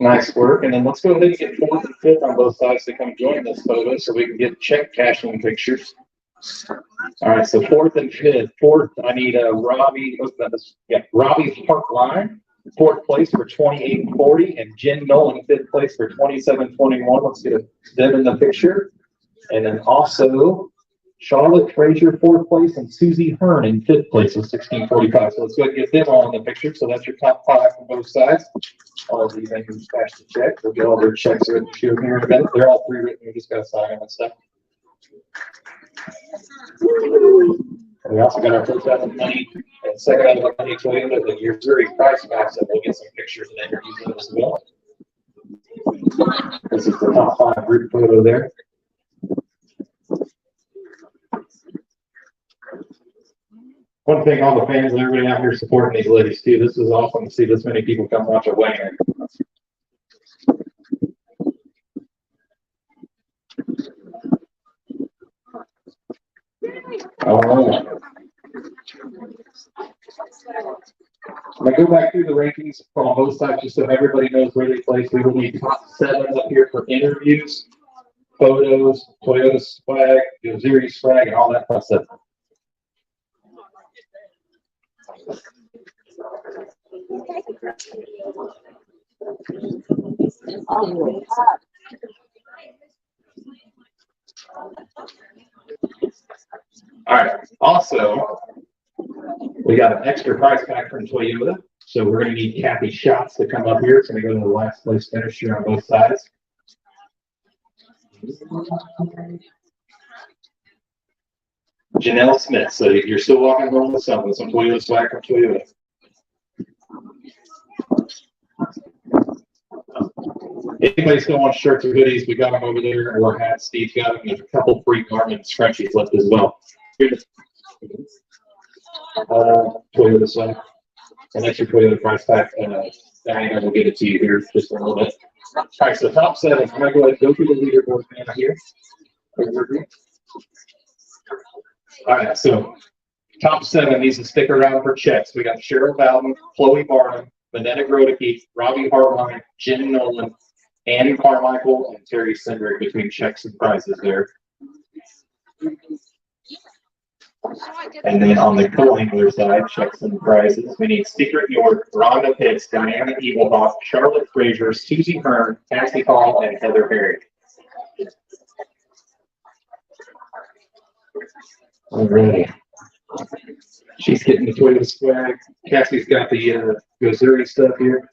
S7: Nice work. And then let's go ahead and get 4th and 5th on both sides to come join this photo so we can get check cashing pictures. All right, so 4th and 5th. 4th, I need Robbie Hartline, 4th place for 28.40, and Jen Nolan, 5th place for 27.21. Let's get them in the picture. And then also Charlotte Frazier, 4th place, and Susie Hearn in 5th place with 16.45. So let's go ahead and get them all in the picture. So that's your top 5 from both sides. All of these things cash the check. We'll get all their checks written here in a minute. They're all pre-written. We just got to sign them and stuff. And we also got our first out of the money and second out of the money Toyota, the year 3 price maps, and we'll get some pictures and interviews of them as well. This is the top 5 group photo there. One thing, all the fans and everybody out here supporting these ladies too. This is awesome to see this many people come watch a wedding. All right. I'm gonna go back through the rankings on both sides just so everybody knows where they place. We will need top 7 up here for interviews, photos, Toyota swag, Zuri swag, and all that fun stuff. All right. Also, we got an extra prize pack from Toyota, so we're going to need Kathy Schatz to come up here. It's going to go to the last place finisher on both sides. Janelle Smith. So you're still walking home with some Toyota swag from Toyota. Anybody still wants shirts or hoodies, we got them over there, or hats. Steve's got them. There's a couple free garment scrunchies left as well. Toyota swag. And that's your Toyota price pack. Diana will get it to you here just in a little bit. All right, so top 7. I'm going to go ahead and go through the leaderboard man here. All right, so top 7 needs to stick around for checks. We got Cheryl Bowden, Chloe Barnum, Vanetta Grodicke, Robbie Hartline, Jen Nolan, Annie Carmichael, and Terry Sindrick between checks and prizes there. And then on the co-angler side, checks and prizes, we need Secret York, Rhonda Pitts, Diana Eaglehawk, Charlotte Frazier, Susie Hearn, Cassie Hall, and Heather Perry. Alrighty. She's getting the Toyota swag. Cassie's got the Gozuri stuff here.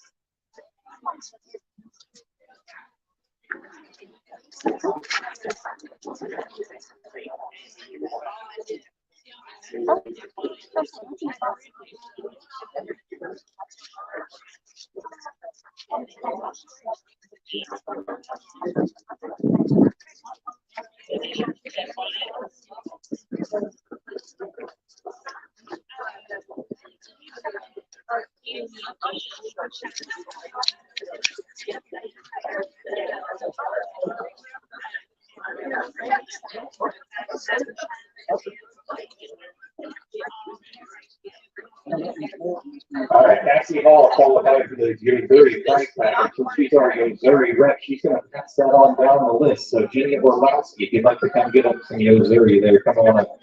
S7: All right, Cassie Hall qualified for the Gozuri price pack. She's already Gozuri rep. She's going to pass that on down the list. So, Jenny Orlowski, if you'd like to come get up some Gozuri there, come on up.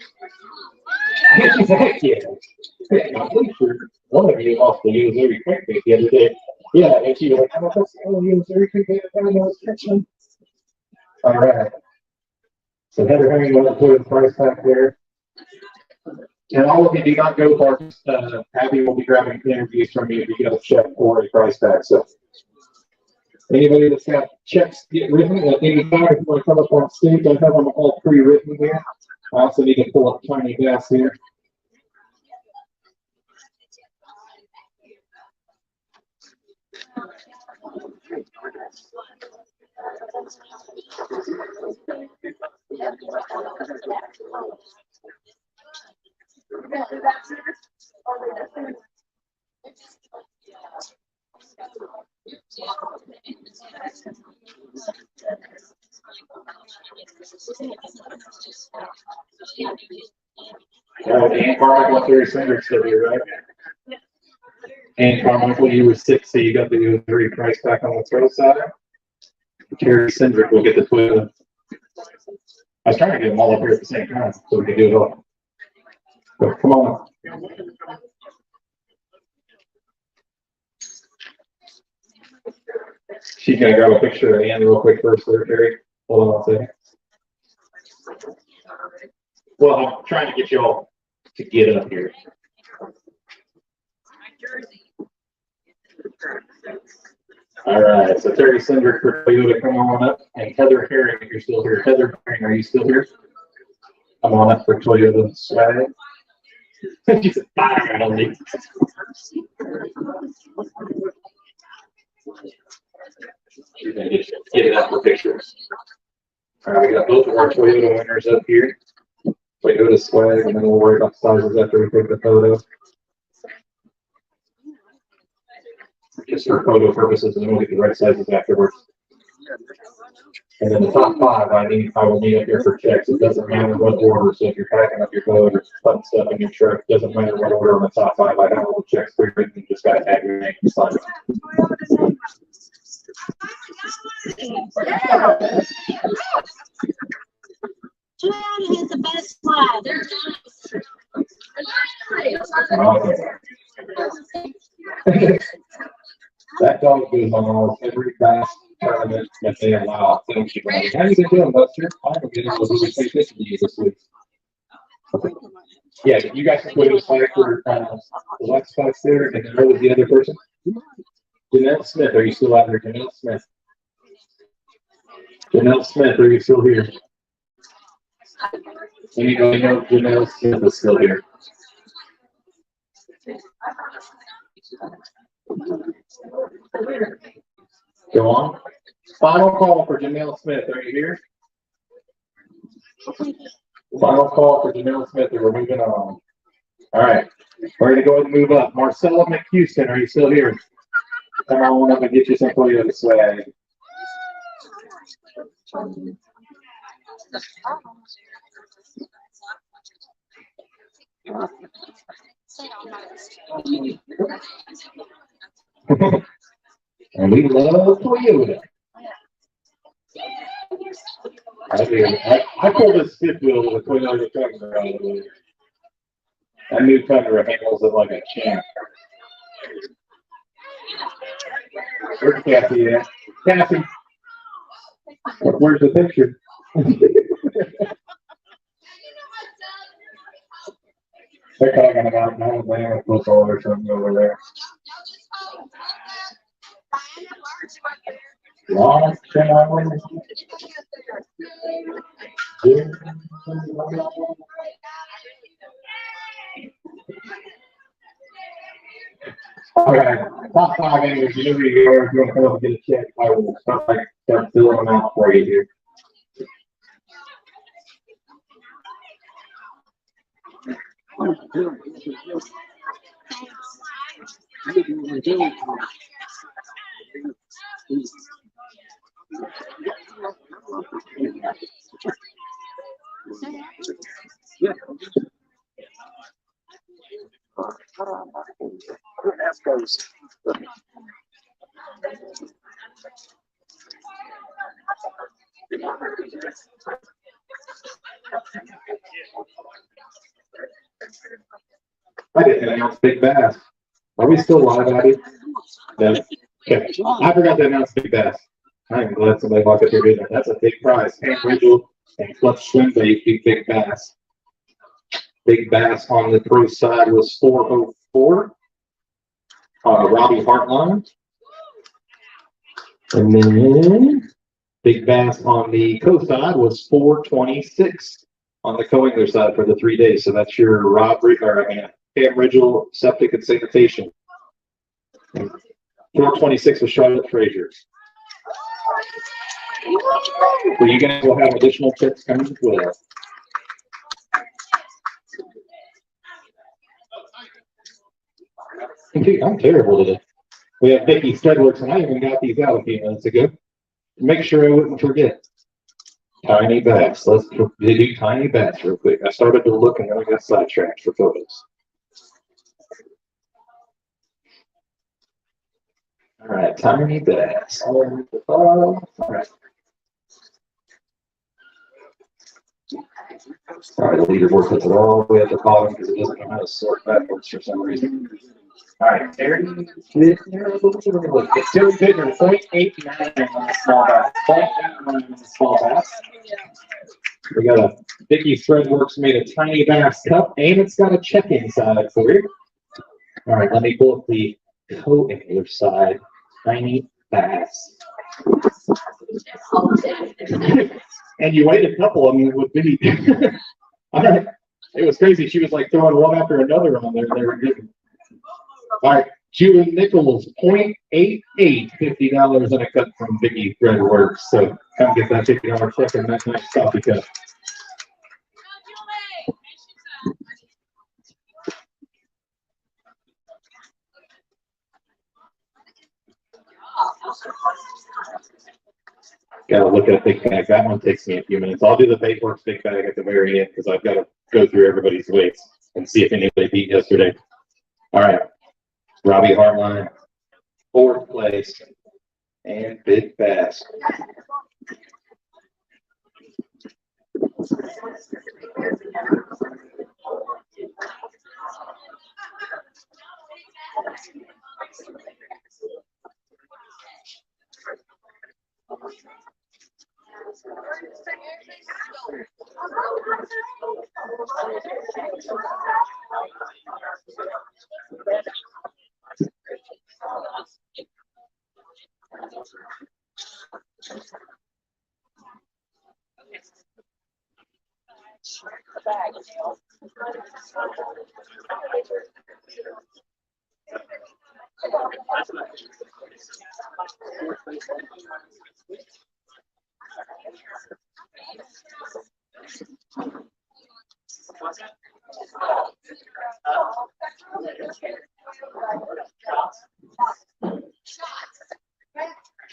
S7: She's heck yeah. I'm pretty sure one of you lost the Gozuri quick pick the other day. Yeah, and she was like, I'm going to Gozuri quick pick. All right. So Heather Herring will put the price tag there. And all of you do not go for, Abby will be grabbing interviews from you if you get a check or a price tag. So anybody that's got checks get written at any time, if you want to come up on stage, I have them all pre-written here. I also need to pull up Tiny Bass here. And Carmichael, Terry Sanders still here, right? And Carmichael, you were 6, so you got the 3 price back on the throw side. Terry Sendrick will get the Toyota. I was trying to get them all up here at the same time so we could do it all. So come on. She's gonna grab a picture of Ann real quick first there, Terry. Hold on a second. Well, I'm trying to get you all to get up here. All right, so Terry Sendrick for Toyota, come on up, and Heather Herring, if you're still here. Heather Herring, are you still here? Come on up for Toyota swag. She's firing on me. She's gonna get it up for pictures. All right, we got both of our Toyota winners up here. Toyota swag, and then we'll worry about sizes after we take the photo. Just for photo purposes, and then we'll get the right sizes afterwards. And then the top 5, I will need up here for checks. It doesn't matter what order. So if you're packing up your boat or putting stuff in your truck, it doesn't matter what order on the top 5. I have all the checks pre-written. You just got to add your name and sign it.
S11: Toyota is the best flag.
S7: That dog goes on almost every bass tournament that they allow. Thank you. How you been doing, Buster? I'm gonna get able to take this to you this week. Yeah, you guys can put this flag for the left spots there, and then with the other person. Janelle Smith, are you still out there? Janelle Smith. Janelle Smith, are you still here? Anybody know Janelle Smith is still here? Go on. Final call for Janelle Smith. Are you here? Final call for Janelle Smith, and we're moving on. All right. Ready to go ahead and move up. Marcella McHouston, are you still here? Come on up and get you some Toyota swag. And we love Toyota. I pulled this fifth wheel with a Toyota Tundra out of the way. That new Tundra handles it like a champ. Where's Kathy at? Kathy, where's the picture? They're talking about Alabama football or something over there. Long time. All right, top 5 anyways. You know where you are. If you want to come up and get a check, I will start filling them out for you here. I didn't announce Big Bass. Are we still live, Abby? Yeah. Okay. I forgot to announce Big Bass. I'm glad somebody walked up here did that. That's a big prize. Pam Ridgel And clutch swim bait, big bass. Big bass on the pro side was 404. Robbie Hartline. And then big bass on the co side was 426 on the co-angler side for the 3 days. So that's your Cam Ridgel septic and sanitation. 426 was Charlotte Frazier. So you guys will have additional tips coming as well. I'm terrible today. We have Vicky Studworks, and I even got these out a few minutes ago. Make sure I wouldn't forget. Tiny bass. Let's do tiny bass real quick. I started to look and then I got sidetracked for photos. All right, tiny bass. All right. All right, the leaderboard puts it all the way at the bottom because it doesn't know how to sort backwards for some reason. All right, Terry. Terry Bittner, 0.89 on the small bass. 0.89 on the small bass. We got a Vicky Threadworks made a tiny bass cup, and it's got a check inside for you. All right, let me pull up the co-angler side. Tiny bass. And you weighed a couple of them with Vinny. All right. It was crazy. She was like throwing one after another on there. They were good. All right. Julie Nichols, 0.88, $50 and a cut from Vicky Threadworks. So come get that $50 check and that nice coffee cup. Gotta look at a big bag. That one takes me a few minutes. I'll do the Baitworks big bag at the very end because I've got to go through everybody's weights and see if anybody beat yesterday. All right. Robbie Hartline, 4th place, and big bass.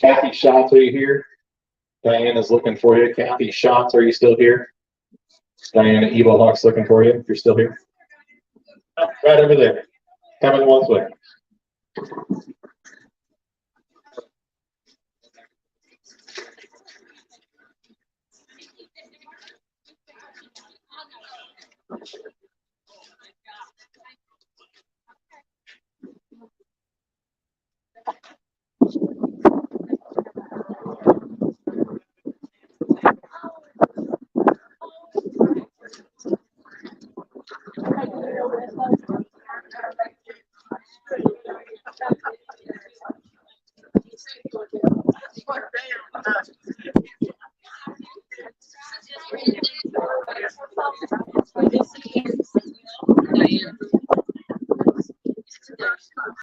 S7: Kathy Schatz, are you here? Diane is looking for you. Kathy Schatz, are you still here? Diane at Evo Hawk's looking for you if you're still here. Right over there. Coming one way.